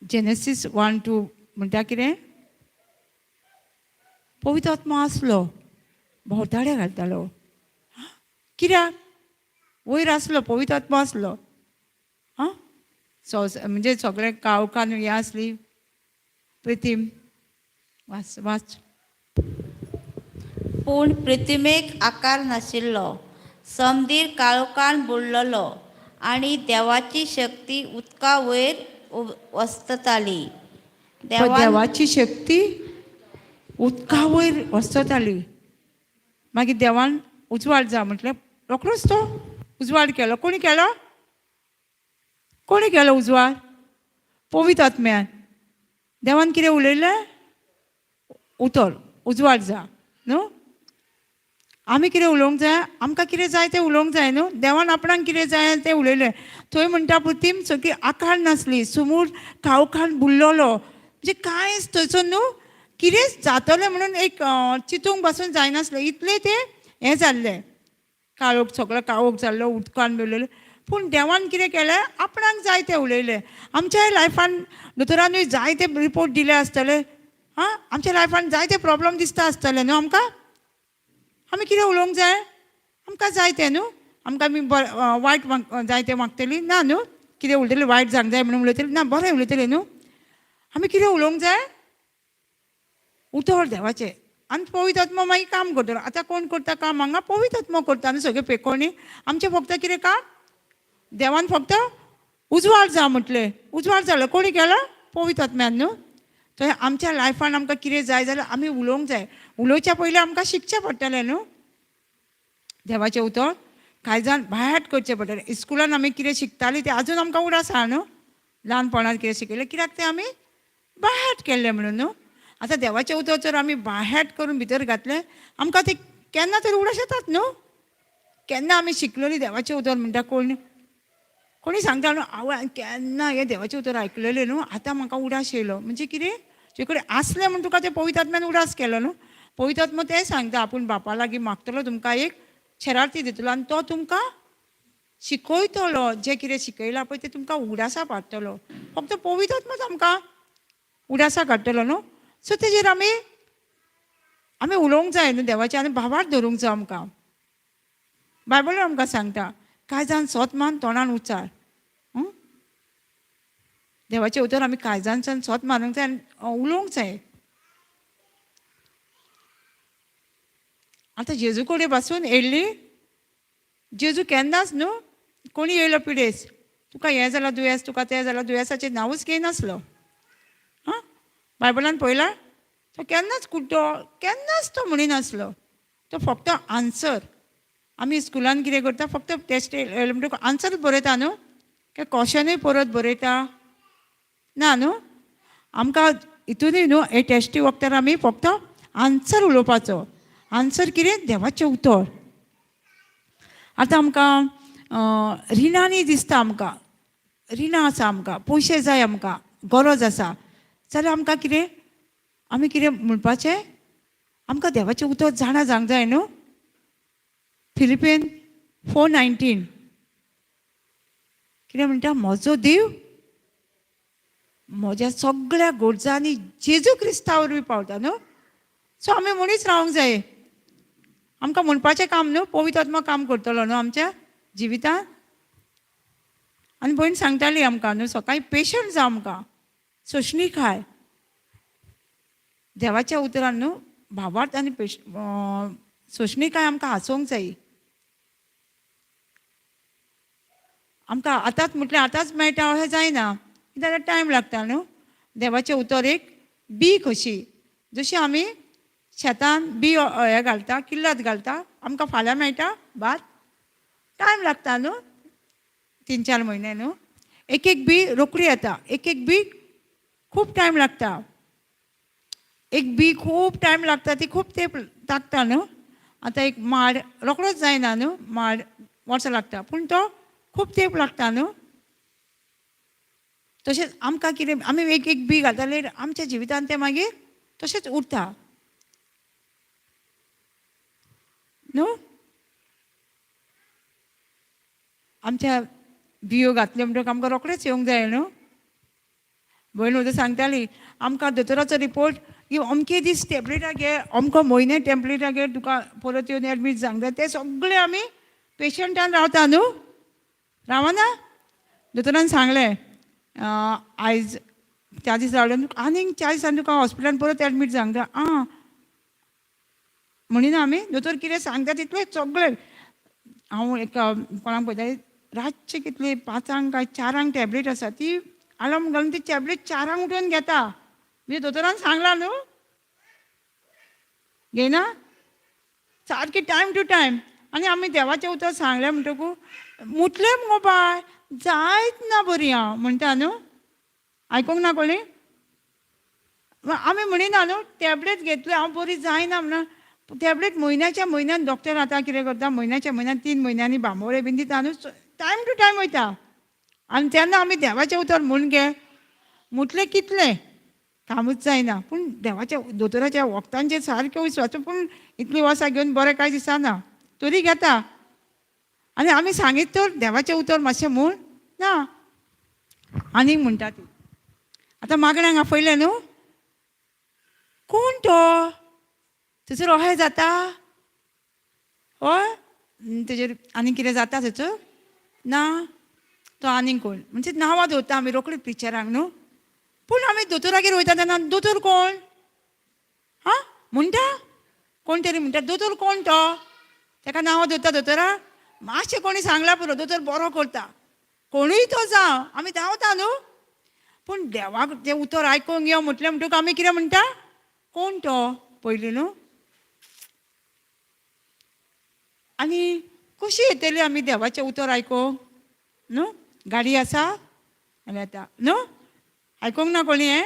जेनेसीस 1:2 म्हणटा कितें, पवित्र आत्मो आसलो, भोंवताडे घालतालो. कित्याक वयर आसलो, पवित्र आत्मो आसलो. आं, म्हणजे सगळें काळोखान हें आसली प्रितीम. वाच. पूण प्रिथिमेक आकार नाशिल्लो, समदीर काळोखान बुडलेलो, आनी देवाची शक्ती उदका वयर वसताली. देवाची शक्ती उदका वयर वसताली. मागीर देवान उजवाड जा म्हटल्यार रोखडोच तो उजवाड केलो. कोणी केलो उजवाड? पवित्र आत्म्यान. देवान कितें उलयलें, उतर उजवाड जा न्हू. आमी कितें उलोवंक जाय, आमकां कितें जाय तें उलोवंक जाय न्हू. देवान आपणाक कितें जाय तें उलयलें. थंय म्हणटा पृथ्वीम सगळी आकार नासली, समूर काळोखान बुडलेलो, म्हणजे कांयच थंयसून न्हू कितें जातलें म्हणून एक चिंतूंक पासून जायनासलें. इतलें तें हें जाल्लें, सगळो काळोख जाल्लो, उदकान बुडलेलो. पूण देवान कितें केलें, आपणाक जाय तें उलयलें. आमच्या लायफान दोतोरानूय जाय ते रिपोर्ट दिले आसतले. हां, आमच्या लायफान जायते प्रॉब्लम दिसता आसतले न्हू आमकां. आमी कितें उलोवंक जाय, आमकां जाय तें न्हू. आमकां आमी वायट जाय तें मागतली ना न्हू. कितें उलयतलें, वायट जावंक जाय म्हणून उलयतलें ना, बरें उलयतलें न्हू. आमी कितें उलोवंक जाय, उतर देवाचें. आनी पवित्र आत्मो मागीर काम करतलो. आतां कोण करता काम हांगा, पवित्र आत्मो करता न्हू सगळें पेकोणी. आमचें फक्त कितें काम, देवान फक्त उजवाड जा म्हटलें, उजवाड जालो. कोणी केलो, पवित्र आत्म्यान न्हू. थंय आमच्या लायफान आमकां कितें जाय जाल्यार आमी उलोवंक जाय. उलोवच्या पयलीं आमकां शिकचें पडटलें न्हू देवाचें उतर. कांय जाण भायर करचें पडटलें. इस्कुलान आमी कितें शिकतालीं तें आजून आमकां उड आसा न्हू. ल्हानपणांत कितें शिकयलें, कित्याक तें आमी भायर केल्लें म्हणून न्हू. आतां देवाचें उतर जर आमी भायर करून भितर घातलें, आमकां तें केन्ना तरी उडास येतात न्हू. केन्ना आमी शिकलेलीं देवाचें उतर म्हणटा, कोणी सांगता न्हू, हांवें केन्ना हें देवाचें उतर आयकलेलें न्हू, आतां म्हाका उडास येयलो. म्हणजे कितें, तुजे कडेन आसलें म्हूण तुका तें पवित्र आत्म्यान उडास केलो न्हू. पवित्र आत्मो तें सांगता, आपूण बापा लागीं मागतलो, तुमकां एक शरारती दितलो आनी तो तुमकां शिकयतलो. जें कितें शिकयलां पळय तें तुमकां उडासा पाडटलो. फक्त पवित्र आत्मोच आमकां उडासा काडटलो न्हू. सो तेजेर आमी उलोवंक जाय न्हू देवाचें, आनी भावार धरूंक जाय आमकां. बायबल आमकां सांगता, कांय जाण सोत मान तोंडान उचार. देवाचें उतर आमी काळजांच्यान सोत मारूंक जाय आनी उलोवंक जाय. आतां जेजू कडेन पासून येयल्ली, जेजू केन्नाच न्हू कोणी येयलो पिडेस, तुका हें जालां दुयेंस, तुका तें जालां दुयेंसाचें नांवूच घेयनासलो. हां, बायबलान पळयलां, तो केन्नाच कुड्डो, केन्नाच तो म्हणिनासलो. तो फक्त आन्सर. आमी स्कुलान कितें करता, फक्त टेस्ट येयलो म्हणटकूच आन्सरूच बरयता न्हू, काय क्वेश्चनूय परत बरयता ना न्हू. आमकां हितूनय न्हू हे टेस्टी वखदार आमी फक्त आन्सर उलोवपाचो. आन्सर कितें? देवाचें उतर. आतां आमकां रिणांनी दिसता, आमकां रिणां आसा, आमकां पयशे जाय, आमकां गरज आसा, जाल्यार आमकां कितें आमी कितें म्हणपाचें? आमकां देवाचें उतर जाणा जावंक जाय न्हू. फिलिपिन 4:19 कितें म्हणटा? म्हजो देव म्हज्या सगळ्या गरजांनी जेजू क्रिस्ता वरवीं पावता न्हू. सो आमी मनीस रावंक जाय. आमकां म्हणपाचें काम न्हू, पवित्र आत्मा काम करतलो न्हू आमच्या जिवितांत. आनी भयण सांगताली आमकां न्हू सकाळीं, पेशंट जा, आमकां सोशणी खाय. देवाच्या उतरान न्हू भावार्थ आनी सोशणी काय आमकां हांसोवंक जाय. आमकां आतांच म्हटल्यार आतांच मेळटा अशें जायना, कित्याक टायम लागता न्हू. देवाचें उतर एक बी कशी, जशी आमी शेतान बी हे घालता, किल्लत घालता, आमकां फाल्यां मेळटा भात, टायम लागता न्हू, 3-4 म्हयने न्हू. एक एक बी रोखडी येता, एक एक बी खूब टायम लागता. एक बी खूब टायम लागता, ती खूब तेंप लागता न्हू. आतां एक माड रोखडोच जायना न्हू, माड वर्सां लागता, पूण तो खूब तेंप लागता न्हू. तशेंच आमकां कितें, आमी एक एक बी घालता जाल्यार आमच्या जिवितांत तें मागीर तशेंच उरता न्हू. आमच्या बियो घातल्यो म्हणटकूच आमकां रोखडेच येवंक जाय न्हू. भयण उदक सांगताली आमकां दोतोराचो रिपोर्ट की अमके दीस टॅबलेटां घे, अमको म्हयने टॅबलेटां घे, तुका परत येवन एडमीट जावंक जाय. ते सगळे आमी पेशंटान रावता न्हू, रावना. दोतोरान सांगलें आयज 4 दीस रावले, आनीक 4 दिसांनी तुका हॉस्पिटलान परत एडमीट जावंक जाय. आं म्हणिना आमी, दोतोर कितें सांगता तितलें सगळें. हांव एका कोणाक पळयतालें, रातचे कितले 5 काय 4 टॅबलेट आसा, ती आलार्म घालून ती टॅबलेट 4 उठून घेता. म्हणजे दोतोरान सांगलां न्हू, घेयना सारकी टायम टू टायम. आनी आमी देवाचें उतर सांगलें म्हणटकूच मुतलें मुगो बाय, जायत ना बरी हांव म्हणटा न्हू. आयकूंक ना कोणी. आमी म्हणिना न्हू टॅबलेट घेतली हांव बरी जायना म्हणून. टॅबलेट म्हयन्यान डॉक्टर आतां कितें करता, म्हयन्याच्या म्हयन्यान 3 म्हयन्यांनी बांबोळे बीन दिता न्हू, टायम टू टायम वयता. आनी तेन्ना आमी देवाचें उतर म्हूण गे मुतलें कितलें कामूच जायना, पूण देवाच्या दोतोराच्या वखदांचेर सारकें विस्वास. पूण इतलीं वर्सां घेवन बरें कांय दिसना, तरी घेता. आनी आमी सांगीत तर देवाचें उतर मातशें म्हूण ना. आनीक म्हणटा ती आतां मागण्यांक आपयलें न्हू, कोण तो थंयसर अहें जाता, हय तेजेर आनीक कितें जाता थंयसर ना, तो आनीक कोण म्हणजे नांवां दवरता आमी रोखडीच पिक्चरांक न्हू. पूण आमी दोतोरागेर वयता तेन्ना दोतोर कोण हां म्हणटा, कोण तरी म्हणटा दोतोर कोण तो, ताका नांवां दवरता दोतोरा. मातशें कोणी सांगला पुरो, दोतोर बरो करता, कोणूय तो जावं आमी धांवता न्हू. पूण देवाक तें उतर आयकूंक यो म्हटलें म्हणटकूच आमी कितें म्हणटा, कोण तो पयलीं न्हू. आनी कशी येतली आमी देवाचें उतर आयकूंक न्हू. गाडी आसा जाल्यार येता न्हू, आयकूंक ना कोणी हें.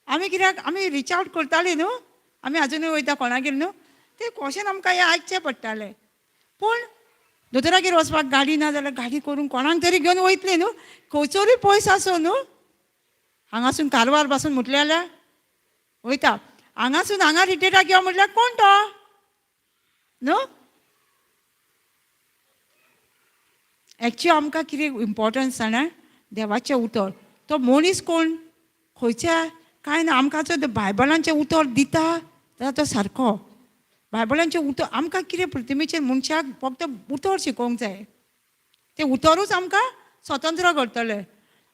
आमी कित्याक आमी रिच आवट करतालीं न्हू, आमी आजुनूय वयता कोणागेर न्हू, तें क्वेश्चन आमकां हें आयकचें पडटालें. पूण दोतोरागेर वचपाक गाडी ना जाल्यार गाडी करून कोणाक तरी घेवन वयतलीं न्हू, खंयसरूय पयस आसूं न्हू. हांगासून कारवार पासून म्हटलें जाल्यार वयता, हांगासून हांगा रिटेटाक यो म्हटल्यार कोण तो न्हू. एक्चुअली आमकां कितें इम्पोर्टन्स जाणा देवाचें उतर. तो मनीस कोण खंयच्या कांय ना, आमकां जर बायबलांचें उतर दिता जाल्यार तो सारको. बायबलांचें उतर आमकां कितें पृथ्वीचेर मनशाक फक्त उतर शिकोवंक जाय, तें उतरूच आमकां स्वतंत्र करतलें.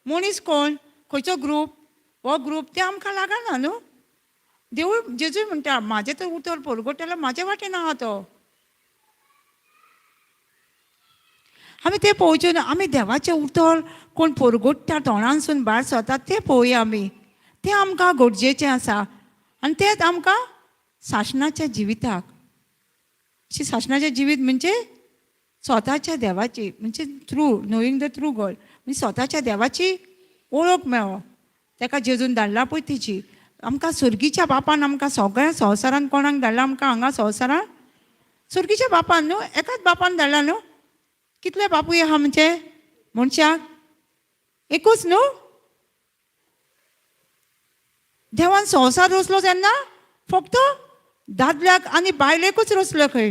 मनीस कोण, खंयचो ग्रूप, हो ग्रूप तें आमकां लागना न्हू. देवूळ जेजूय म्हणटा म्हाजें तर उतर परगट्टा जाल्यार म्हाजे वाटेन आहा तो. आमी तें पळोवचें ना. आमी देवाचें उतर कोण परगट्टा तोंडानसून भायर सरता तें पळोवया आमी, तें आमकां गरजेचें आसा. आनी तेच आमकां सासणाच्या जिविताक, अशी सासणाचें जिवीत म्हणजे स्वताच्या देवाची, म्हणजे through knowing the through God, म्हणजे स्वताच्या देवाची ओळख मेळो, ताका जेजून धाडला पळय तिची. आमकां सुर्गीच्या बापान आमकां सगळ्या संवसारान कोणाक धाडला आमकां हांगा संवसारान? सुर्गीच्या बापान न्हू, एकाच बापान धाडला न्हू. कितले बापूय आहा म्हणजे मनशाक? एकूच न्हू. देवान संवसार रचलो तेन्ना फक्त दादल्याक आनी बायलेकूच रचलो खंय.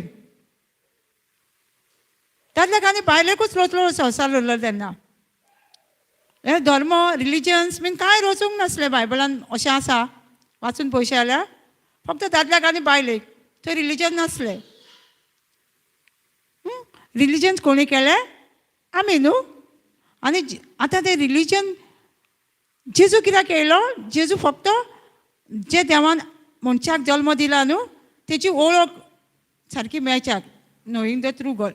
दादल्याक आनी बायलेकूच रचलो संवसार रचलो तेन्ना. हे धर्म रिलिजन्स बीन कांय रचूंक नासले बायबलान. अशें आसा वाचून पळयशें जाल्यार फक्त दादल्याक आनी बायलेक, थंय रिलिजन नासले. रिलिजन्स कोणी केले? आमी न्हू. आनी आतां ते रिलिजन जेजू कित्याक येयलो? जेजू फक्त जे देवान मनशाक जल्म दिला न्हू तेची ओळख सारकी मेळच्याक, नोईंग द थ्रू गॉड.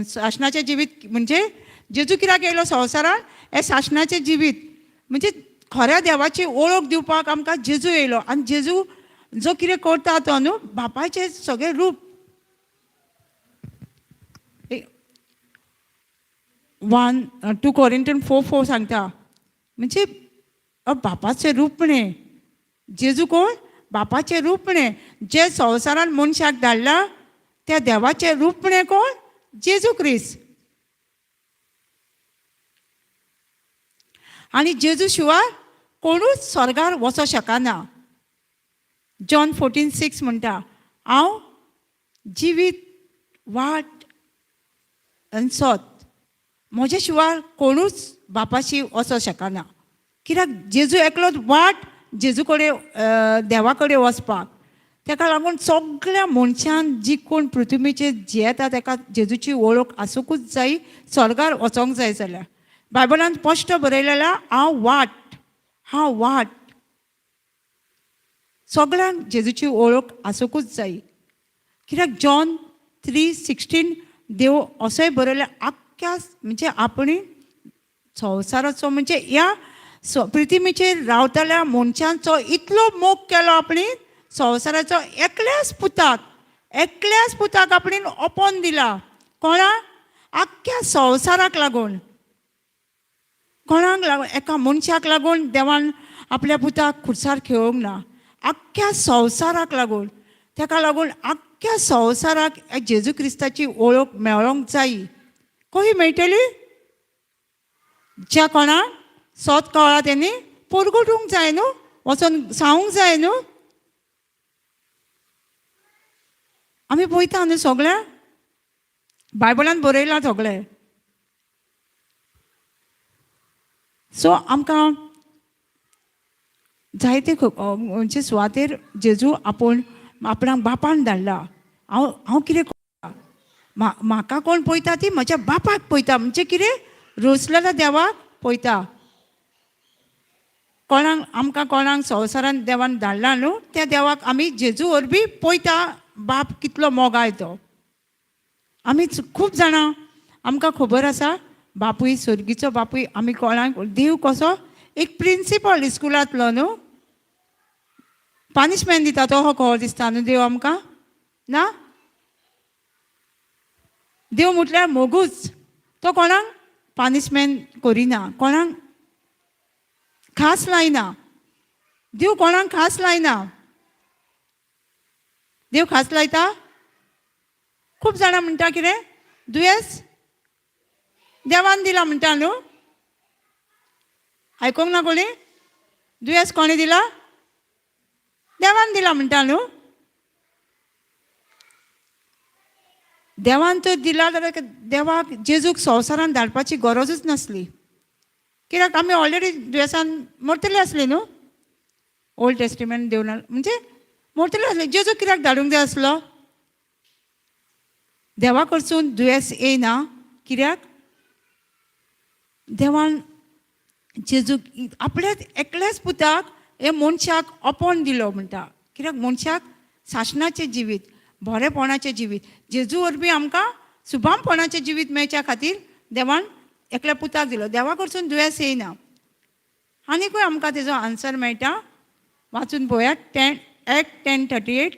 सासणाचें जिवीत म्हणजे जेजू कित्याक येयलो संवसारान? हे सासणाचें जिवीत म्हणजे खऱ्या देवाची ओळख दिवपाक आमकां जेजू येयलो. आनी जेजू जो कितें करता तो न्हू बापायचें सगळें रूप. 2 Corinthians 4:4 सांगता म्हणजे बापाचें रूप म्हणे. जेजू कोण? बापाचें रूप म्हणे. जे संवसारान मनशाक धाडला त्या देवाचें रूप म्हणे कोण? जेजू क्रिस्त. आनी जेजू शिवाय कोणूच स्वर्गार वचों शकना. जॉन 14:6 म्हणटा, हांव जिवीत, वाट आनी सोत, म्हज्या शिवाय कोणूच बापाशी वचों शकना. कित्याक जेजू एकलोच वाट जेजू कडेन, देवा कडेन वचपाक. ताका लागून सगळ्या मनशान जी कोण पृथ्वीचेर जियेता ताका जेजूची ओळख आसूंकूच जाय स्वर्गार वचोंक जाय जाल्यार. बायबलान स्पश्ट बरयलेला, हांव वाट. सगळ्यांक जेजूची ओळख आसूंकूच जाय. कित्याक जॉन 3:16 देव असोय बरयलें, आख्ख्या म्हणजे आपणी संवसाराचो म्हणजे ह्या पृथ्वीचेर रावतल्या मनशांचो इतलो मोग केलो आपणी संवसाराचो एकल्याच पुताक आपणीन ओपोन दिला. कोणाक? आख्ख्या संवसाराक लागून. कोणाक लागून? एका मनशाक लागून देवान आपल्या पुताक खुर्सार खेळोंक ना, आख्ख्या संवसाराक लागून. ताका लागून आख्ख्या संवसाराक जेजू क्रिस्ताची ओळख मेळोंक जाय. खंय मेळटली? ज्या कोणाक सोत कळ्ळा तेणी परगटूंक जाय न्हू, वचोन सांगूंक जाय न्हू. आमी पळयता न्हू सगळें बायबलान बरयलां सगळें. सो आमकां जायते म्हणजे सुवातेर जेजू आपणाक बापान धाडला. हांव कितें करता? म्हाका कोण पळयता ती म्हज्या बापाक पळयता. म्हणजे कितें? रोचलेल्या देवाक पळयता. आमकां कोणाक संवसारान देवान धाडला न्हू त्या देवाक आमी जेजू वरवीं पळयता. बाप कितलो मोगाय तो. आमी खूब जाणां आमकां खबर आसा बापूय, सुर्गीचो बापूय आमी कोणाक देव कसो एक प्रिंसिपल इस्कुलांतलो न्हू पनिशमेंट दिता तो हो खबर दिसता न्हू देव आमकां ना. देव म्हटल्यार मोगूच. तो कोणाक पनिशमेंट करिना, कोणाक खास लायना. देव कोणाक खास लायना. देव खास लायता? खूब जाणां म्हणटा कितें? दुयेंस देवान दिला म्हणटा न्हू. आयकोंक ना कोणी? दुयेंस कोणी दिला? देवान दिला म्हणटा न्हू. देवान तर दिला जाल्यार देवाक जेजूक संवसारान धाडपाची गरजूच नासली. कित्याक आमी ऑलरेडी दुयेंसान मरतली आसली न्हू. ओल्ड टेस्टिमेंट देवना म्हणजे मरतली आसली. जेजू कित्याक धाडूंक जाय आसलो? देवा कडसून दुयेंस येयना. कित्याक? देवान जेजूक आपल्याच एकल्याच पुताक हे मनशाक ओपोन दिलो म्हणटा. कित्याक मनशाक सासणाचें जिवीत, बरेपणाचें जिवीत, जेजू वरवीं आमकां सुभामपणाचें जिवीत मेळच्या खातीर देवान एकल्या पुताक दिलो. देवा कडसून दुयेंस येयना. आनीकूय आमकां तेजो आन्सर मेळटा. वाचून पळयात Act 10:38.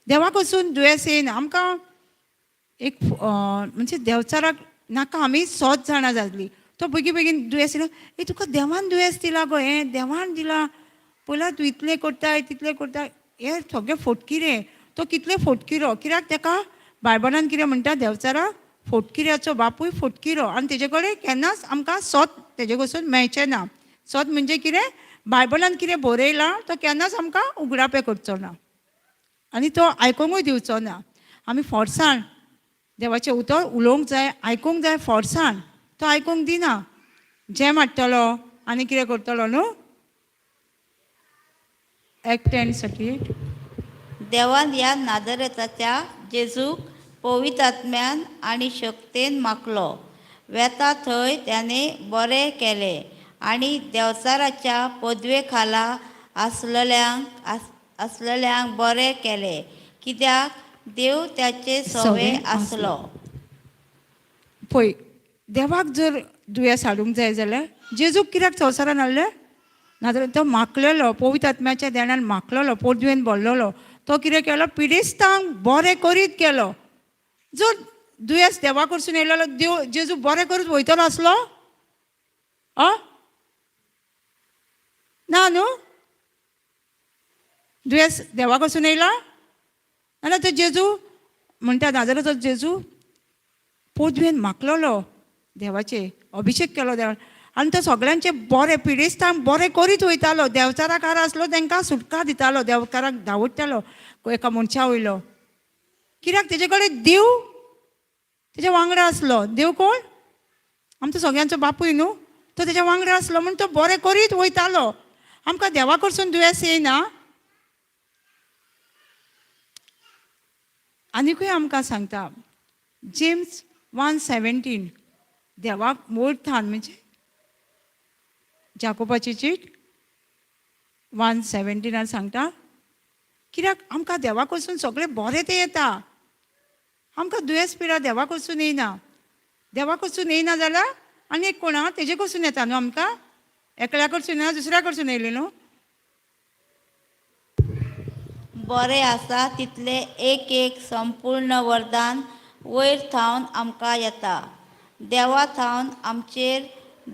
देवाक वचून दुयेंस येयना आमकां एक म्हणजे देवचाराक नाका आमी 100 जाणां जातली तो बेगीन बेगीन दुयेंस येयलो ए तुका देवान दुयेंस दिला गो हें देवान दिला पयला तूं इतलें करताय तितलें करताय हे सगळें फोटकिरे तो कितले फोटकिरो कित्याक ताका बायबलान कितें म्हणटा देवचारा फोटकिऱ्याचो बापूय फोटकिरो आनी तेजे कडेन केन्नाच आमकां सोत तेजे कडसून मेळचें ना सोत म्हणजे कितें बायबलान कितें बरयलां तो केन्नाच आमकां उगडापे करचो ना आनी तो आयकोंकूय दिवचो ना आमी फोर्सान देवाचें उतर उलोवंक जाय आयकूंक जाय फोर्सान तो आयकूंक दिना जे माडटलो आनी कितें करतलो न्हू Act 10:38. देवान ह्या नाजरेताच्या जेजूक पवित्र आत्म्यान आनी शक्तीन मागलो वेता थंय त्याने बरें केलें आनी देवचाराच्या पदवे खाला आसलेल्यांक बरें केलें कित्याक देव त्याचे सवे आसलो पळय देवाक जर दुयेंस हाडूंक जाय जाल्यार जेजूक कित्याक संवसारान हाडलें नाजाल्यार तो मागलेलो पवित्र आत्म्याच्या देण्यान मागलेलो पदवेन भरलेलो तो कितें केलो पिडेस्तांक बरें करीत केलो जर दुयेंस देवा कडसून येयलेलो देव जेजू बरें करीत वयतलो आसलो ना न्हू दुयेंस देवा कडसून येयला नाजाल्यार तो जेजू म्हणटा नाजाल्यार तो जेजू पदवेन मागलेलो देवाचे अभिशेक केलो देवान आनी तो सगळ्यांचे बरें पिडेस्तांक बरें करीत वयतालो देवचाराक आसलो तांकां सुटका दितालो देवकाराक धांवडटालो एका मनशा वयलो कित्याक तेजे कडेन देव तेज्या वांगडा आसलो देव कोण आमचो सगळ्यांचो बापूय न्हू तो तेज्या वांगडा आसलो म्हूण तो बरें करीत वयतालो आमकां देवा कडसून दुयेंस येयना आनीकूय आमकां सांगता जेम्स 1:17 देवाक मोडथान म्हणजे जाकोबाची चीट 1:17 सांगता कित्याक आमकां देवा कडसून सगळें बरें तें येता आमकां दुयेंस पिडा देवा कडसून येयना देवा कडसून येयना जाल्यार आनी एक कोणा तेजे कडसून येता न्हू आमकां एकल्या कडसून येना दुसऱ्या कडसून येयलें न्हू बरें आसा तितले एक संपूर्ण वरदान वयर थावन आमकां येता देवा थावन आमचेर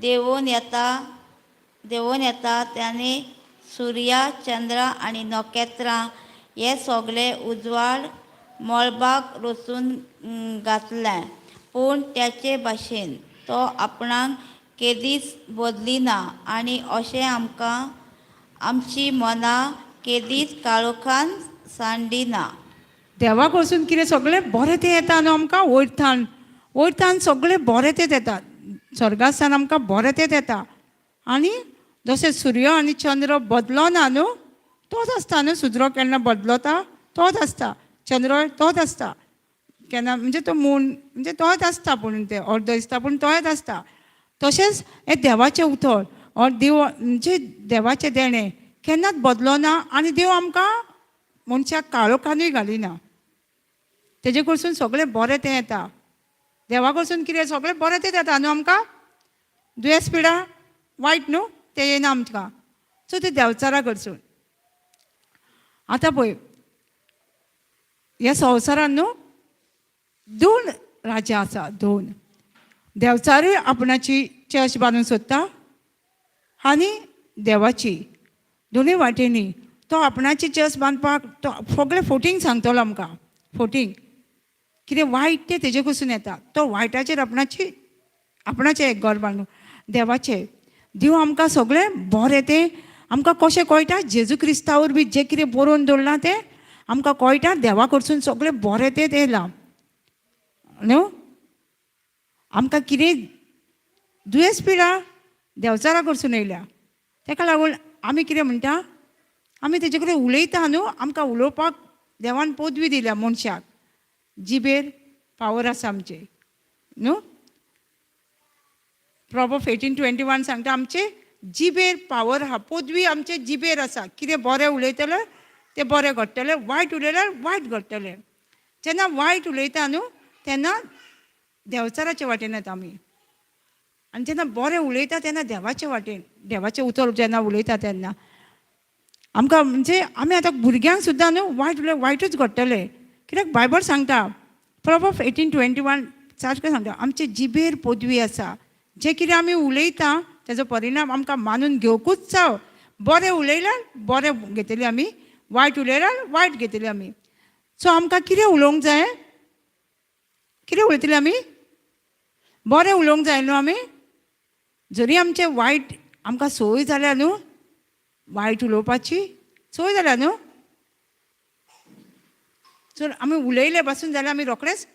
देंवोन येता त्याने सुर्या चंद्र आनी नखेत्रां हे सगळे उजवाड मळबाक रचून घातलें पूण त्याचे भाशेन तो आपणाक केदीच बदलिना आनी अशें आमकां आमची मनां केदीच काळोखान सांडिना देवा कडसून कितें सगळें बरें तें येता न्हू आमकां वयरतान सगळें बरें तें येता स्वर्गासान आमकां बरें तें येता आनी जशें सूर्य आनी चंद्र बदलोना न्हू तोच आसता न्हू सुद्रो केन्ना बदलता तोच आसता चंद्र तोच आसता केन्ना म्हणजे तो मून म्हणजे तोच आसता पूण ते अर्द दिसता पूण तोच आसता तशेंच हे देवाचें उतर और देव म्हणजे देवाचें देणें केन्नाच बदलोना आनी देव आमकां मनशाक काळोखानूय घालिना तेजे कडसून सगळें बरें तें येता देवा कडसून कितें सगळें बरें तें येता न्हू आमकां दुयेंस पिडा वायट न्हू तें येना आमकां सो तें देवचारा कडसून आतां पळय ह्या संवसारान न्हू 2 राजा आसा 2 देवचारूय आपणाची चर्च बांदूंक सोदता आनी देवाची दोनूय वाटेनी तो आपणाची चर्च बांदपाक तो सगळें फोटींग सांगतलो आमकां फोटींग कितें वायट तें तेजे कडसून येता तो वायटाचेर आपणाचें एक घर बांदूं देवाचें देव आमकां सगळें बरें तें आमकां कशें कळटा जेजू क्रिस्तावर बी जें कितें बरोवन दवरलां तें आमकां कळटा देवा कडसून सगळें बरें तें येयलां न्हू आमकां कितें दुयेंस पिडा देवचारा कडसून येयल्या ताका लागून आमी कितें म्हणटा आमी तेजे कडेन उलयता न्हू आमकां उलोवपाक देवान पदवी दिल्या मनशाक जिबेर पावर आसा आमचे न्हू प्रॉवर्ब्स 18:21 सांगता आमचे जिबेर पावर आहा पदवी आमचे जिबेर आसा कितें बरें उलयतले तें बरें घडटलें वायट उलयल्यार वायट घडटलें जेन्ना वायट उलयता न्हू तेन्ना देवचाराचे वाटेन येता आमी आनी जेन्ना बरें उलयता तेन्ना देवाचे वाटेन देवाचें उतर जेन्ना उलयता तेन्ना आमकां म्हणजे आमी आतां भुरग्यांक सुद्दां न्हू वायटूच घडटले. कित्याक बायबल सांगता प्रॉवर्ब्स 18:21 सारकें सांगता आमचे जिबेर पदवी आसा. जे कितें आमी उलयता तेजो परिणाम आमकां मानून घेवकूच जाव. बरें उलयल्यार बरें घेतली आमी, वायट उलयल्यार वायट घेतली आमी. सो आमकां कितें उलोवंक जाय? कितें उलयतली आमी? बरें उलोवंक जाय न्हू आमी. जरी आमचें वायट आमकां संवय जाल्या न्हू, वायट उलोवपाची संवय जाल्या न्हू. जर आमी उलयले पासून जाल्यार आमी रोखडेंच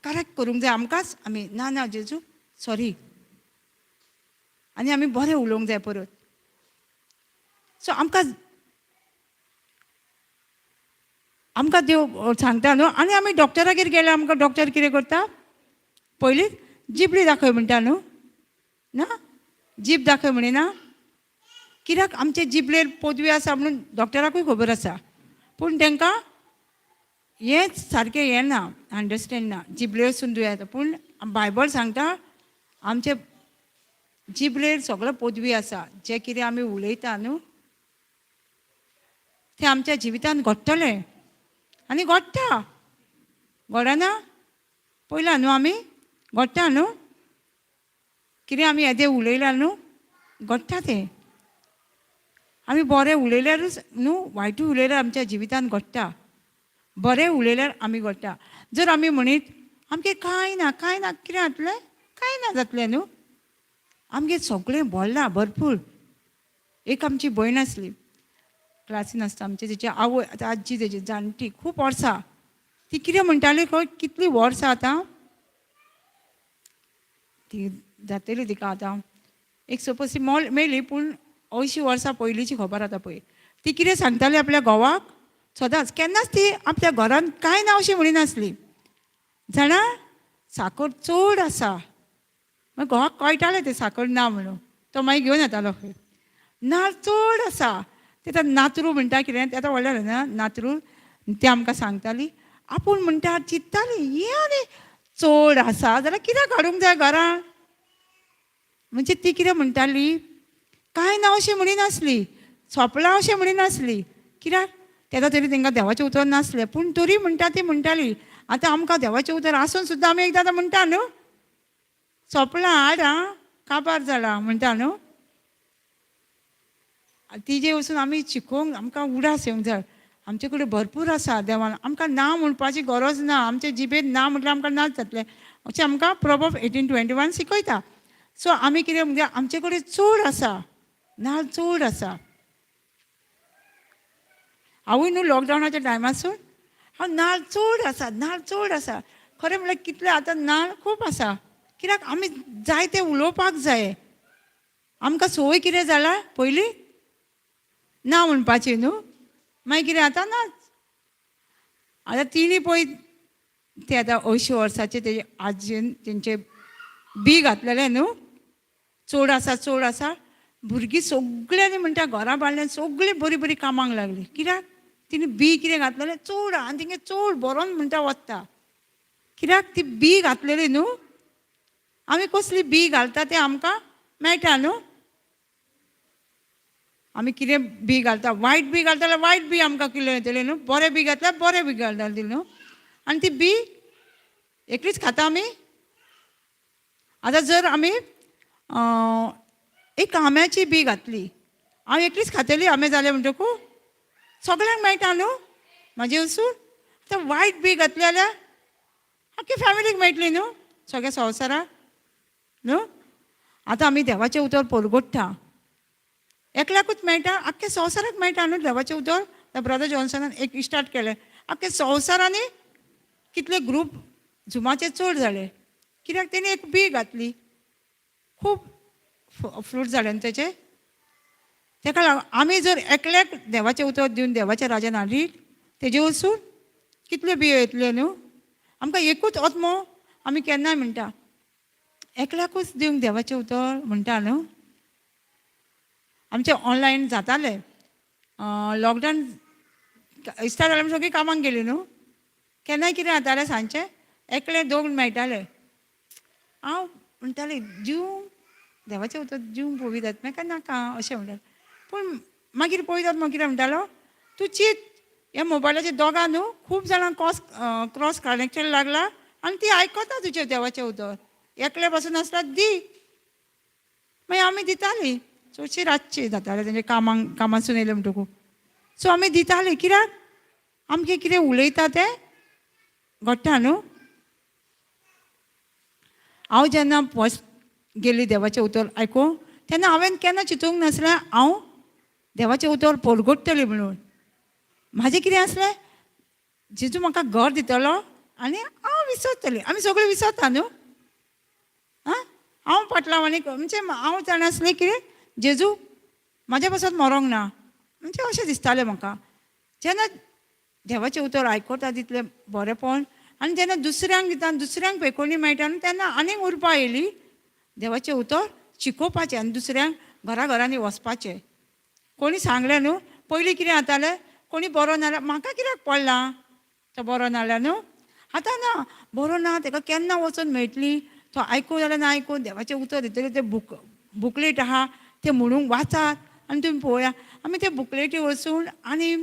करेक्ट करूंक जाय आमकांच. आमी ना ना जेजू सॉरी, आनी आमी बरें उलोवंक जाय परत. सो आमकां देव सांगता न्हू. आनी आमी डॉक्टरागेर गेल्यार आमकां डॉक्टर कितें करता? पयलीं जिबली दाखय म्हणटा न्हू. ना जीब दाखय म्हणिना. कित्याक आमचे जिबलेर पदवी आसा म्हणून डॉक्टराकूय खबर आसा. पूण तांकां हेंच सारकें हें ना, अंडरस्टँड ना. जिबलेरसून दुयें येता. पूण बायबल सांगता आमचे जिबलेर सगळो पदवी आसा. जे कितें आमी उलयता न्हू तें आमच्या जिवितान घडटलें. आनी घडटा. घडना? पळयलां न्हू आमी घडटा न्हू. कितें आमी येदें उलयल्यार न्हू घडटा तें. आमी बरें उलयल्यारूच न्हू वायटूय उलयल्यार आमच्या जिवितान घडटा. बरें उलयल्यार आमी घडटा. जर आमी म्हणीत आमगे कांय ना कांय ना कितें जातलें? कांय ना जातलें न्हू. आमगे सगळें बोडलां भरपूर. एक आमची भयण आसली क्लासीन आसता आमचे, तेची आवय आतां आजी तेजी जाणटी खूब वर्सां. ती कितें म्हणटाली खंय कितलीं वर्सां आतां ती जातली तिका आतां एक सपोज ती मेली पूण 80 वर्सां पयलींची खबर आतां पळय. ती कितें सांगताली आपल्या घोवाक सदांच. केन्नाच ती आपल्या घरान कांय ना अशी म्हणिनासली. जाणा साकर चड आसा. मागीर घोवाक कळटालें तें साकर ना म्हणून. तो मागीर घेवन येतालो खंय. नाल्ल चड आसा. ते नातरू म्हणटा कितें तें आतां व्हडलें ना नातरू. ती आमकां सांगताली. आपूण म्हणटा चिंत्ताली हे आनी चड आसा जाल्यार कित्याक हाडूंक जाय घरान. म्हणजे ती कितें म्हणटाली कांय ना अशें म्हणिनासली. सोंपलां अशें म्हणिनासली. कित्याक तेदो तरी तांकां देवाचें उतर नासलें. पूण तरी म्हणटा ती म्हणटाली आतां आमकां देवाचें उतर आसून सुद्दां आमी एकदां आतां म्हणटा न्हू सोंपलां हाड आं काबार जालां म्हणटा न्हू. तिजे वचून आमी शिकोवंक आमकां उडास येवंक जाय. आमचे कडेन भरपूर आसा देवान. आमकां ना म्हणपाची गरज ना. आमचे जिबेन ना म्हटल्यार आमकां नाच जातलें अशें आमकां प्रॉवर्ब्स 18:21 शिकयता. सो आमी कितें म्हणजे आमचे कडेन चड आसा. नाल्ल चड आसा. हांवूय न्हू लॉकडावनाच्या टायमासून हांव नाल्ल चड आसा नाल्ल चड आसा. खरें म्हणल्यार कितले आतां नाल्ल खूब आसा. कित्याक आमी जाय तें उलोवपाक जाय. आमकां संवय कितें जाला पयलीं ना म्हणपाची न्हू. मागीर कितें आतां नाच. आतां तिणी पळय ते आतां 80 वर्साचे तेजे आजयेन तेंचे बी घातलेलें न्हू. चड आसा. भुरगीं सगळ्यांनी म्हणटा घरा बांदल्यान सगळीं बरीं बरीं कामांक लागलीं. कित्याक तिणी बी कितें घातलेलें चड आनी तेंगे चड बरोन म्हणटा वता. कित्याक ती बी घातलेली न्हू. आमी कसली बी घालता तें आमकां मेळटा न्हू. आमी कितें बी घालता वायट बी घालता जाल्यार वायट बी आमकां कितें येतलें न्हू. बरें बी घातल्यार बरें बी घालताली न्हू. आनी ती बी एकलीच खाता आमी. आतां जर आमी एक आंब्याची बी घातली हांव एकलीच खातली आंबे जाले म्हणटकूच सगळ्यांक मेळटा न्हू म्हाजे वचून. आतां वायट बी घातली जाल्यार आख्खी फॅमिलीक मेळटली न्हू सगळ्या संवसाराक न्हू. आतां आमी देवाचें उतर परगट्टा एकल्याकूच मेळटा आख्ख्या संवसाराक मेळटा न्हू देवाचें उतर. ब्रदर जॉन्सनान एक स्टार्ट केलें आख्ख्या संवसारांनी कितले ग्रूप झुमाचे चड जाले. कित्याक तेणी एक बी घातली खूब फ्रूट जाले न्हू तेचे. ताका लागून आमी जर एकल्याक देवाचें उतर दिवन देवाच्या राज्यान हाडली तेजे वचून कितल्यो बियो येतल्यो न्हू. आमकां एकूच आत्मो आमी केन्नाय म्हणटा एकल्याकूच दिवंक देवाचें उतर म्हणटा न्हू. आमचें ऑनलायन जातालें लॉकडावन स्टार्ट जालें सगळीं कामाक गेलीं न्हू. केन्नाय कितें जातालें सांजचें एकलें दोन मेळटालें. हांव म्हणटालें दिवंक देवाचें उतर दिवंक पळोवी जाता म्हाका नाका अशें म्हणटालें. पूण मागीर पळयतात मग कितें म्हणटालो, तूं चित हे मोबायलाचे दोगां न्हू खूब जाणांक क्रॉस कनेक्शन लागला आनी ती आयकता तुजें देवाचें उतर. एकले बसून आसतात दी. मागीर आमी दितालीं. चडशीं रातची जातालें तेंचे कामासून येयलें म्हणटकूच. सो आमी दितालीं. कित्याक आमगे कितें उलयता तें घडटा न्हू. हांव जेन्ना फस्ट गेली देवाचें उतर आयकूंक, तेन्ना हांवें केन्ना चिंतूंक नासलें हांव देवाचें उतर परगडटलें म्हणून. म्हाजें कितें आसलें, जेजू म्हाका घर दितलो आनी हांव विसरतलें. आमी सगळीं विसरता न्हू. हांव फाटलावानी म्हणजे हांव जाणासलें की जेजू म्हाज्या पासत मरोंक ना म्हणजे अशें दिसतालें म्हाका. जेन्ना देवाचें उतर आयकता तितलें बरेंपण आनी जेन्ना दुसऱ्यांक दिता आनी दुसऱ्यांक पेकोवणी मेळटा न्हू तेन्ना आनीक उरपा येयली देवाचें उतर शिकोवपाचें आनी दुसऱ्यांक घराघरांनी वचपाचें. कोणी सांगलें न्हू, पयलीं कितें जातालें, कोणी बरो नाल्यार म्हाका कित्याक पडला तो बरो नाल्यार न्हू. आतां ना, बरो ना ताका केन्ना वचून मेळटली, तो आयकूं जाल्यार ना आयकूं देवाचें उतर दितलें. तें बुकलेट आहा तें म्हणूंक वाचात आनी तुमी पळोवया. आमी ते बुकलेटी वचून आनी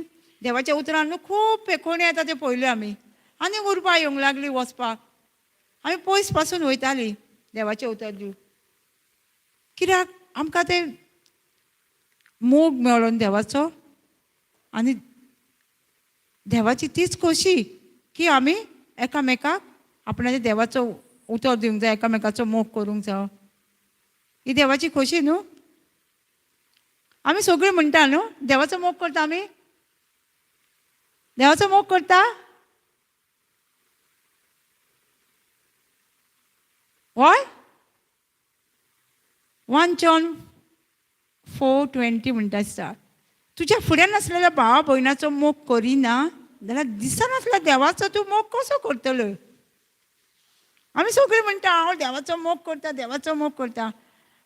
देवाच्या उतरान न्हू खूब पेकोवणी येता ते पळयल्यो आमी. आनी उरपा येवंक लागली वचपाक. आमी पयस पासून वयतालीं देवाचें उतर दिवंक. कित्याक आमकां तें मोग मेळ्ळो न्ही देवाचो. आनी देवाची तीच खोशी की आमी एकामेकाक आपणाच्या देवाचो उतर दिवंक जाय, एकामेकाचो मोग करूंक जाय. ही देवाची खोशी न्हू. आमी सगळीं म्हणटा न्हू देवाचो मोग करता आमी. देवाचो मोग करता. हय 1 John 4:20 म्हणटा आसता, तुज्या फुड्यान आसलेल्या भावा भयणाचो मोग करिना जाल्यार दिसनासल्या देवाचो तूं मोग कसो करतलो. आमी सगळीं म्हणटा हांव देवाचो मोग करता, देवाचो मोग करता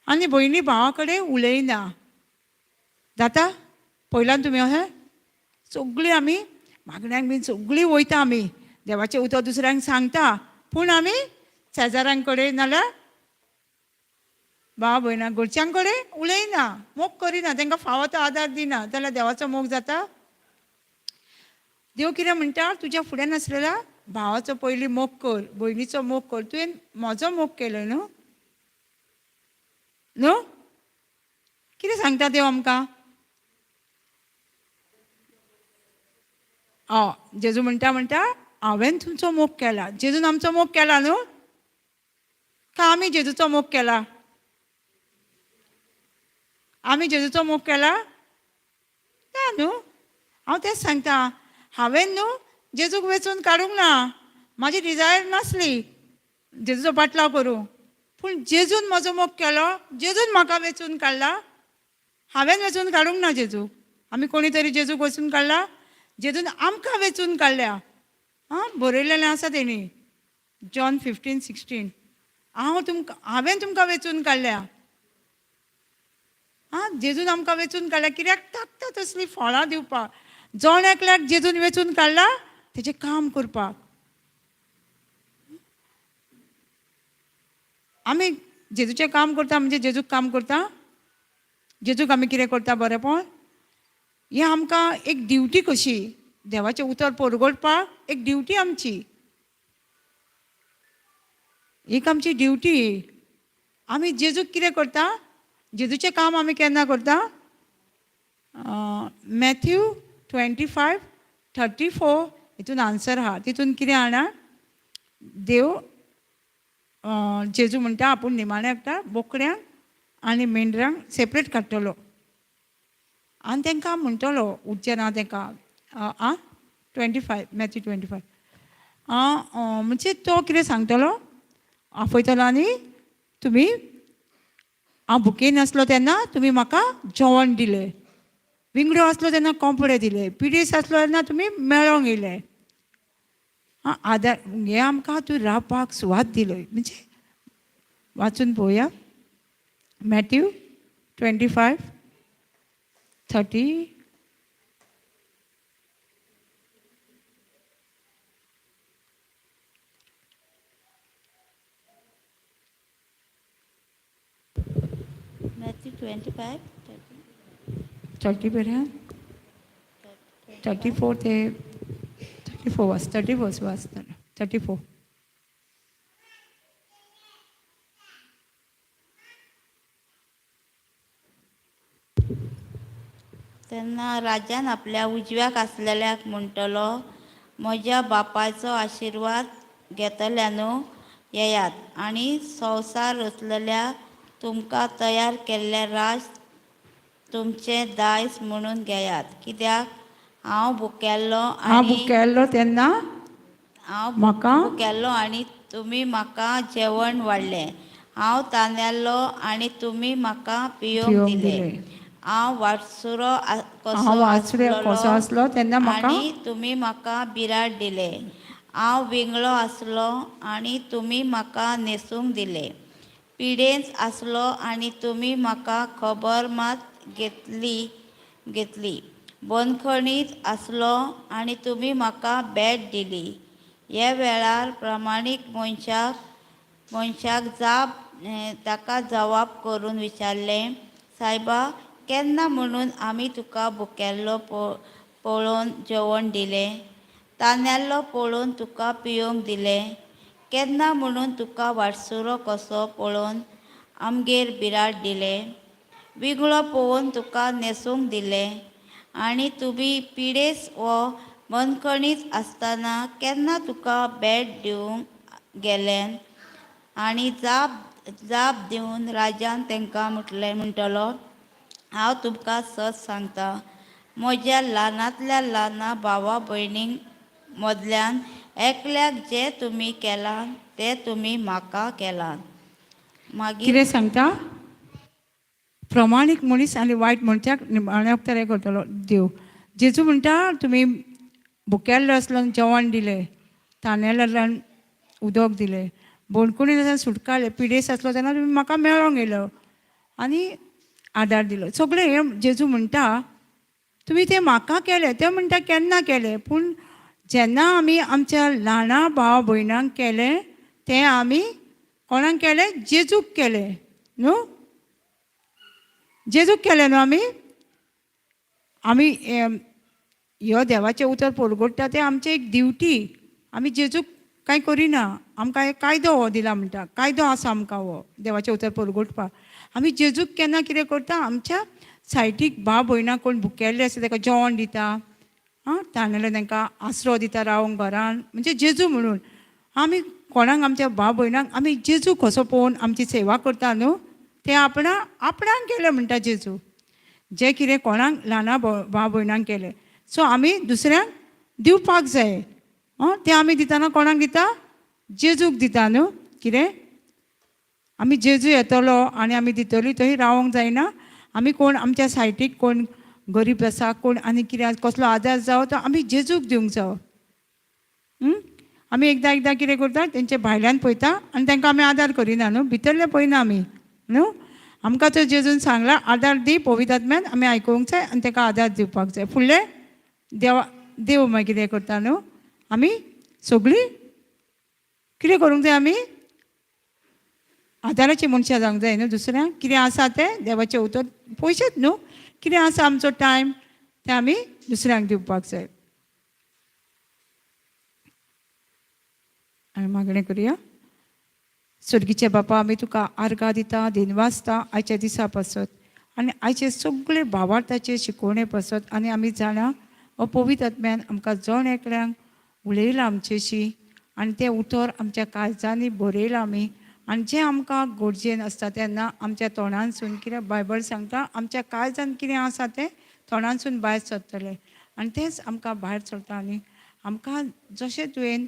आनी भयणी भावा कडेन उलयना. जाता पयल्यान तुमी अशें सगळीं आमी मागण्यांक बीन सगळीं वयता आमी देवाचें उतर दुसऱ्यांक सांगता, पूण आमी शेजाऱ्यां कडेन नाल्यार भावा भयणां घरच्यां कडेन उलयना, मोग करिना, तांकां फावो तो आदार दिना. जाल्यार देवाचो मोग जाता. देव कितें म्हणटा, तुज्या फुड्यान आसलेल्या भावाचो पयलीं मोग कर, भयणीचो मोग कर. तुवें म्हजो मोग केलो न्हू. न्हू कितें सांगता देव आमकां. जेजू म्हणटा हांवें तुमचो मोग केला. जेजून आमचो मोग केला न्हू का आमी जेजूचो मोग केला. आमी जेजूचो मोग केला ना न्हू. हांव तेंच सांगता, हांवें न्हू जेजूक वेचून काडूंक ना. म्हाजी डिजायर नासली जेजूचो पाटलाव करूं, पूण जेजून म्हजो मोग केलो, जेजून म्हाका वेचून काडला. हांवें वेचून काडूंक ना जेजूक. आमी कोणी तरी जेजूक वेचून काडला, जेजून आमकां वेचून काडल्या. बरयलेलें आसा तेणी John 15:16. हांवें तुमकां वेचून काडल्या. जेजून आमकां वेचून काडल्या. कित्याक ताकता तसली फळां दिवपाक. जण एकल्याक जेजून वेचून काडला तेजें काम करपाक. आमी जेजूचें काम करता म्हणजे जेजूक काम करता. जेजूक आमी कितें करता बरेंपण. हें आमकां एक ड्युटी कशी. देवाचें उतर परगडपाक एक ड्युटी आमची. एक आमची ड्युटी. आमी जेजूक कितें करता, जेजूचें काम आमी केन्ना करता. Matthew 25:34 हितून आन्सर आहा. तितून कितें आहा, देव जेजू म्हणटा आपूण निमाणे हाडटा बोकड्यांक आनी मेंढरांक सेपरेट काडटलो आनी तांकां म्हणटलो उठचें ना तांकां. 25 Matthew 25. म्हणजे तो कितें सांगतलो, आपयतलो आनी तुमी हांव भुकेन आसलो तेन्ना तुमी म्हाका जेवण दिलें, विंगडो आसलो तेन्ना कपडे दिले, पिडीस आसलो तेन्ना तुमी मेळोंक येयले. आदार हें आमकां तूं रावपाक सुवात दिलोय. म्हणजे वाचून पळोवया. Matthew 25:30. Matthew 25:30. 30 पर्यंत 34 ते 34 वाजताले 34. तेन्ना राजान आपल्या उजव्याक आसलेल्याक म्हणटलो, म्हज्या बापायचो आशिर्वाद घेतल्यानो येयात आनी संवसार रचलेल्या तुमकां तयार केल्ले राज तुमचे दायज म्हणून घेयात. कित्याक हांव भुकेल्लो तेन्ना म्हाका भुकेल्लो आनी तुमी म्हाका जेवण वाडलें. हांव तानेल्लो आनी तुमी म्हाका पियोंक दिलें. हांव वाटसुरो कसो आसलो तेन्ना म्हाका आनी तुमी म्हाका बिराड दिले. हांव विंगळो आसलो आनी तुमी म्हाका न्हेसूंक दिले. पिडेंच आसलो आनी तुमी म्हाका खबर मात घेतली. बंदखणींत आसलो आनी तुमी म्हाका भेट दिली. हे वेळार प्रामाणीक मनशाक ताका जवाब करून विचारलें, सायबा, केन्ना म्हणून आमी तुका भुकेल्लो पळोवन जेवण दिलें, तानेल्लो पळोवन तुका पियोंक दिलें? केन्ना म्हणून तुका वाटसुरो कसो पळोवन आमगेर बिराड दिलें? विगळो पळोवन तुका न्हेसूंक दिलें? आनी तुमी पिडेस वो बंदखणींत आसतना केन्ना तुका भेट दिवंक गेलें? आनी जाप दिवन राजान तांकां म्हणटलो, हांव तुमकां सत सांगता, म्हज्या ल्हानांतल्या ल्हान भावा भयणीं मदल्यान एकल्याक जें तुमी केलां तें तुमी म्हाका केलां. मागीर कितें सांगता? प्रमाणीक मनीस आनी वायट मनशाक निमाण्याक तरी करतलो देव. जेजू म्हणटा, तुमी भुकेल्लो आसलो जेवण दिलें, तानेल्ल्यान उदक दिलें, बंदखणींत सुटका पिडेस आसलो तेन्ना तुमी म्हाका मेळोंक येयलो आनी आदार दिलो. सगळें हें जेजू म्हणटा, तुमी तें म्हाका केलें. तें म्हणटा केन्ना केलें? पूण जेन्ना आमी आमच्या ल्हाना भाव भयणांक केलें तें आमी कोणाक केलें? जेजूक केलें न्हू. जेजूक केलें न्हू आमी ह्यो देवाचें उतर परगोडटा तें आमचें एक ड्युटी. आमी जेजूक कांय करिना. आमकां एक कायदो हो दिला म्हणटा, कायदो आसा आमकां हो देवाचें उतर परगोडपाक. आमी जेजूक केन्ना कितें करता? आमच्या सायटीक भाव भयणाक कोण भुकेल्ले आसा ताका जेवण दिता, तानेले तांकां आसरो दिता रावंक घरान, म्हणजे जेजू म्हणून. आमी कोणाक आमच्या भाव भयणाक आमी जेजू कसो पळोवन आमची सेवा करता न्हू, तें आपणाक केलें म्हणटा जेजू. जें कितें कोणाक ल्हाना भाव भयणांक केलें, सो आमी दुसऱ्यांक दिवपाक जाय. तें आमी दितना कोणाक दिता? जेजूक दिता न्हू. कितें आमी जेजू येतलो आनी आमी दितली थंय रावंक जायना. आमी कोण आमच्या सायटीक कोण गरीब आसा, कोण आनी कितें कसलो आदार जावं तो आमी जेजूक दिवंक जावो. आमी एकदां कितें करता? तेंचे भायल्यान पळयता आनी तांकां आमी आदार करिना न्हू, भितरले पळयना आमी न्हू. आमकां तो जेजून सांगला, आदार दी पवित्र आत्म्यान, आमी आयकूंक जाय आनी ताका आदार दिवपाक जाय. फुडलें देव मागीर कितें करता न्हू, आमी सगळीं कितें करूंक जाय? आमी आदाराची मनशां जावंक जाय न्हू. दुसऱ्यांक कितें आसा तें देवाचें उतर, पयशेच न्हू, कितें आसा आमचो टायम तें आमी दुसऱ्यांक दिवपाक जाय. आनी मागणें करुया. स्वर्गीचे बापा, आमी तुका आर्गां दिता, दिनवासता आयच्या दिसा पासत आनी आयचे सगळे भावार्थाचे शिकोवणे पासत. आनी आमी जाणा हो पवित्र आत्म्यान आमकां जण एकल्यांक उलयलां आमचेशी आनी तें उतर आमच्या काळजांनी बरयलां आमी. आनी जें आमकां गरजेन आसता तेन्ना आमच्या तोंडानसून, कित्याक बायबल सांगता आमच्या काळजान कितें आसा तें तोंडानसून भायर सरतलें आनी तेंच आमकां भायर सरता. आनी आमकां जशें तुवें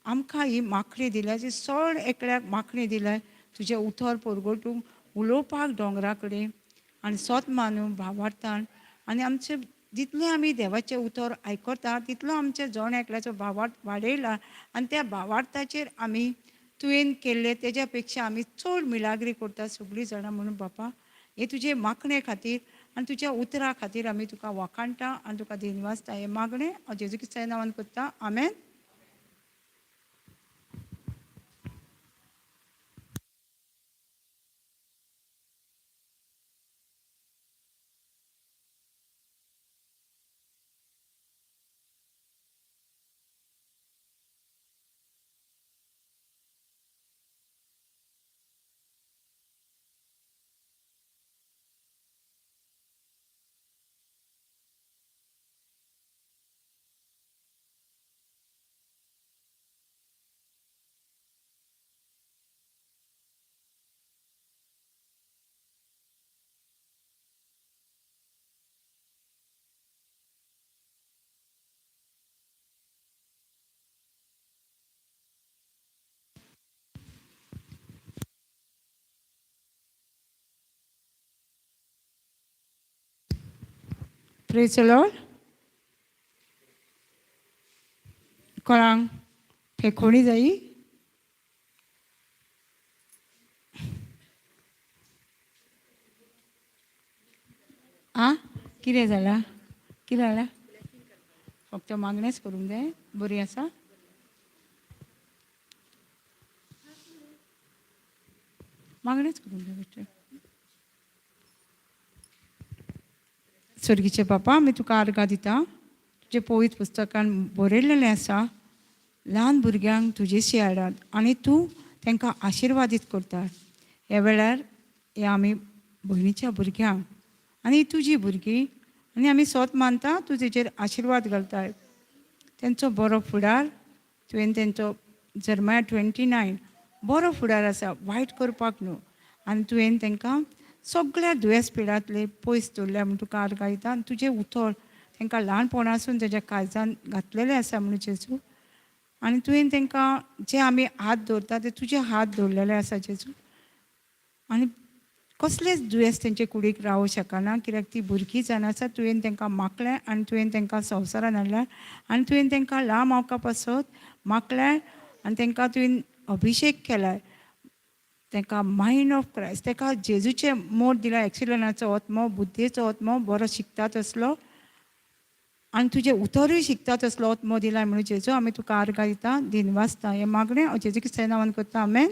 आमकां ही माखणी दिल्या, जी चड एकल्याक माखणी दिल्या, तुजें उतर परगटूंक, उलोवपाक दोंगरा कडेन आनी सोत मानून भावार्थान. आनी आमचें जितलें आमी देवाचें उतर आयकता तितलो आमच्या जण एकल्याचो भावार्थ वाडयला. आनी त्या भावार्थाचेर आमी तुवें केल्ले तेज्या पेक्षा आमी चड मिलाग्री करता सगळीं जाणां म्हणून. बापा, हे तुजे माखणे खातीर आनी तुज्या उतरा खातीर आमी तुका वखाणटा आनी तुका दिनवासता. हे मागणें हांव जेजू क्रिस्ताच्या नांवान करता. आमेन. Praise the lord. कोणाक फेकोणी जायी? आं कितें जालां? कितें जालां? फक्त मागणेच करूंक जाय. बरी आसा. मागणेच करूंक जाय बेश्टे. स्वर्गीचे बापा, आमी तुका आर्गां दिता. तुजे पवित्र पुस्तकान बरयलेलें आसा, ल्हान भुरग्यांक तुजेशी हाडात आनी तूं तांकां आशिर्वादीत करता. ह्या वेळार हे आमी भयणीच्या भुरग्यांक आनी तुजी भुरगीं आनी आमी स्वत मानता तूं तेजेर आशिर्वाद घालताय. तेंचो बरो फुडार तुवें तेंचो जर्मया 29 बरो फुडार आसा, वायट करपाक न्हू. आनी तुवें तांकां सगळ्या दुयेंस पिडांतले पयस दवरल्या म्हूण तुका आर्गां दिता. आनी तुजें उतर तांकां ल्हानपणासून तेज्या काळजान घातलेलें आसा म्हणून जेजू. आनी तुवें तांकां जे आमी हात दवरता ते तुजे हात दवरलेले आसा जेजू. आनी कसलेच दुयेंस तेंचे कुडीक रावूं शकना, कित्याक ती भुरगीं जावन आसा. तुवें तांकां माकलें आनी तुवें तांकां संवसारान हाडल्या आनी तुवें तांकां लांब आवका पासत माकल्यार आनी तांकां तुवें अभिशेक केलाय. तांकां मायंड ऑफ क्रायस्ट, ताका जेजूचे मोड दिला, एक्सिलनाचो आत्मो, बुद्धेचो आत्मो, बरो शिकता तसलो आनी तुजें उतरूय शिकता तसलो आत्मो दिलाय म्हणून जेजू आमी तुका आर्गां दिता, दिनवासता. हें मागणें हांव जेजू क्रिस्ताच्या नांवान करता. आमेन.